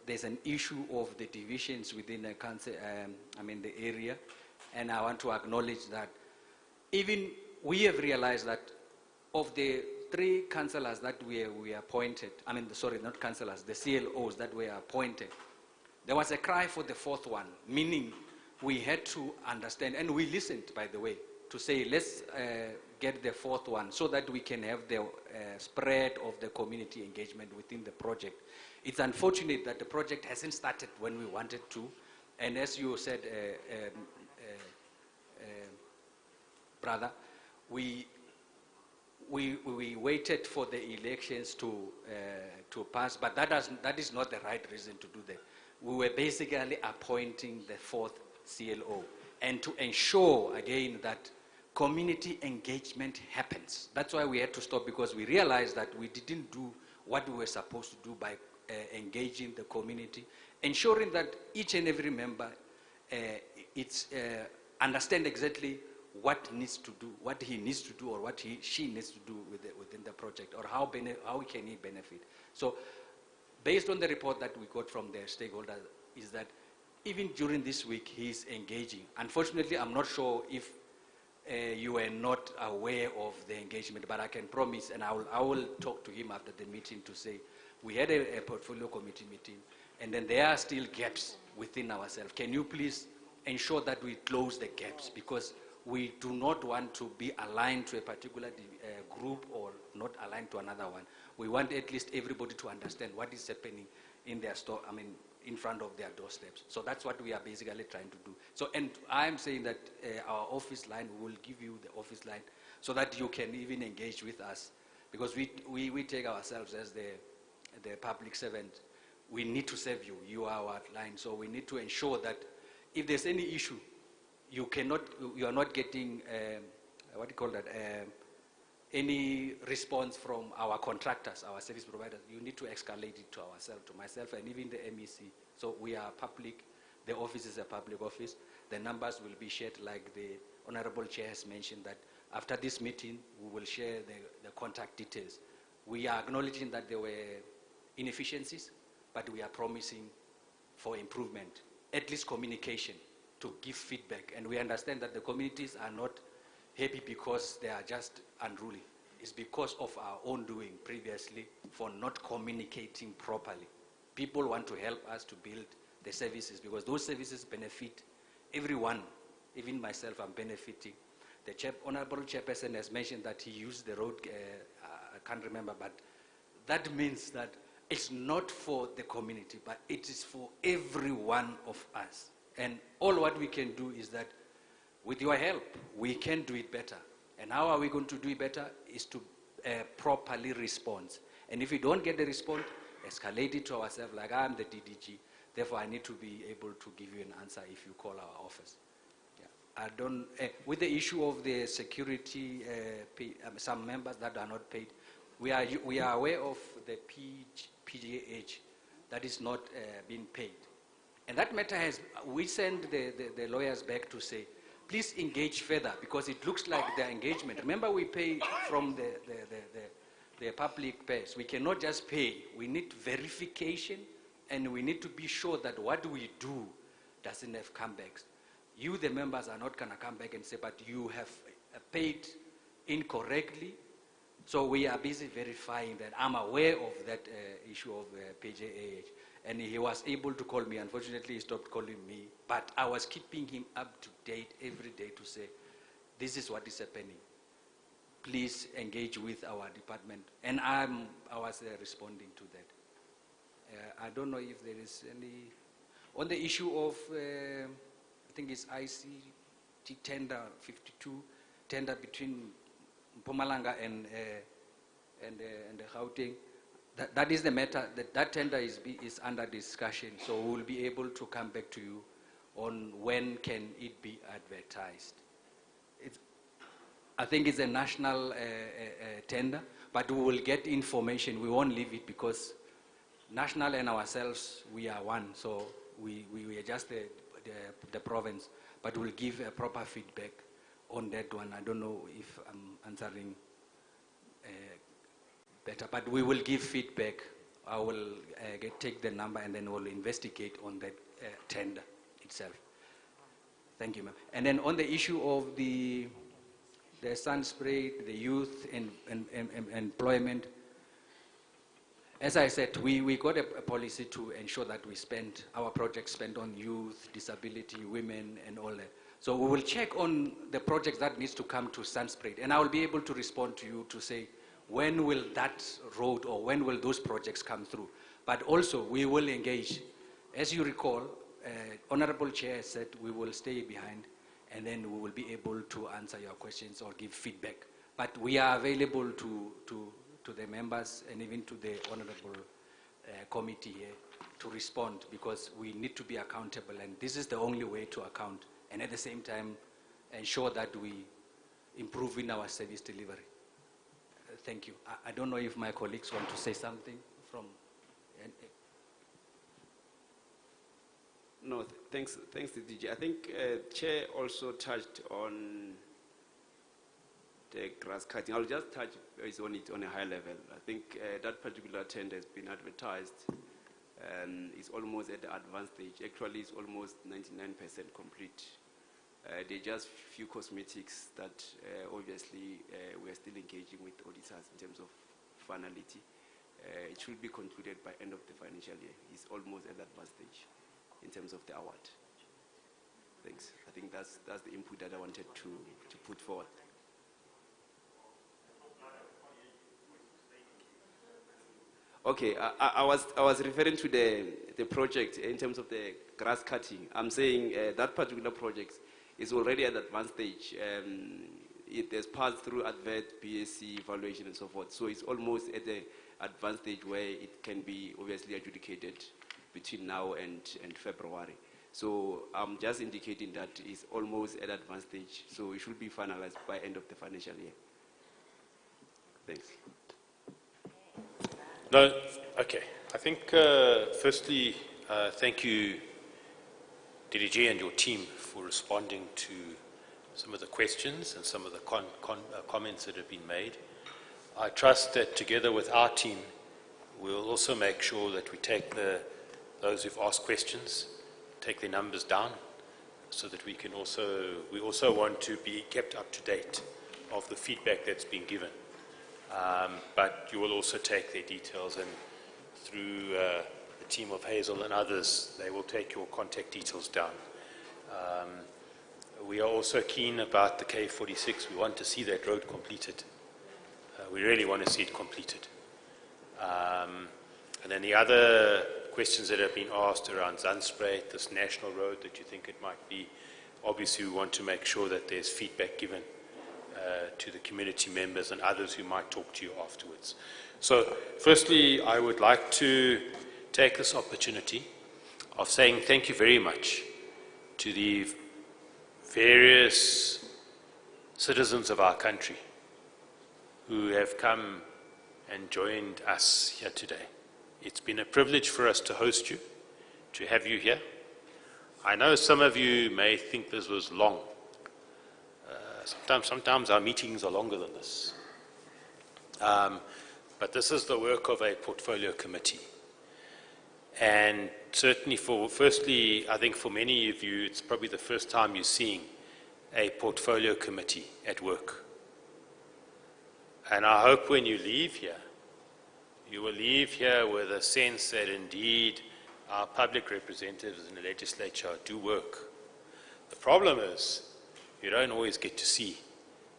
Speaker 8: there's an issue of the divisions within the council, the area, and I want to acknowledge that even we have realized that of the 3 councillors that we appointed, not councillors, the CLOs that were appointed, there was a cry for the 4th one, meaning we had to understand, and we listened, by the way, to say let's get the 4th one so that we can have the spread of the community engagement within the project. It's unfortunate that the project hasn't started when we wanted to, and as you said, brother, we waited for the elections to pass, but that is not the right reason to do that. We were basically appointing the 4th CLO, and to ensure again that community engagement happens. That's why we had to stop, because we realized that we didn't do what we were supposed to do by engaging the community, ensuring that each and every member understand exactly what needs to do, what he needs to do, or what she needs to do within the project, or how can he benefit. So based on the report that we got from the stakeholders, is that even during this week he's engaging. Unfortunately, I'm not sure if you were not aware of the engagement, but I can promise, and I will talk to him after the meeting to say, we had a portfolio committee meeting, and then there are still gaps within ourselves. Can you please ensure that we close the gaps? Because we do not want to be aligned to a particular group or not aligned to another one. We want at least everybody to understand what is happening in their store, in front of their doorsteps. So that's what we are basically trying to do. So, and I'm saying that our office line, we will give you the office line so that you can even engage with us, because we take ourselves as the public servant. We need to serve you. You are our line. So we need to ensure that if there's any issue, you are not getting, what do you call that, any response from our contractors, our service providers, you need to escalate it to ourselves, to myself and even the MEC. So we are public, the office is a public office. The numbers will be shared, like the Honorable Chair has mentioned, that after this meeting, we will share the contact details. We are acknowledging that there were inefficiencies, but we are promising for improvement, at least communication, to give feedback. And we understand that the communities are not happy because they are just unruly. It's because of our own doing previously for not communicating properly. People want to help us to build the services because those services benefit everyone. Even myself, I'm benefiting. The Honorable Chairperson has mentioned that he used the road, I can't remember, but that means that it's not for the community, but it is for every one of us. And all what we can do is that with your help, we can do it better. And how are we going to do it better is to properly respond. And if we don't get the response, escalate it to ourselves, like I'm the DDG, therefore I need to be able to give you an answer if you call our office. Yeah. I don't, with the issue of the security, some members that are not paid, we are aware of the PGH that is not being paid. And that matter has, we send the lawyers back to say, please engage further because it looks like the engagement. Remember, we pay from the public payers. We cannot just pay. We need verification and we need to be sure that what we do doesn't have comebacks. You, the members, are not going to come back and say, but you have paid incorrectly. So we are busy verifying that. I'm aware of that issue of PJAH. And he was able to call me. Unfortunately, he stopped calling me. But I was keeping him up to date every day to say, this is what is happening. Please engage with our department. And I was responding to that. I don't know if there is any... On the issue of, I think it's ICT tender 52, tender between Mpumalanga and the Gauteng, that is the matter. That tender is under discussion, so we will be able to come back to you on when can it be advertised. I think it's a national tender, but we will get information. We won't leave it because national and ourselves, we are one, so we are just the province, but we'll give a proper feedback on that one. I don't know if I'm answering better, but we will give feedback. I will take the number and then we'll investigate on that tender itself. Thank you, ma'am. And then on the issue of the sun spray, the youth and employment, as I said, we got a policy to ensure that we spend, our projects spend on youth, disability, women, and all that. So we will check on the projects that needs to come to Sunspread, and I will be able to respond to you to say, when will that road or when will those projects come through? But also, we will engage. As you recall, Honorable Chair said we will stay behind and then we will be able to answer your questions or give feedback. But we are available to the members and even to the Honorable Committee here to respond because we need to be accountable and this is the only way to account and at the same time ensure that we improve in our service delivery. Thank you. I don't know if my colleagues want to say something from...
Speaker 14: No, thanks, DG. I think Chair also touched on the grass cutting. I'll just touch on it on a high level. I think that particular tender has been advertised and it's almost at the advanced stage. Actually, it's almost 99% complete. There are just few cosmetics that obviously we are still engaging with auditors in terms of finality. It should be concluded by end of the financial year. It's almost at that advanced stage in terms of the award. Thanks. I think that's the input that I wanted to put forward. Okay, I was referring to the project in terms of the grass cutting. I'm saying that particular project is already at advanced stage. It has passed through advert, BSc, evaluation, and so forth. So it's almost at the advanced stage where it can be obviously adjudicated between now and February. So I'm just indicating that it's almost at advanced stage, so it should be finalized by end of the financial year. Thanks.
Speaker 1: No, okay. I think, firstly, thank you, DDG and your team, for responding to some of the questions and some of the comments that have been made. I trust that together with our team, we'll also make sure that we take those who've asked questions, take their numbers down, so that we also want to be kept up to date of the feedback that's been given. But you will also take their details, and through the team of Hazel and others, they will take your contact details down. We are also keen about the K46. We want to see that road completed. We really want to see it completed. And then the other questions that have been asked around Zandspruit, this national road that you think it might be, obviously we want to make sure that there's feedback given to the community members and others who might talk to you afterwards. So firstly, I would like to take this opportunity of saying thank you very much to the various citizens of our country who have come and joined us here today. It's been a privilege for us to host you, to have you here. I know some of you may think this was long. Sometimes our meetings are longer than this. But this is the work of a portfolio committee. And certainly firstly, I think for many of you, it's probably the first time you're seeing a portfolio committee at work. And I hope when you leave here, you will leave here with a sense that indeed our public representatives in the legislature do work. The problem is, you don't always get to see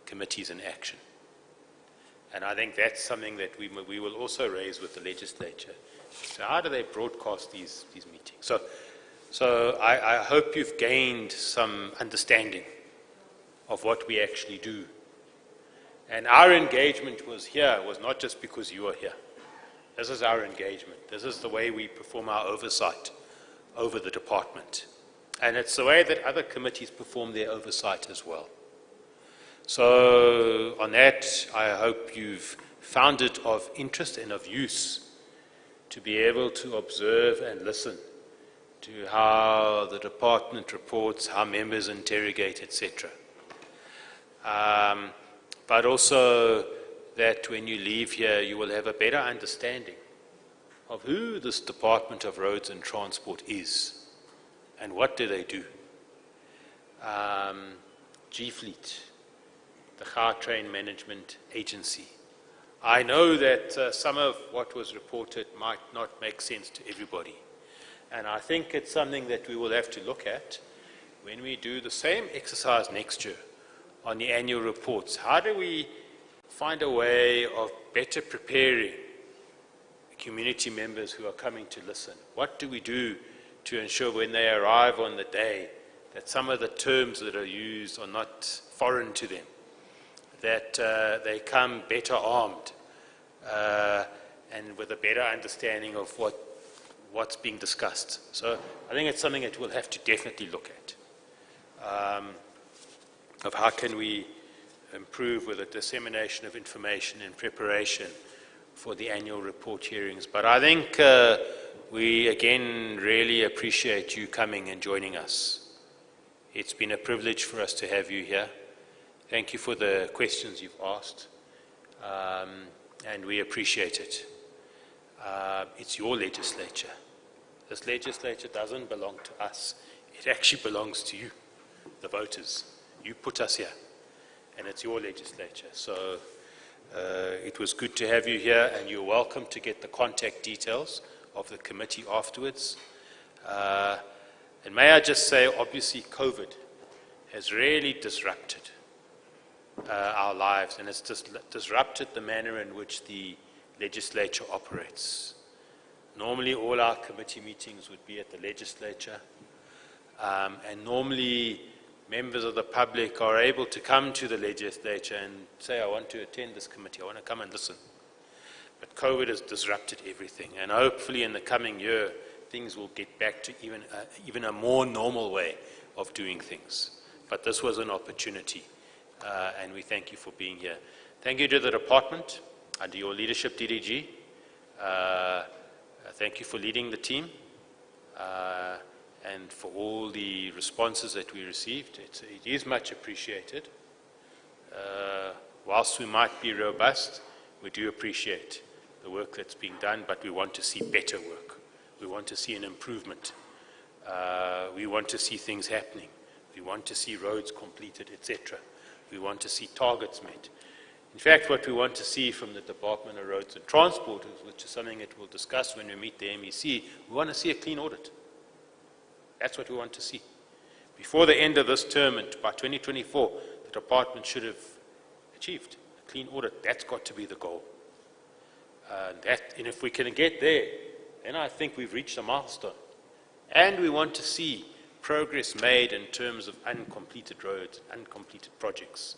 Speaker 1: committees in action. And I think that's something that we will also raise with the legislature. So how do they broadcast these meetings? So I hope you've gained some understanding of what we actually do. And our engagement was not just because you are here. This is our engagement. This is the way we perform our oversight over the department. And it's the way that other committees perform their oversight as well. So on that, I hope you've found it of interest and of use to be able to observe and listen to how the department reports, how members interrogate, etc. But also that when you leave here, you will have a better understanding of who this Department of Roads and Transport is and what do they do. G-Fleet, the Gautrain Management Agency. I know that some of what was reported might not make sense to everybody. And I think it's something that we will have to look at when we do the same exercise next year on the annual reports. How do we find a way of better preparing community members who are coming to listen? What do we do to ensure when they arrive on the day that some of the terms that are used are not foreign to them, that they come better armed and with a better understanding of what's being discussed. So I think it's something that we'll have to definitely look at, of how can we improve with the dissemination of information and preparation for the annual report hearings. But I think we again really appreciate you coming and joining us. It's been a privilege for us to have you here. Thank you for the questions you've asked, and we appreciate it. It's your legislature. This legislature doesn't belong to us. It actually belongs to you, the voters. You put us here, and it's your legislature. So it was good to have you here, and you're welcome to get the contact details of the committee afterwards. And may I just say, obviously, COVID has really disrupted our lives, and it's disrupted the manner in which the legislature operates. Normally, all our committee meetings would be at the legislature, and normally members of the public are able to come to the legislature and say, I want to attend this committee, I want to come and listen. But COVID has disrupted everything, and hopefully in the coming year, things will get back to even a more normal way of doing things. But this was an opportunity, and we thank you for being here. Thank you to the department under your leadership, DDG. Thank you for leading the team and for all the responses that we received. It is much appreciated. Whilst we might be robust, we do appreciate the work that's being done, but we want to see better work. We want to see an improvement. We want to see things happening. We want to see roads completed, etc. We want to see targets met. In fact, what we want to see from the Department of Roads and Transport, which is something that we'll discuss when we meet the MEC, we want to see a clean audit. That's what we want to see. Before the end of this term, and by 2024, the department should have achieved a clean audit. That's got to be the goal. And if we can get there, then I think we've reached a milestone. And we want to see progress made in terms of uncompleted roads, uncompleted projects.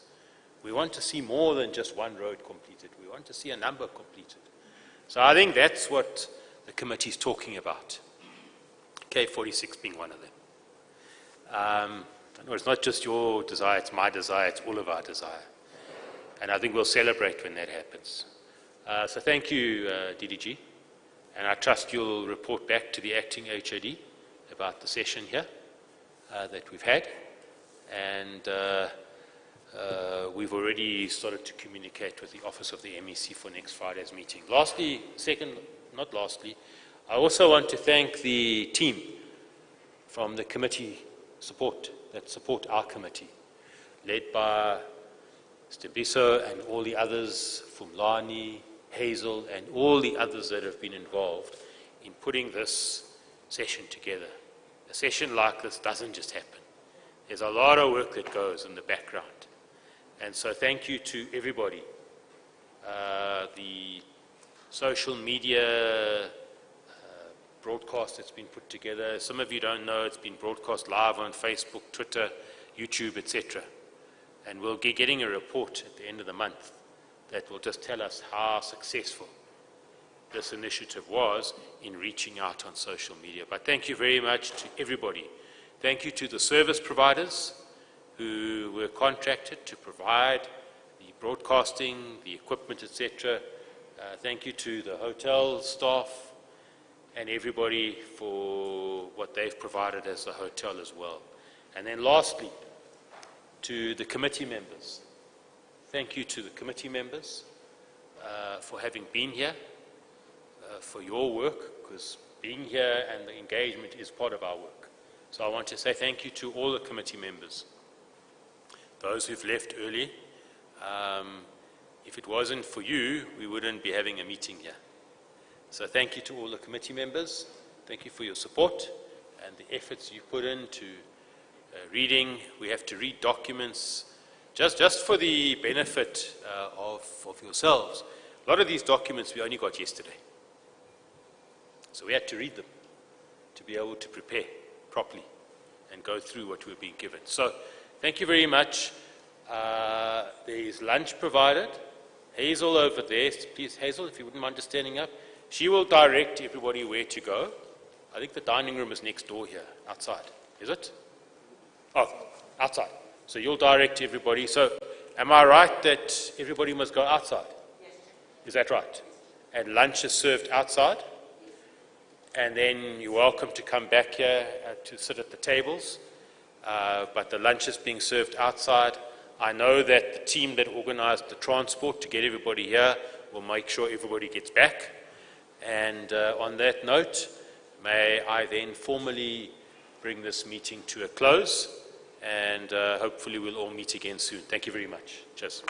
Speaker 1: We want to see more than just one road completed. We want to see a number completed. So I think that's what the committee is talking about. K46 being one of them. I know it's not just your desire, it's my desire, it's all of our desire. And I think we'll celebrate when that happens. So thank you, DDG. And I trust you'll report back to the acting HOD about the session here that we've had. And we've already started to communicate with the Office of the MEC for next Friday's meeting. Lastly, I also want to thank the team from the committee that support our committee, led by Stembiso and all the others, Fumlani, Hazel, and all the others that have been involved in putting this session together. A session like this doesn't just happen. There's a lot of work that goes in the background. And so thank you to everybody. The social media broadcast that's been put together. Some of you don't know, it's been broadcast live on Facebook, Twitter, YouTube, etc. And we'll be getting a report at the end of the month that will just tell us how successful this initiative was in reaching out on social media. But thank you very much to everybody. Thank you to the service providers who were contracted to provide the broadcasting, the equipment, etc. Thank you to the hotel staff and everybody for what they've provided as a hotel as well. And then lastly, to the committee members. Thank you to the committee members for having been here, for your work, because being here and the engagement is part of our work. So I want to say thank you to all the committee members. Those who've left early, if it wasn't for you, we wouldn't be having a meeting here. So thank you to all the committee members. Thank you for your support and the efforts you put into reading. We have to read documents just for the benefit of yourselves. A lot of these documents we only got yesterday. So we had to read them to be able to prepare properly and go through what we're being given. So thank you very much. There is lunch provided. Hazel over there. Please, Hazel, if you wouldn't mind just standing up. She will direct everybody where to go. I think the dining room is next door here, outside. Is it? Oh, outside. So you'll direct everybody. So am I right that everybody must go outside? Yes. Is that right? And lunch is served outside? And then you're welcome to come back here to sit at the tables. But the lunch is being served outside. I know that the team that organized the transport to get everybody here will make sure everybody gets back. And on that note, may I then formally bring this meeting to a close, and hopefully we'll all meet again soon. Thank you very much. Cheers.